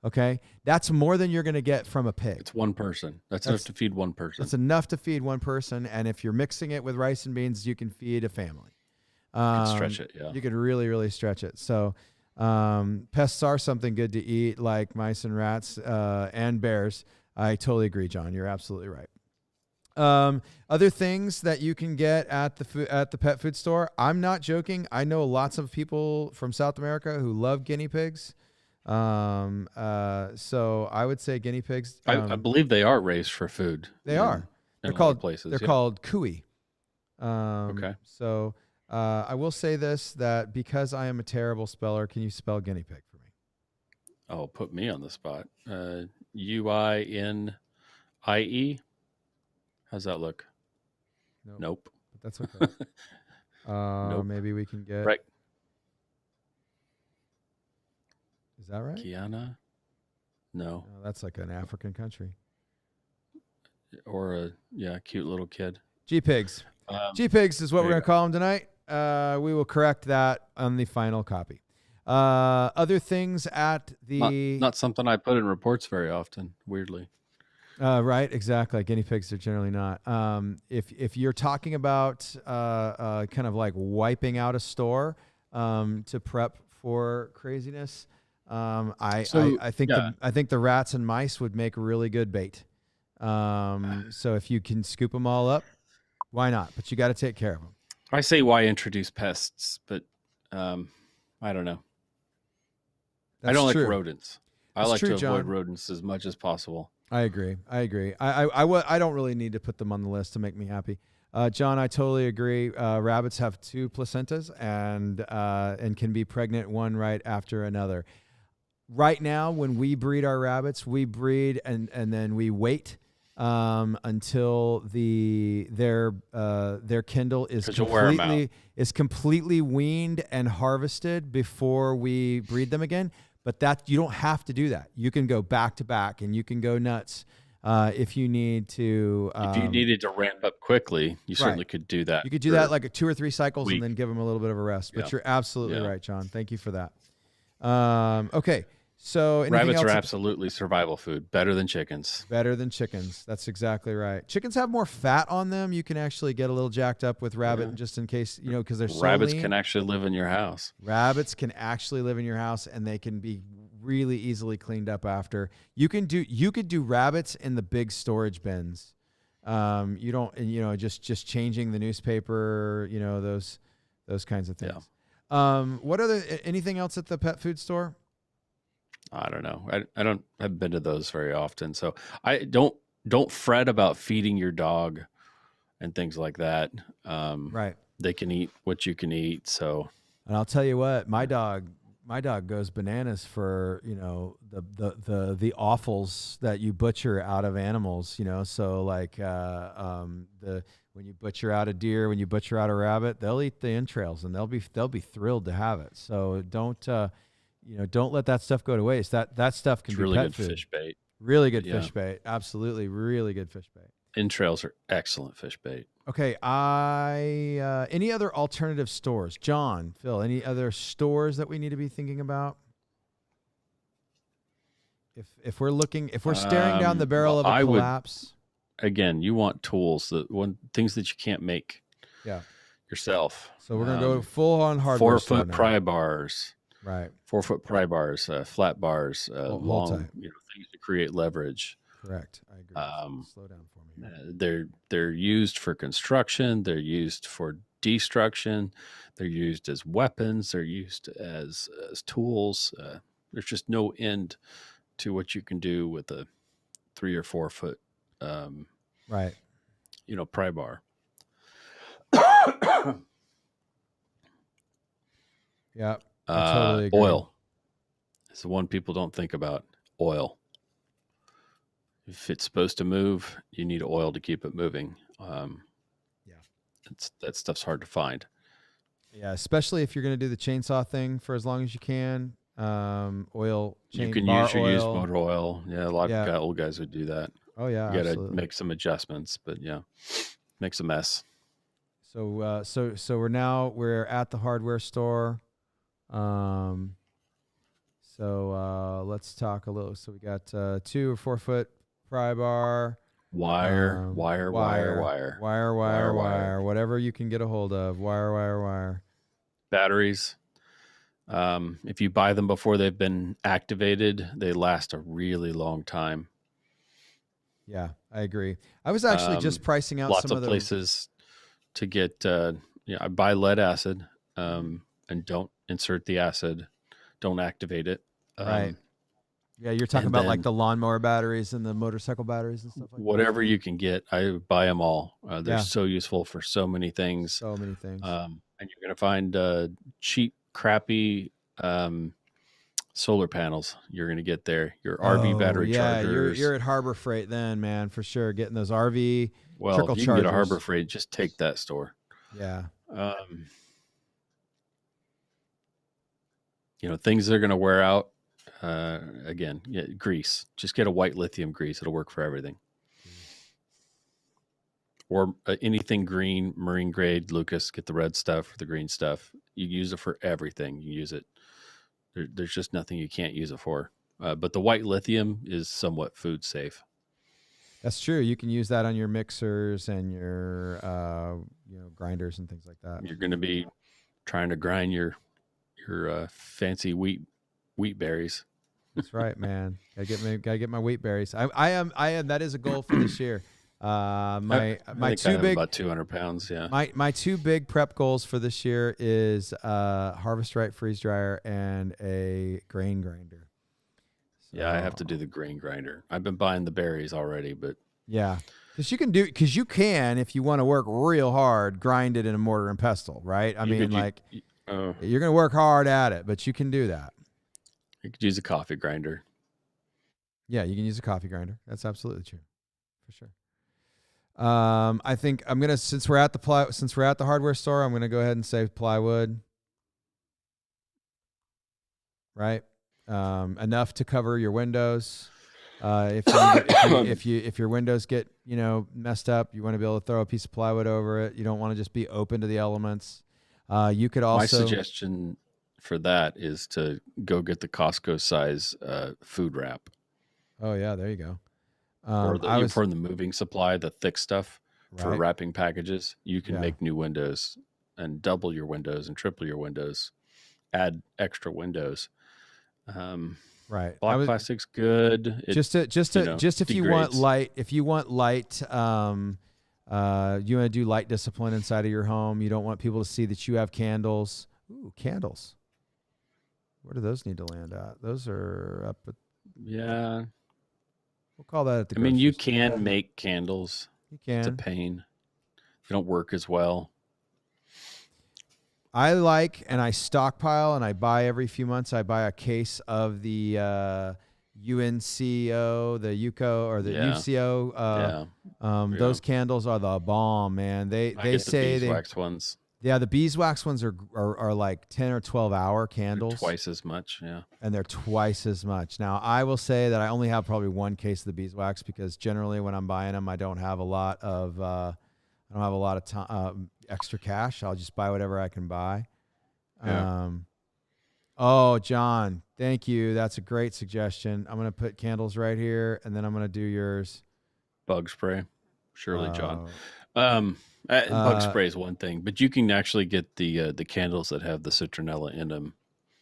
Okay, that's more than you're going to get from a pig. It's one person. That's enough to feed one person. That's enough to feed one person, and if you're mixing it with rice and beans, you can feed a family. You can stretch it, You could really, really stretch it. So, pests are something good to eat, like mice and rats and bears. I totally agree, John. You're absolutely right. Other things that you can get at the pet food store. I'm not joking. I know lots of people from South America who love guinea pigs. So I would say guinea pigs. I believe they are raised for food. They are. They're called places. They're called cuy. Okay. So I will say this, that because I am a terrible speller, can you spell guinea pig for me? Oh, put me on the spot. UINIE. How's that look? Nope. But that's okay. Maybe we can get right. Is that right? Guyana? No. No, that's like an African country. Or a cute little kid. G-pigs. G-pigs is what we're going to call them tonight. We will correct that on the final copy. Other things at the... Not something I put in reports very often, weirdly. Right, exactly. Guinea pigs are generally not. If you're talking about kind of like wiping out a store to prep for craziness, I think the rats and mice would make really good bait. So if you can scoop them all up, why not? But you got to take care of them. I say why introduce pests, but I don't know. I don't like rodents. I like to avoid rodents as much as possible. I agree. I don't really need to put them on the list to make me happy. John, I totally agree. Rabbits have 2 placentas and can be pregnant one right after another. Right now, when we breed our rabbits, we breed and then we wait until their Kindle is completely weaned and harvested before we breed them again. But that you don't have to do that. You can go back to back, and you can go nuts if you need to. If you needed to ramp up quickly, you certainly could do that. You could do that like 2 or 3 cycles and then give them a little bit of a rest. But you're absolutely right, John. Thank you for that. Okay. So rabbits are absolutely survival food. Better than chickens. Better than chickens. That's exactly right. Chickens have more fat on them. You can actually get a little jacked up with rabbit just in case, because they're so rabbits lean. Can actually live in your house. Rabbits can actually live in your house, and they can be really easily cleaned up after. You could do rabbits in the big storage bins. You don't, just changing the newspaper, those kinds of things. Yeah. Anything else at the pet food store? I don't know. I haven't been to those very often. So I don't fret about feeding your dog and things like that. Right. They can eat what you can eat. So, and I'll tell you what, my dog goes bananas for, the offals that you butcher out of animals, so like, when you butcher out a deer, when you butcher out a rabbit, they'll eat the entrails and they'll be thrilled to have it. So don't let that stuff go to waste. That stuff can be really pet good food. Fish bait. Really good fish bait. Absolutely, really good fish bait. Entrails are excellent fish bait. Okay, any other alternative stores? John, Phil, any other stores that we need to be thinking about? If we're staring down the barrel of a collapse. Again, you want tools things that you can't make. Yeah. Yourself. So we're gonna go full on hardware. 4-foot pry bars. Right. 4-foot pry bars, flat bars, long, things to create leverage. Correct. I agree. Slow down for me. They're used for construction. They're used for destruction. They're used as weapons. They're used as tools. There's just no end to what you can do with a 3 or 4 foot, right. Pry bar. Yeah. I totally agree. Oil is the one people don't think about. Oil. If it's supposed to move, you need oil to keep it moving. That stuff's hard to find. Yeah, especially if you're going to do the chainsaw thing for as long as you can. Oil. You can usually use motor oil. Yeah, a lot of old guys would do that. Oh yeah, you got to make some adjustments, but makes a mess. So we're at the hardware store. Let's talk a little. So we got 2 or 4 foot pry bar, wire, whatever you can get a hold of, wire. Batteries. If you buy them before they've been activated, they last a really long time. Yeah, I agree. I was actually just pricing out lots of places to get. I buy lead acid, and don't insert the acid. Don't activate it. Right. Yeah, you're talking about like the lawnmower batteries and the motorcycle batteries and stuff like whatever you can get. I buy them all. They're so useful for so many things. So many things. And you're going to find cheap, crappy solar panels you're going to get there. Your RV battery chargers. You're at Harbor Freight then, man, for sure. Getting those RV trickle if you can get a Harbor Freight, just take that store. Yeah. Things that are going to wear out. Again, yeah, grease. Just get a white lithium grease. It'll work for everything. Jeez. Or anything green, marine grade, Lucas, get the red stuff or the green stuff. You use it for everything. You use it. There's just nothing you can't use it for. But the white lithium is somewhat food safe. That's true. You can use that on your mixers and your grinders and things like that. You're going to be trying to grind your fancy wheat berries. That's right, man. Gotta get my wheat berries. I am. That is a goal for this year. My two big about 200 pounds. Yeah. My two big prep goals for this year is Harvest Right freeze dryer and a grain grinder. So, Yeah, I have to do the grain grinder. I've been buying the berries already, but yeah, because you can if you want to work real hard, grind it in a mortar and pestle, right? I mean, you're gonna work hard at it, but you can do that. You could use a coffee grinder. Yeah, you can use a coffee grinder. That's absolutely true, for sure. I think I'm gonna since we're at the hardware store, I'm gonna go ahead and say plywood. Right, enough to cover your windows. If your windows get messed up, you want to be able to throw a piece of plywood over it. You don't want to just be open to the elements. You could also. My suggestion for that is to go get the Costco size food wrap. Oh yeah, there you go. Or for the moving supply, the thick stuff for wrapping packages. You can make new windows and double your windows and triple your windows. Add extra windows. Right, black plastic's good. If you want light, you want to do light discipline inside of your home. You don't want people to see that you have candles. Ooh, candles. Where do those need to land at? Those are up at, yeah. We'll call that at the. I mean, you can make candles. You can. It's a pain. They don't work as well. I stockpile and I buy every few months. I buy a case of the UNCO, the UCO or the UCO. Those candles are the bomb, man. They say the beeswax ones. Yeah, the beeswax ones are like 10 or 12 hour candles. They're twice as much, yeah. And they're twice as much. Now, I will say that I only have probably one case of the beeswax because generally when I'm buying them, I don't have a lot of extra cash. I'll just buy whatever I can buy. Yeah. Oh, John, thank you. That's a great suggestion. I'm going to put candles right here, and then I'm going to do yours. Bug spray. Surely, John. Bug spray is one thing, but you can actually get the candles that have the citronella in them.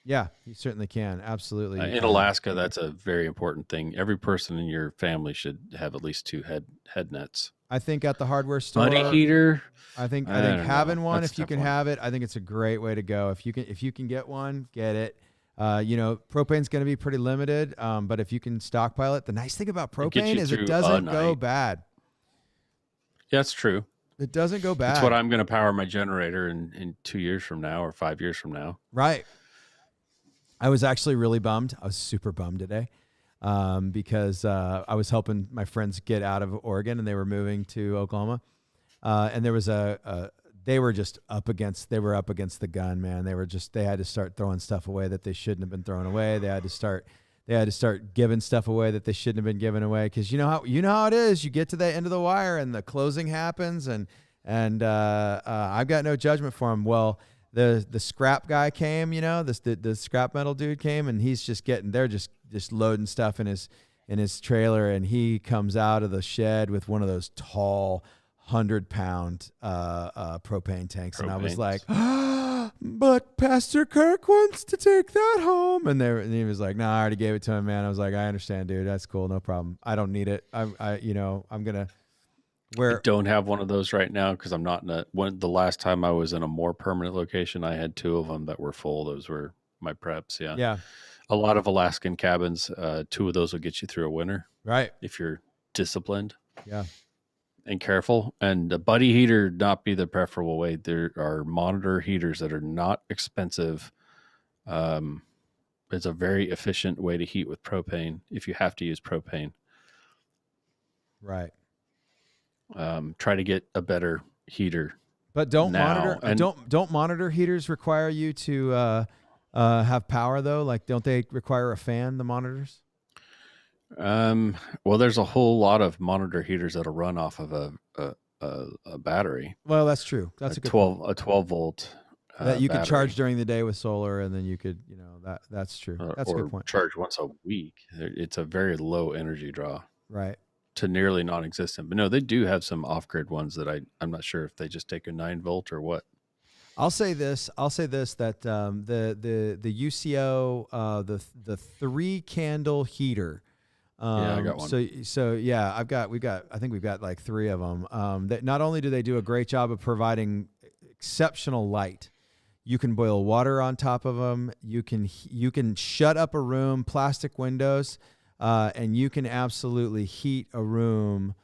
Yeah, you certainly can. Absolutely. In Alaska, that's a very important thing. Every person in your family should have at least 2 head nets. I think at the hardware store, buddy heater. I think having one, if you can have it, I think it's a great way to go. If you can get one, get it. Propane's going to be pretty limited, but if you can stockpile it, the nice thing about propane is it doesn't go bad. Yeah, that's true. It doesn't go bad. That's what I'm going to power my generator in 2 years from now or 5 years from now. Right. I was actually really bummed. I was super bummed today because I was helping my friends get out of Oregon and they were moving to Oklahoma. And there was they were up against the gun, man. They had to start throwing stuff away that they shouldn't have been throwing away. They had to start giving stuff away that they shouldn't have been giving away. Cause you know how it is. You get to the end of the wire and the closing happens and I've got no judgment for them. Well, the scrap guy came, the scrap metal dude came and they're just loading stuff in his trailer. And he comes out of the shed with one of those tall 100-pound propane tanks. And I was like, but Pastor Kirk wants to take that home. And he was like, no, I already gave it to him, man. I was like, I understand, dude. That's cool. No problem. I don't need it. I don't have one of those right now because I'm not the last time I was in a more permanent location, I had 2 of them that were full. Those were my preps. Yeah. Yeah. A lot of Alaskan cabins, 2 of those will get you through a winter. Right. If you're disciplined. Yeah. And careful. And a buddy heater not be the preferable way. There are monitor heaters that are not expensive. It's a very efficient way to heat with propane if you have to use propane. Right. Try to get a better heater. But don't monitor heaters require you to have power though? Like, don't they require a fan? The monitors? Well, there's a whole lot of monitor heaters that'll run off of a battery, Well, that's true. That's a a good point. 12 volt That you could charge battery, during the day with solar, and then you could, that's true. That's a good or point. charge once a week. It's a very low energy draw Right. to nearly non-existent. But no, they do have some off-grid ones that I'm not sure if they just take a 9 volt or what. I'll say this that the UCO the 3 candle heater. Yeah, I got one. So yeah, I think we've got like 3 of them. That not only do they do a great job of providing exceptional light, you can boil water on top of them. You can shut up a room, plastic windows, and you can absolutely heat a room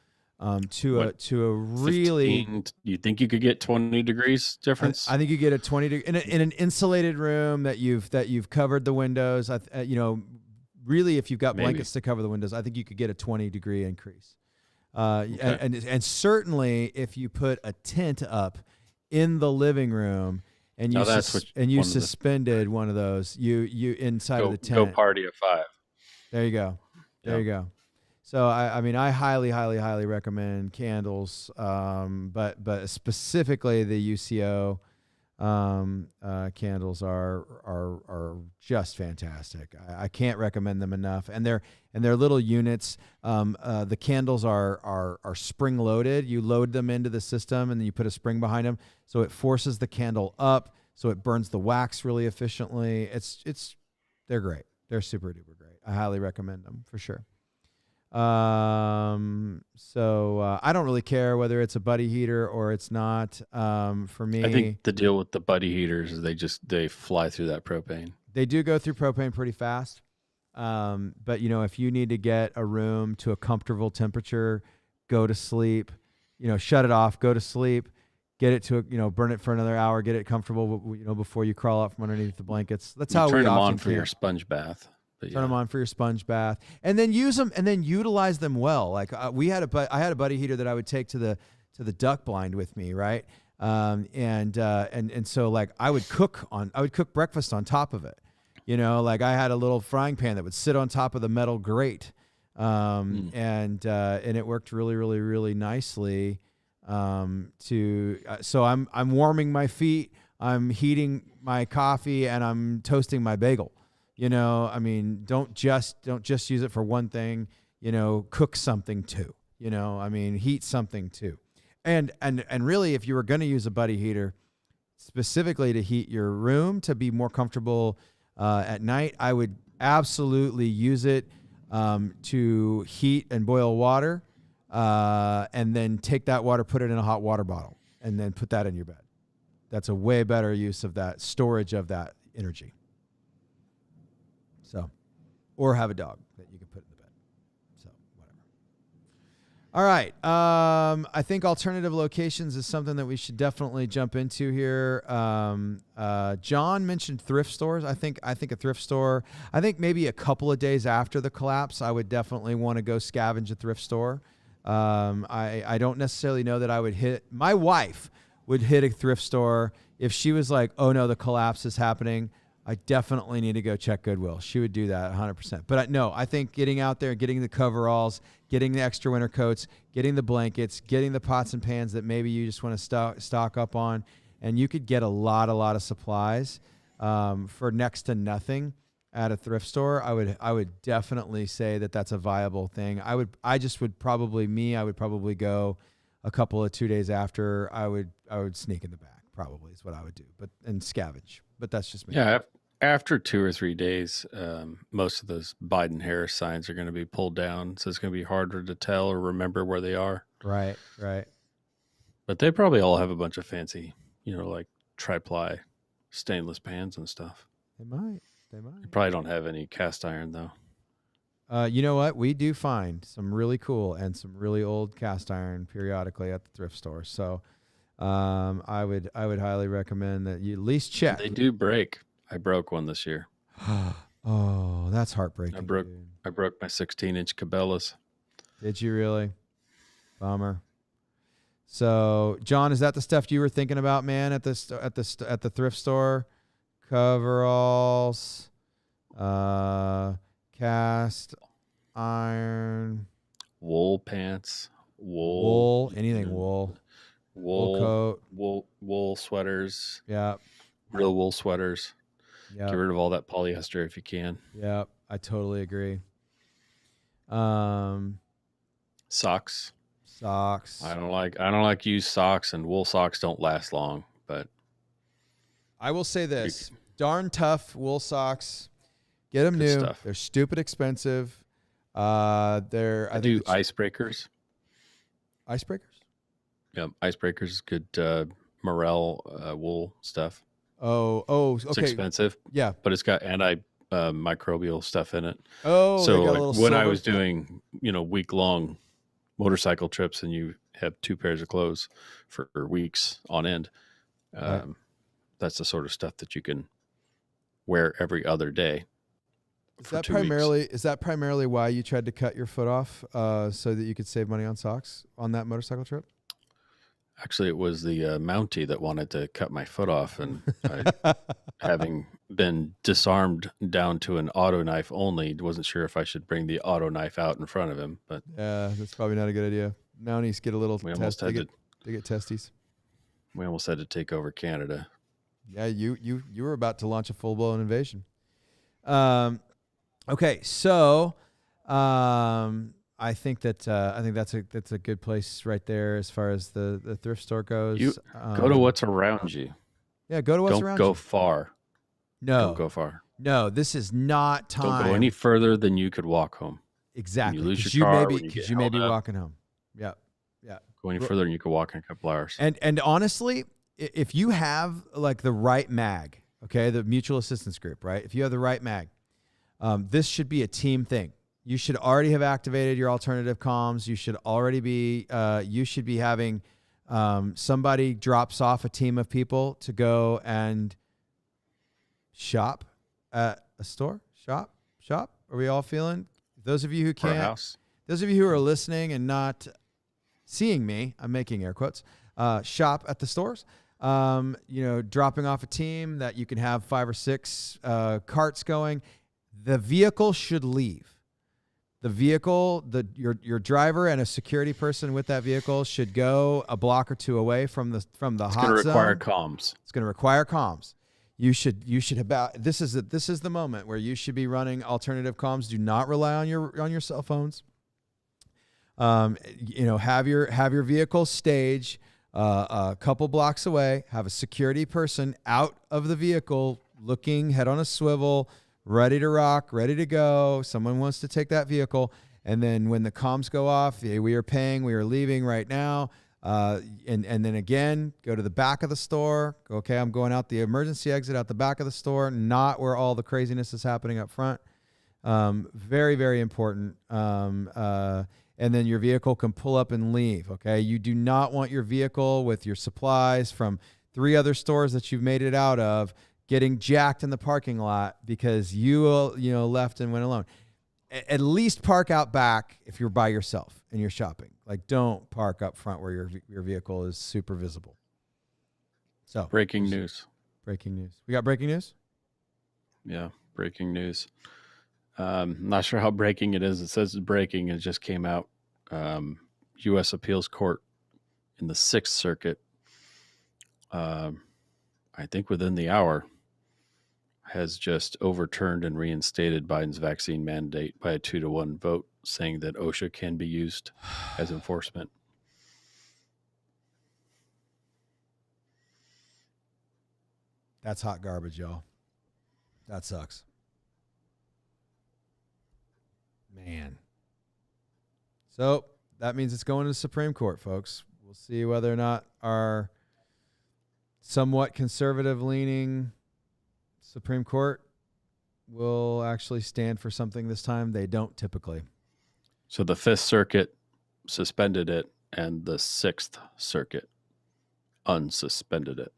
to a really. 15, you think you could get 20 degrees difference? I think you get a 20 in an insulated room that you've covered the windows. Really, if you've got Maybe. blankets to cover the windows, I think you could get a 20-degree increase. Okay. And certainly if you put a tent up in the living room and you suspended one of those, you inside of the tent. Go party at 5. There you go. There you go. So I mean, I highly, highly, highly recommend candles, but specifically the UCO candles are just fantastic. I can't recommend them enough, and they're little units. The candles are spring loaded. You load them into the system, and then you put a spring behind them, so it forces the candle up, so it burns the wax really efficiently. They're great. They're super duper great. I highly recommend them for sure. So I don't really care whether it's a buddy heater or it's not. For me, I think the deal with the buddy heaters is they fly through that propane. They do go through propane pretty fast. But if you need to get a room to a comfortable temperature, go to sleep, shut it off, go to sleep, get it to burn it for another hour, get it comfortable, before you crawl out from underneath the blankets. That's how we turn them often on for your sponge bath. Turn them on for your sponge bath, and then use them, and then utilize them well. Like I had a buddy heater that I would take to the duck blind with me, right? And so like I would cook breakfast on top of it. Like I had a little frying pan that would sit on top of the metal grate, and it worked really, really, really nicely. So I'm warming my feet, I'm heating my coffee, and I'm toasting my bagel. I mean, don't just use it for one thing, cook something too, heat something too. And really, if you were going to use a buddy heater specifically to heat your room to be more comfortable at night, I would absolutely use it to heat and boil water, and then take that water, put it in a hot water bottle, and then put that in your bed. That's a way better use of that storage of that energy. So, or have a dog that you can put in the bed. So, whatever. All right. I think alternative locations is something that we should definitely jump into here. John mentioned thrift stores. I think a thrift store, I think maybe a couple of days after the collapse, I would definitely want to go scavenge a thrift store. I don't necessarily know that I would my wife would hit a thrift store if she was like, oh no, the collapse is happening. I definitely need to go check Goodwill. She would do that 100%. But no, I think getting out there, getting the coveralls, getting the extra winter coats, getting the blankets, getting the pots and pans that maybe you just want to stock up on, and you could get a lot of supplies for next to nothing at a thrift store. I would definitely say that that's a viable thing. I would probably go a couple of 2 days after. I would sneak in the back, probably is what I would do, and scavenge. But that's just me. Yeah, after 2 or 3 days, most of those Biden-Harris signs are going to be pulled down, so it's going to be harder to tell or remember where they are. Right. But they probably all have a bunch of fancy, like tri-ply stainless pans and stuff. They might. They probably don't have any cast iron, though. You know what? We do find some really cool and some really old cast iron periodically at the thrift store. So I would highly recommend that you at least check. They do break. I broke one this year. Oh, that's heartbreaking. I broke my 16-inch Cabela's. Did you really? Bummer. So, John, is that the stuff you were thinking about, man, at the thrift store? coveralls, cast iron, wool pants, wool, anything wool coat. wool sweaters, Yeah. real wool sweaters. Yeah. Get rid of all that polyester if you can. Yeah. I totally agree. Socks. Socks. I don't like used socks, and wool socks don't last long, but I will say this: darn tough wool socks. Get them new. Stuff. They're stupid expensive. I do icebreakers. Icebreakers? Yeah, icebreakers is good morel wool stuff. Okay. It's expensive. Yeah, but it's got antimicrobial stuff in it. Oh, so like when silver. I was doing week-long motorcycle trips, and you have 2 pairs of clothes for weeks on end, Right. That's the sort of stuff that you can wear every other day. Is that primarily why you tried to cut your foot off, so that you could save money on socks on that motorcycle trip? Actually, it was the Mountie that wanted to cut my foot off, and having been disarmed down to an auto knife only, wasn't sure if I should bring the auto knife out in front of him. But yeah, that's probably not a good idea. Mounties get a little they get testes. We almost had to take over Canada. Yeah, you were about to launch a full-blown invasion. Okay, so I think that's a good place right there as far as the thrift store goes. You go to what's around you. Yeah, go to what's around you. Don't go far. No. Don't go far. No, this is not time. Don't go any further than you could walk home. Exactly. When you lose your car, because you may be walking home. Yeah. Yeah. Go any further than you could walk in a couple hours. And honestly, if you have like the right mag, okay, the mutual assistance group, right? If you have the right mag, this should be a team thing. You should already have activated your alternative comms. You should already be, you should be having somebody drops off a team of people to go and shop at a store. Shop. Are we all feeling? Those of you who can't, those of you who are listening and not seeing me, I'm making air quotes, shop at the stores. Dropping off a team that you can have 5 or 6 carts going. The vehicle should leave. The vehicle, your driver and a security person with that vehicle should go a block or 2 away from the hot zone. It's going to require comms. It's going to require comms. You should this is the moment where you should be running alternative comms. Do not rely on your cell phones. Have your vehicle stage a couple blocks away. Have a security person out of the vehicle, looking, head on a swivel, ready to rock, ready to go. Someone wants to take that vehicle. And then when the comms go off, we are paying, we are leaving right now. And then again, go to the back of the store. Okay, I'm going out the emergency exit out the back of the store, not where all the craziness is happening up front. Very, very important. And then your vehicle can pull up and leave. Okay, you do not want your vehicle with your supplies from 3 other stores that you've made it out of getting jacked in the parking lot because you left and went alone. At least park out back if you're by yourself and you're shopping. Like, don't park up front where your vehicle is super visible. So breaking news. We got breaking news? Yeah, breaking news. Not sure how breaking it is. It says it's breaking. It just came out. U.S. Appeals Court in the 6th Circuit, I think within the hour, has just overturned and reinstated Biden's vaccine mandate by a 2-1 vote, saying that OSHA can be used as enforcement. That's hot garbage, y'all. That sucks. Man. So that means it's going to the Supreme Court, folks. We'll see whether or not our somewhat conservative-leaning Supreme Court will actually stand for something this time. They don't typically. So the 5th Circuit suspended it, and the 6th Circuit unsuspended it.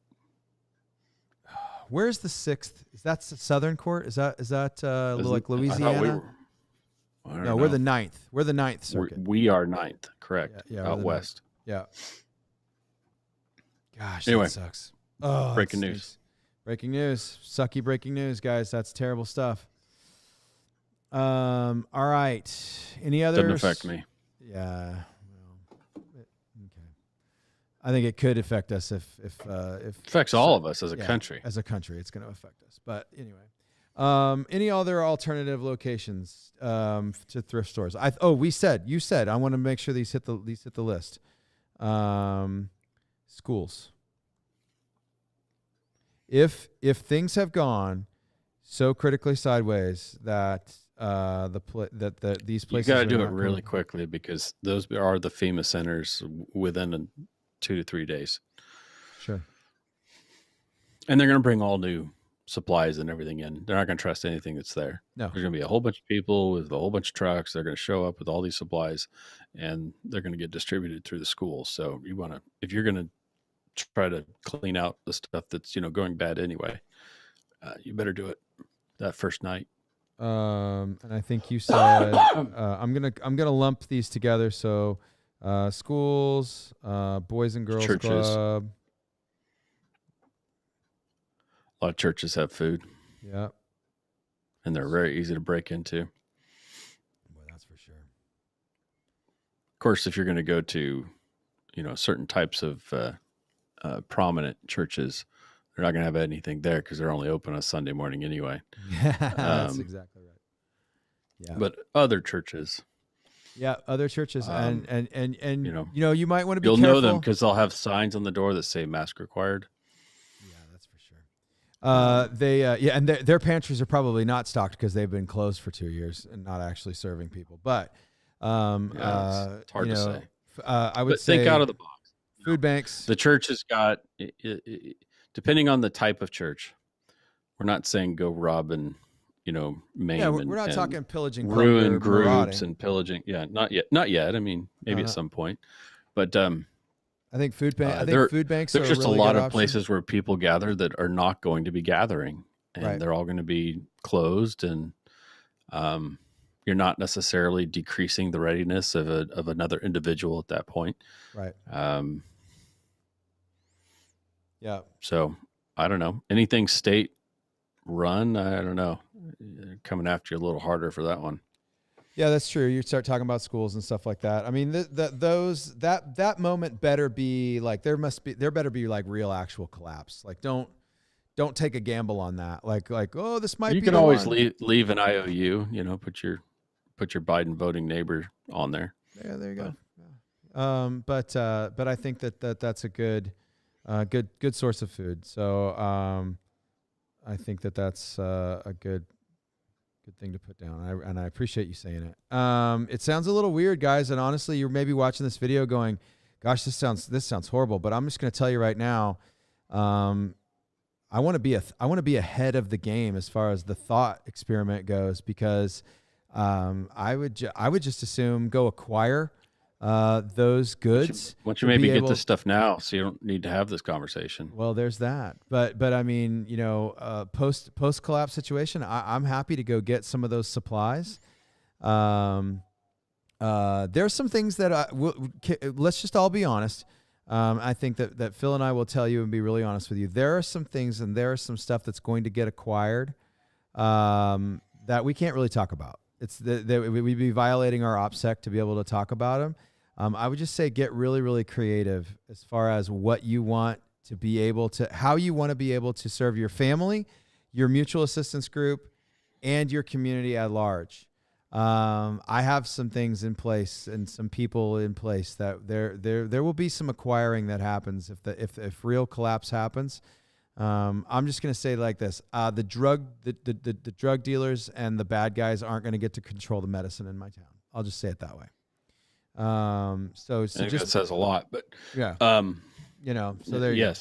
Where's the 6th? Is that Southern Court? Is that like Louisiana? No, we're the 9th. We're the 9th Circuit. We are 9th, correct? Yeah, out west. 9th. Yeah. Gosh, anyway, that sucks. Oh, breaking news. Breaking news. Sucky breaking news, guys. That's terrible stuff. All right. Any others? Doesn't affect me. Yeah. Well, okay. I think it could affect us if affects all of us as a country. As a country, it's going to affect us. But anyway, any other alternative locations to thrift stores? You said. I want to make sure these hit the list. Schools. If things have gone so critically sideways that these places, you got to do it really quickly, because those are the FEMA centers within 2 to 3 days. Sure. And they're going to bring all new supplies and everything in. They're not going to trust anything that's there. No. There's going to be a whole bunch of people with a whole bunch of trucks. They're going to show up with all these supplies, and they're going to get distributed through the schools. So if you're going to try to clean out the stuff that's, going bad anyway, you better do it that first night. And I think you said I'm gonna lump these together. So schools, Boys and Girls Churches. Club. A lot of churches have food. Yeah. And they're very easy to break into. Well, that's for sure. Of course, if you're going to go to, certain types of prominent churches, they're not going to have anything there because they're only open on Sunday morning anyway. Yeah, that's exactly right. Yeah. But other churches. Yeah, other churches, and you might want to be You'll careful. know them because they'll have signs on the door that say mask required. Yeah, that's for sure. And their pantries are probably not stocked because they've been closed for 2 years and not actually serving people. But it's hard to say. I would say think out of the box. Food banks. The church has got, depending on the type of church, we're not saying go rob and maim. Yeah, we're not talking pillaging, ruin groups marauding. And pillaging. Yeah, not yet. I mean, maybe at some point, but I think food banks. There's just really a lot of option. places where people gather that are not going to be gathering, and they're all going to be closed, and you're not necessarily decreasing the readiness of another individual at that point. Right. Yeah. So I don't know. Anything state run, I don't know. Coming after you a little harder for that one. Yeah, that's true. You start talking about schools and stuff like that. I mean, that moment better be like there better be like real actual collapse. Like don't take a gamble on that. Like oh, this might. You can always leave an IOU. Put your Biden voting neighbor on there. Yeah, there you go. Yeah. But I think that's a good source of food. So I think that's a good thing to put down. And I appreciate you saying it. It sounds a little weird, guys. And honestly, you're maybe watching this video going, gosh, this sounds horrible. But I'm just going to tell you right now, I want to be ahead of the game as far as the thought experiment goes, because I would just assume go acquire those goods. Why don't you maybe get this stuff now, so you don't need to have this conversation? Well, there's that. But I mean, post collapse situation, I'm happy to go get some of those supplies. There's some things that let's just all be honest. I think that Phil and I will tell you and be really honest with you. There are some things and there is some stuff that's going to get acquired that we can't really talk about. We'd be violating our OPSEC to be able to talk about them. I would just say get really, really creative as far as what you want to be able to, how you want to be able to serve your family, your mutual assistance group, and your community at large. I have some things in place and some people in place that there will be some acquiring that happens if real collapse happens. I'm just going to say it like this. The drug dealers and the bad guys aren't going to get to control the medicine in my town. I'll just say it that way. So I think that says a lot, but yeah, so there you go.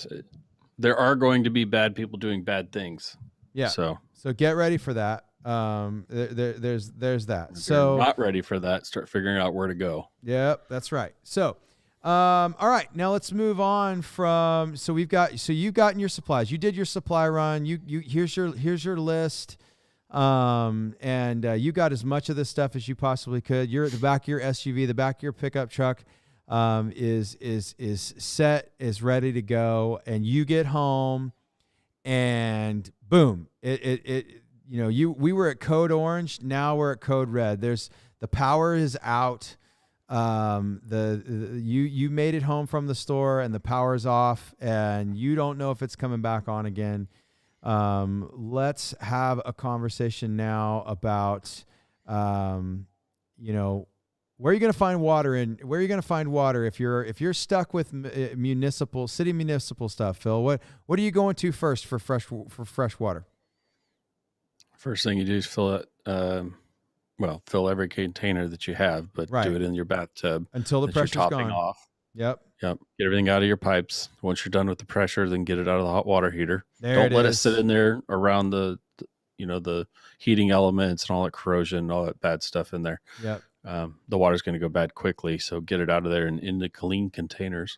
There are going to be bad people doing bad things. Yeah. So get ready for that. There's that. If so you're not ready for that, start figuring out where to go. Yep, that's right. So, all right, now let's move on from. So you've gotten your supplies. You did your supply run. Here's your list. And you got as much of this stuff as you possibly could. You're at the back of your SUV, the back of your pickup truck, is set, is ready to go, and you get home, and boom, we were at code orange. Now we're at code red. The power is out. You made it home from the store and the power's off and you don't know if it's coming back on again. Let's have a conversation now about, where are you going to find water if you're stuck with city municipal stuff, Phil? What are you going to first for fresh water? First thing you do is fill it. Fill every container that you have, but Right. do it in your bathtub until the pressure's gone. off. Yep. Get everything out of your pipes. Once you're done with the pressure, then get it out of the hot water heater. Don't let it sit in there around the heating elements and all that corrosion, all that bad stuff in there. Yep. The water's going to go bad quickly, so get it out of there and into clean containers,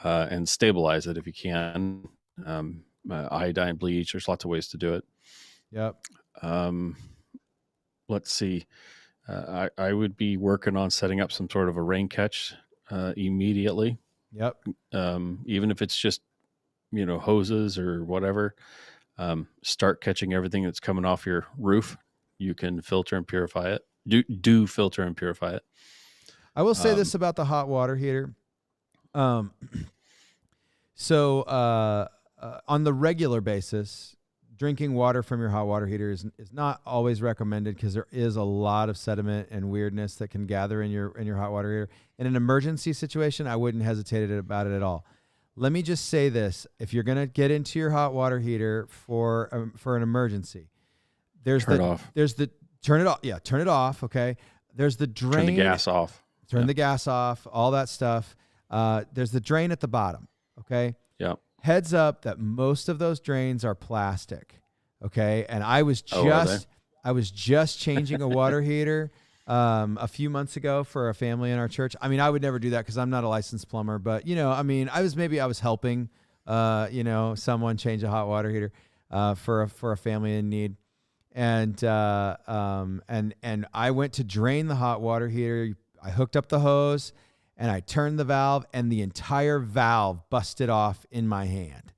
and stabilize it if you can. Iodine, bleach. There's lots of ways to do it. Yep. Let's see. I would be working on setting up some sort of a rain catch immediately. Yep. Even if it's just, hoses or whatever, start catching everything that's coming off your roof. You can filter and purify it. Do filter and purify it. I will say this about the hot water heater. So on the regular basis, drinking water from your hot water heater is not always recommended because there is a lot of sediment and weirdness that can gather in your hot water heater. In an emergency situation, I wouldn't hesitate about it at all. Let me just say this: if you're going to get into your hot water heater for an emergency, turn it off. Yeah, turn it off. Okay. There's the drain. Turn the gas off. Turn the gas off. All that stuff. There's the drain at the bottom. Okay. Yeah. Heads up that most of those drains are plastic. Okay. And I was just changing a water heater a few months ago for a family in our church. I mean, I would never do that because I'm not a licensed plumber, but I was helping someone change a hot water heater for a family in need. And I went to drain the hot water heater. I hooked up the hose and I turned the valve and the entire valve busted off in my hand.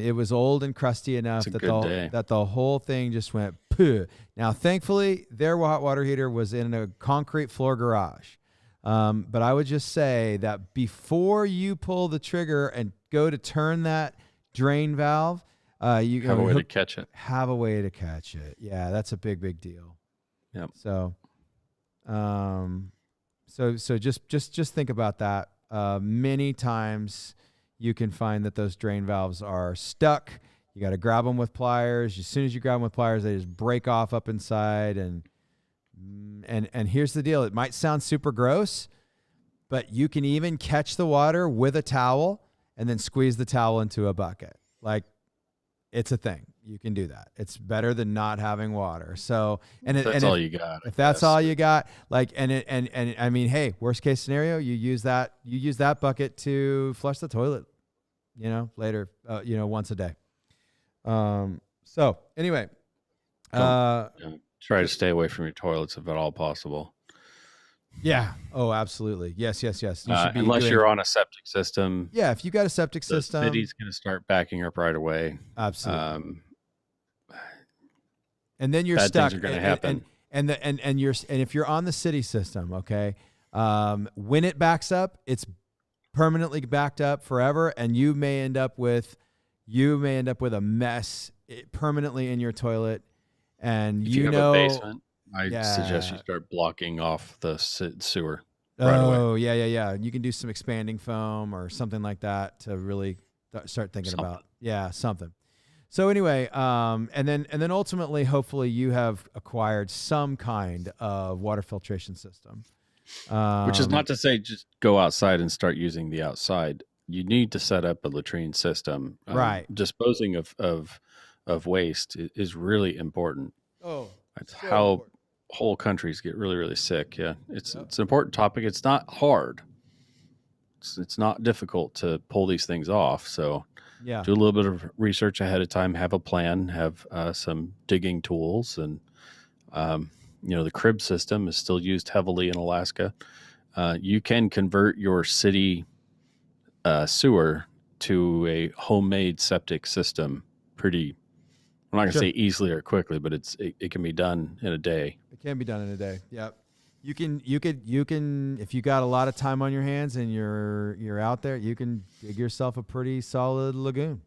It was old and crusty enough that the whole thing just went pooh. Now, thankfully, their hot water heater was in a concrete floor garage. But I would just say that before you pull the trigger and go to turn that drain valve, you have a way to catch it. Have a way to catch it. Yeah, that's a big deal. Yep. So, so just think about that. Many times you can find that those drain valves are stuck. You got to grab them with pliers. As soon as you grab them with pliers, they just break off up inside. And here's the deal. It might sound super gross, but you can even catch the water with a towel and then squeeze the towel into a bucket. Like, it's a thing. You can do that. It's better than not having water. So, that's all you got. If that's all you got, like, and I mean, hey, worst case scenario, you use that bucket to flush the toilet, later, once a day. So anyway, try to stay away from your toilets if at all possible. Yeah. Oh, absolutely. Yes. You should be unless you're on a septic system. Yeah. If you got a septic system, the city's going to start backing up right away. Absolutely. And then you're bad stuck. Things are going to happen. And if you're on the city system, okay, when it backs up, it's permanently backed up forever, and you may end up with a mess permanently in your toilet. And if you have a basement, I suggest you start blocking off the sewer. Right away. Yeah. You can do some expanding foam or something like that to really start thinking about something. So anyway, and then ultimately, hopefully, you have acquired some kind of water filtration system. Which is not to say just go outside and start using the outside. You need to set up a latrine system. Right. Disposing of waste is really important. Oh, that's so how important. Whole countries get really, really sick. Yeah, it's an important topic. It's not hard. It's not difficult to pull these things off. So do a little bit of research ahead of time. Have a plan. Have some digging tools, and the crib system is still used heavily in Alaska. You can convert your city sewer to a homemade septic system pretty. I'm not going to say easily or quickly, but it can be done in a day. It can be done in a day. Yep. You can if you got a lot of time on your hands and you're out there, you can dig yourself a pretty solid lagoon.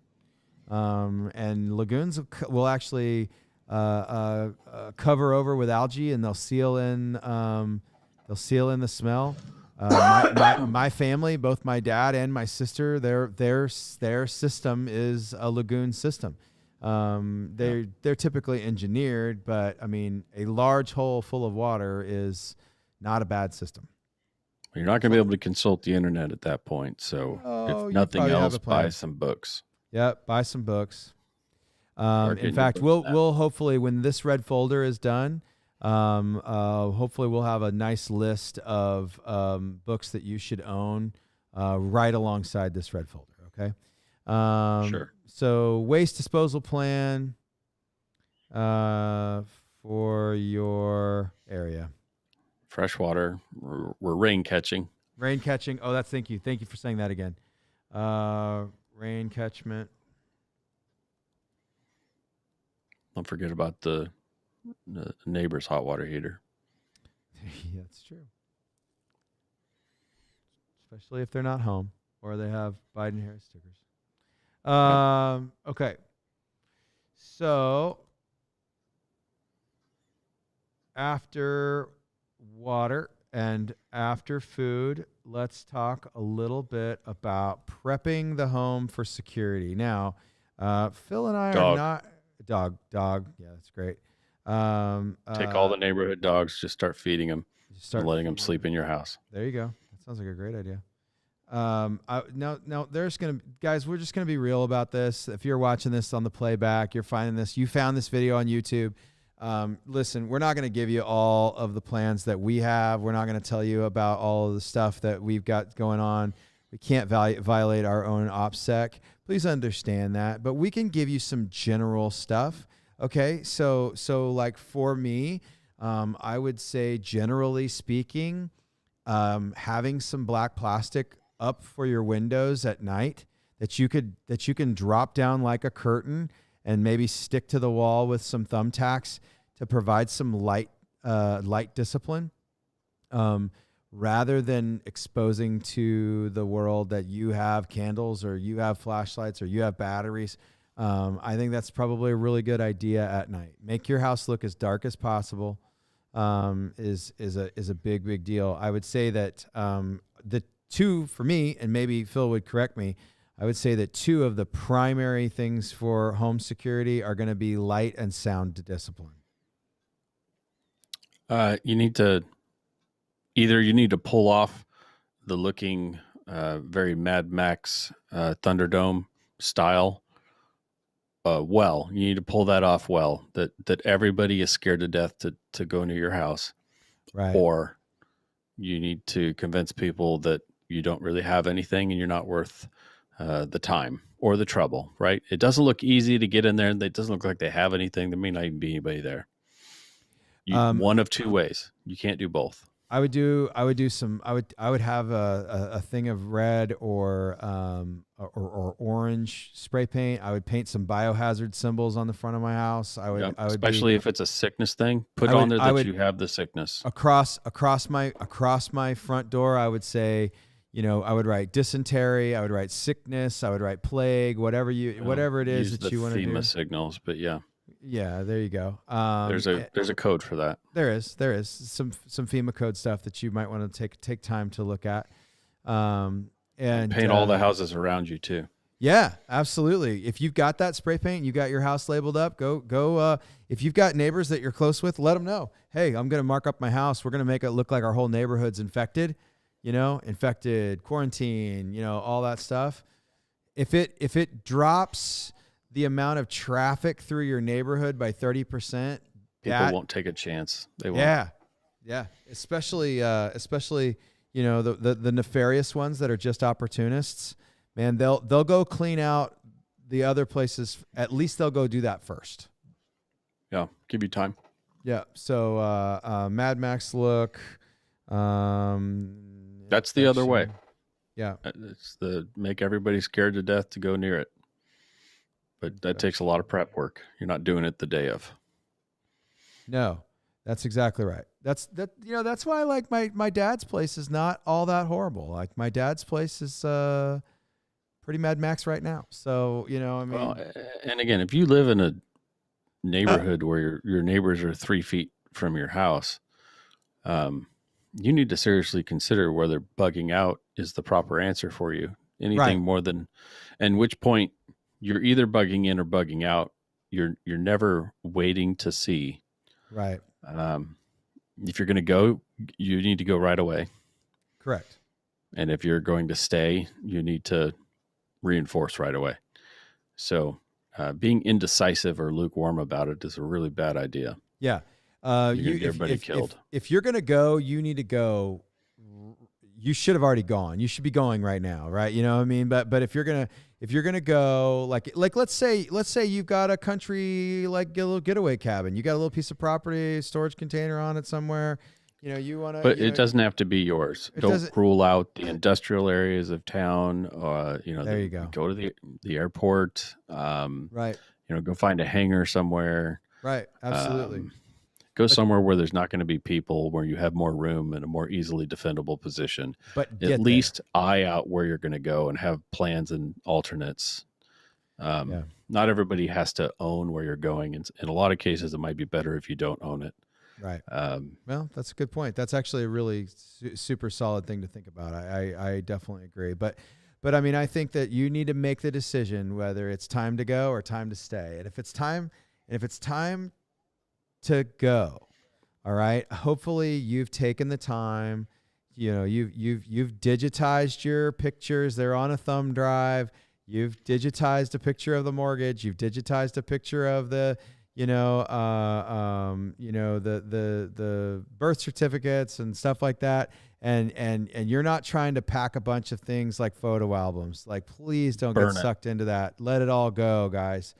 And lagoons will actually cover over with algae, and they'll seal in the smell. My family, both my dad and my sister, their system is a lagoon system. They're typically engineered, but I mean, a large hole full of water is not a bad system. You're not going to be able to consult the internet at that point. So if nothing else, buy some books. Yep, buy some books. In fact, we'll hopefully, when this red folder is done, hopefully we'll have a nice list of books that you should own right alongside this red folder. Okay. Sure. So waste disposal plan for your area. Freshwater. We're rain catching. Rain catching. Oh, thank you. Thank you for saying that again. Rain catchment. Don't forget about the neighbor's hot water heater. Yeah, that's true. Especially if they're not home or they have Biden-Harris stickers. Okay. So after water and after food, let's talk a little bit about prepping the home for security. Now, Phil and I are not dog. Yeah, that's great. Take all the neighborhood dogs, just start feeding them, and letting them sleep in your house. There you go. That sounds like a great idea. Now there's guys, we're just gonna be real about this. If you're watching this on the playback, you found this video on YouTube. Listen, we're not going to give you all of the plans that we have. We're not going to tell you about all of the stuff that we've got going on. We can't violate our own OPSEC. Please understand that. But we can give you some general stuff. Okay, so like for me, I would say generally speaking, having some black plastic up for your windows at night that you can drop down like a curtain and maybe stick to the wall with some thumbtacks to provide some light discipline, rather than exposing to the world that you have candles or you have flashlights or you have batteries. I think that's probably a really good idea at night. Make your house look as dark as possible. Is a big deal. I would say that the two for me, and maybe Phil would correct me, I would say that two of the primary things for home security are going to be light and sound discipline. You need to pull off the looking very Mad Max Thunderdome style. You need to pull that off that everybody is scared to death to go near your house. Right. Or you need to convince people that you don't really have anything and you're not worth the time or the trouble, right? It doesn't look easy to get in there. It doesn't look like they have anything. There may not even be anybody there. One of two ways. You can't do both. I would have a thing of red or orange spray paint. I would paint some biohazard symbols on the front of my house. Especially if it's a sickness thing, put on there that you have the sickness. Across my front door, I would say, I would write dysentery, I would write sickness, I would write plague, whatever it is that you want to do. FEMA signals, but yeah. Yeah, there you go. There's a code for that. There is some FEMA code stuff that you might want to take time to look at. And paint all the houses around you too. Yeah, absolutely. If you've got that spray paint, you got your house labeled up, go. If you've got neighbors that you're close with, let them know. Hey, I'm going to mark up my house. We're going to make it look like our whole neighborhood's infected. Infected, quarantine, all that stuff. If it drops the amount of traffic through your neighborhood by 30%, people won't take a chance. They won't. Yeah. Especially the nefarious ones that are just opportunists. Man, they'll go clean out the other places. At least they'll go do that first. Yeah, give you time. Yeah. So Mad Max look. That's the other way. Yeah. It's the make everybody scared to death to go near it. But that takes a lot of prep work. You're not doing it the day of. No, that's exactly right. That's why like my dad's place is not all that horrible. Like my dad's place is pretty Mad Max right now. So, I mean, Well, and again, if you live in a neighborhood where your neighbors are 3 feet from your house, you need to seriously consider whether bugging out is the proper answer for you. Anything right. more than, and which point you're either bugging in or bugging out. You're never waiting to see. Right. If you're going to go, you need to go right away. Correct. And if you're going to stay, you need to reinforce right away. So being indecisive or lukewarm about it is a really bad idea. Yeah. You're going to get everybody killed. If you're going to go, you need to go. You should have already gone. You should be going right now, right? You know what I mean? But if you're gonna go, like let's say you've got a country like a little getaway cabin. You got a little piece of property, storage container on it somewhere. You want to. But it doesn't have to be yours. Don't rule out the industrial areas of town. There you go. Go to the airport. Right. Go find a hangar somewhere. Right. Absolutely. Go somewhere where there's not going to be people, where you have more room and a more easily defendable position. But at least eye out where you're going to go and have plans and alternates. Not everybody has to own where you're going. In a lot of cases, it might be better if you don't own it. Right. Well, that's a good point. That's actually a really super solid thing to think about. I definitely agree. But I mean, I think that you need to make the decision whether it's time to go or time to stay. And if it's time to go, all right, hopefully you've taken the time, you've digitized your pictures. They're on a thumb drive. You've digitized a picture of the mortgage. You've digitized a picture of the the birth certificates and stuff like that. And you're not trying to pack a bunch of things like photo albums. Like, please don't get sucked into that. Let it all go, guys.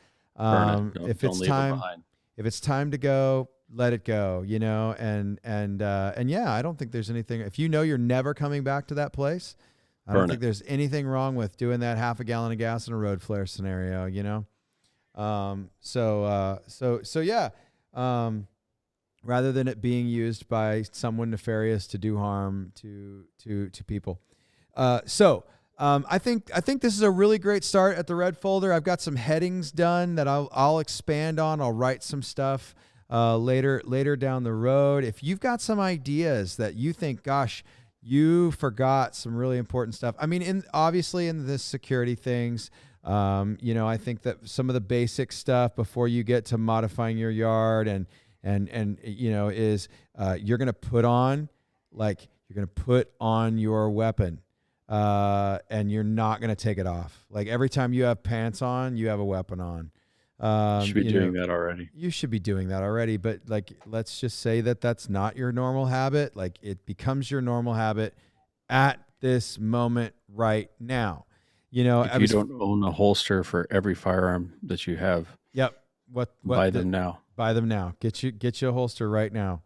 If it's time to go, let it go, and yeah, I don't think there's anything, if you're never coming back to that place, I don't think there's anything wrong with doing that half a gallon of gas in a road flare scenario, so yeah. Rather than it being used by someone nefarious to do harm to people. I think this is a really great start at the red folder. I've got some headings done that I'll expand on. I'll write some stuff later down the road. If you've got some ideas that you think, gosh, you forgot some really important stuff. I mean, obviously in this security things, I think that some of the basic stuff before you get to modifying your yard is you're going to put on your weapon. And you're not going to take it off. Like every time you have pants on, you have a weapon on. You should be doing that already. You should be doing that already. But like, let's just say that that's not your normal habit. Like it becomes your normal habit at this moment right now. If you don't own a holster for every firearm that you have. Yep. Buy them now. Buy them now. Get you a holster right now.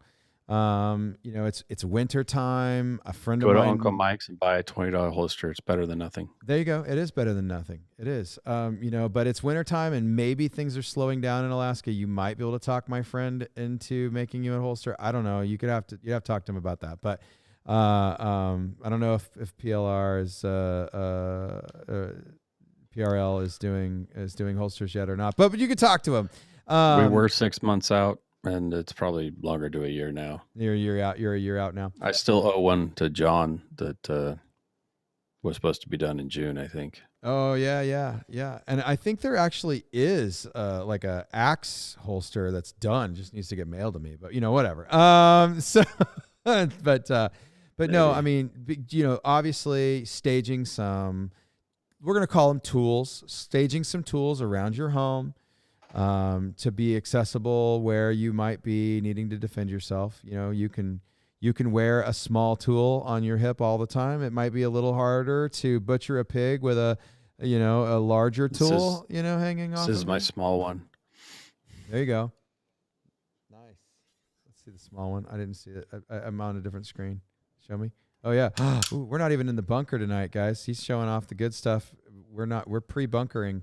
It's winter time. A friend of mine. Go to Uncle Mike's and buy a $20 holster. It's better than nothing. There you go. It is better than nothing. It is. But it's winter time and maybe things are slowing down in Alaska. You might be able to talk my friend into making you a holster. I don't know. You'd have to talk to him about that. But I don't know if PRL is doing holsters yet or not. But you could talk to him. We were 6 months out. And it's probably longer to a year now. You're a year out now. I still owe one to John that was supposed to be done in June, I think. Oh, yeah. And I think there actually is like a axe holster that's done. Just needs to get mailed to me. But, whatever. But no, I mean, obviously staging some, we're going to call them tools, staging some tools around your home. To be accessible where you might be needing to defend yourself. You can wear a small tool on your hip all the time. It might be a little harder to butcher a pig with a larger tool, hanging off. This is my small one. There you go. Nice. Let's see the small one. I didn't see it. I'm on a different screen. Show me. Oh yeah. Ooh, we're not even in the bunker tonight, guys. He's showing off the good stuff. We're pre-bunkering.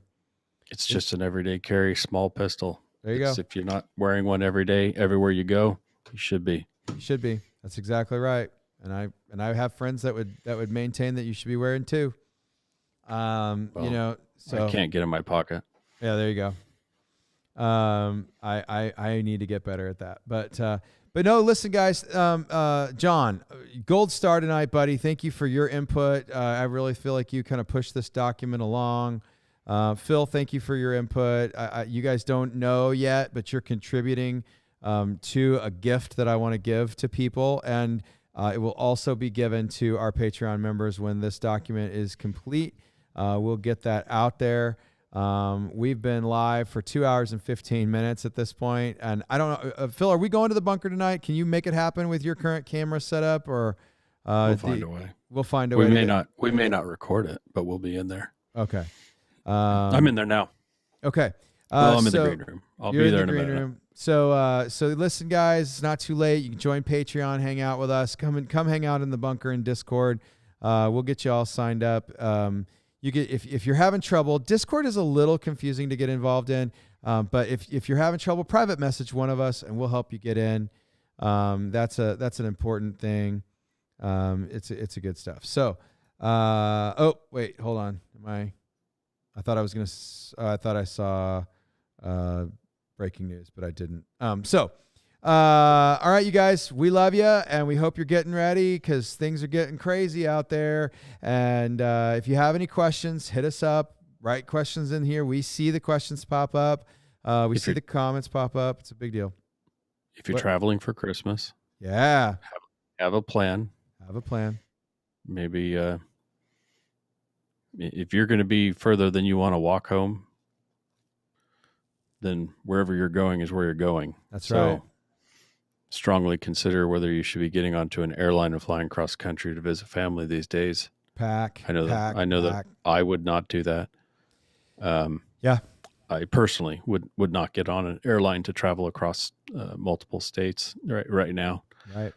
It's just an everyday carry, small pistol. There you go. If you're not wearing one every day, everywhere you go, you should be. You should be. That's exactly right. And I have friends that would maintain that you should be wearing two. So I can't get in my pocket. Yeah, there you go. I need to get better at that. But no, listen, guys. John, gold star tonight, buddy. Thank you for your input. I really feel like you kind of pushed this document along. Phil, thank you for your input. You guys don't know yet, but you're contributing to a gift that I want to give to people, and it will also be given to our Patreon members when this document is complete. We'll get that out there. We've been live for 2 hours and 15 minutes at this point, and I don't know, Phil, are we going to the bunker tonight? Can you make it happen with your current camera setup, or we'll find a way. We'll find a way. We may not record it, but we'll be in there. Okay. I'm in there now. Okay. I'm in the green room. I'll be there in a minute. So listen, guys, it's not too late. You can join Patreon, hang out with us. Come hang out in the bunker in Discord. We'll get you all signed up. If you're having trouble, Discord is a little confusing to get involved in. But if you're having trouble, private message one of us and we'll help you get in. That's an important thing. It's a good stuff. So, wait, hold on. I thought I saw breaking news, but I didn't. All right, you guys, we love you, and we hope you're getting ready because things are getting crazy out there. And if you have any questions, hit us up. Write questions in here. We see the questions pop up. We see the comments pop up. It's a big deal. If you're traveling for Christmas, have a plan. Have a plan. Maybe if you're going to be further than you want to walk home, then wherever you're going is where you're going. That's right. Strongly consider whether you should be getting onto an airline and flying cross country to visit family these days. I know that I would not do that. I personally would not get on an airline to travel across multiple states right now. Right.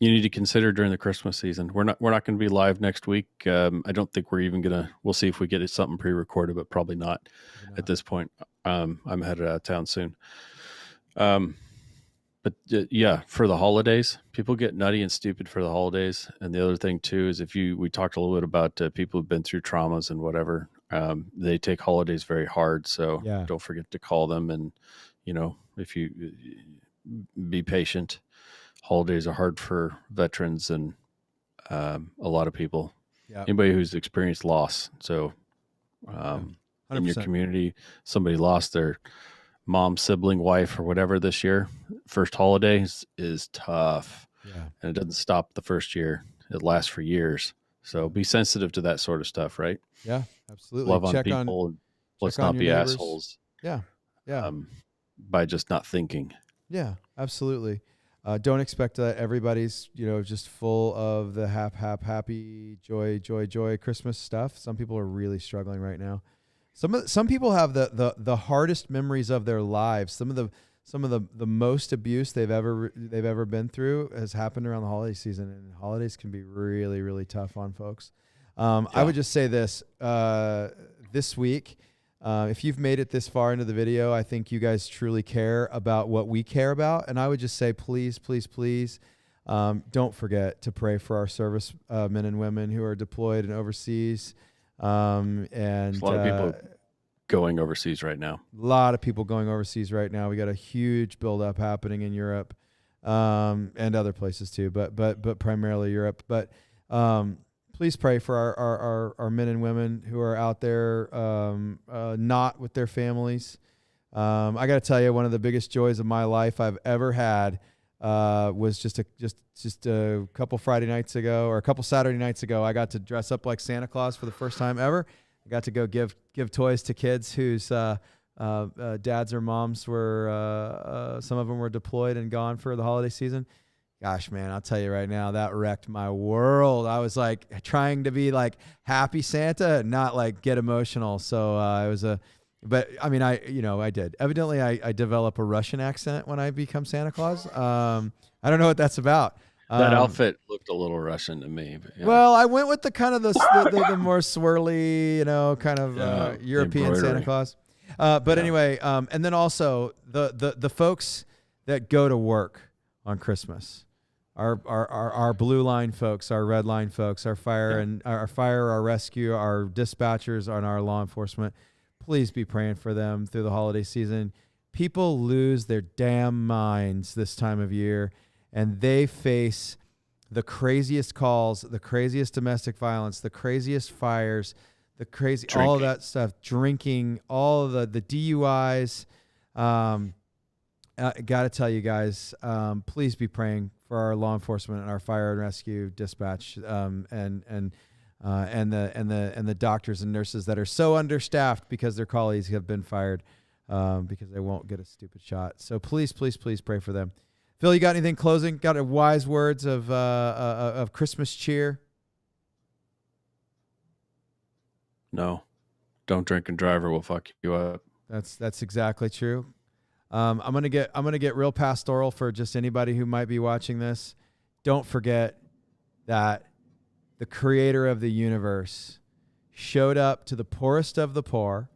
You need to consider during the Christmas season. We're not going to be live next week. I don't think we're even we'll see if we get something pre-recorded, but probably not at this point. I'm headed out of town soon. But for the holidays, people get nutty and stupid for the holidays. And the other thing too is we talked a little bit about people who've been through traumas and whatever. They take holidays very hard. So don't forget to call them. And, if you be patient, holidays are hard for veterans and a lot of people, anybody who's experienced loss. So in your community, somebody lost their mom, sibling, wife, or whatever this year. First holiday is tough. And it doesn't stop the first year. It lasts for years. So be sensitive to that sort of stuff, right? Yeah, absolutely. Love on people. Let's not be assholes. Yeah. By just not thinking. Yeah, absolutely. Don't expect that everybody's, just full of the happy, joy Christmas stuff. Some people are really struggling right now. Some people have the hardest memories of their lives. Some of the most abuse they've ever been through has happened around the holiday season, and holidays can be really, really tough on folks. I would just say this week, if you've made it this far into the video, I think you guys truly care about what we care about. And I would just say, please, please, please, don't forget to pray for our service men and women who are deployed and overseas. And there's a lot of people going overseas right now. A lot of people going overseas right now. We got a huge buildup happening in Europe, and other places too, but primarily Europe. But please pray for our men and women who are out there, not with their families. I got to tell you, one of the biggest joys of my life I've ever had was just a couple Friday nights ago, or a couple Saturday nights ago. I got to dress up like Santa Claus for the first time ever. I got to go give toys to kids whose dads or moms were some of them were deployed and gone for the holiday season. Gosh, man, I'll tell you right now, that wrecked my world. I was like trying to be like happy Santa and not like get emotional. So but I mean, I did. Evidently, I develop a Russian accent when I become Santa Claus. I don't know what that's about. That outfit looked a little Russian to me. But yeah. Well, I went with the kind of the more swirly, kind of European Santa Claus. But anyway, and then also the folks that go to work on Christmas, our blue line folks, our red line folks, our fire and our rescue, our dispatchers, and our law enforcement. Please be praying for them through the holiday season. People lose their damn minds this time of year, and they face the craziest calls, the craziest domestic violence, the craziest fires, all of that stuff, drinking, all of the DUIs. Got to tell you guys, please be praying for our law enforcement and our fire and rescue dispatch, and the doctors and nurses that are so understaffed because their colleagues have been fired because they won't get a stupid shot. So please, please, please pray for them. Phil, you got anything closing? Got a wise words of Christmas cheer? No, don't drink and drive or we'll fuck you up. That's exactly true. I'm gonna get real pastoral for just anybody who might be watching this. Don't forget that the creator of the universe showed up to the poorest of the poor,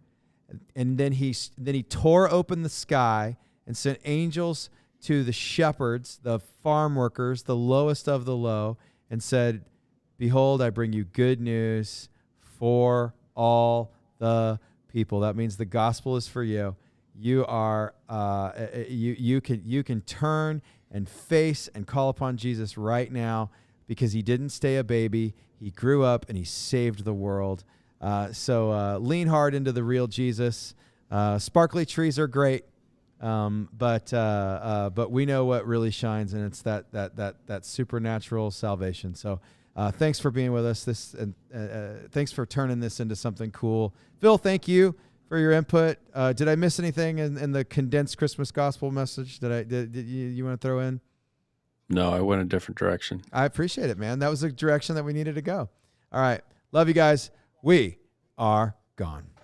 and then he tore open the sky and sent angels to the shepherds, the farm workers, the lowest of the low, and said, "Behold, I bring you good news for all the people." That means the gospel is for you. You are you can turn and face and call upon Jesus right now, because he didn't stay a baby. He grew up and he saved the world. So lean hard into the real Jesus. Sparkly trees are great, but we know what really shines, and it's that supernatural salvation. So thanks for being with us. Thanks for turning this into something cool. Phil, thank you for your input. Did I miss anything in the condensed Christmas gospel message? Did you want to throw in? No, I went a different direction. I appreciate it, man. That was the direction that we needed to go. All right. Love you guys. We are gone.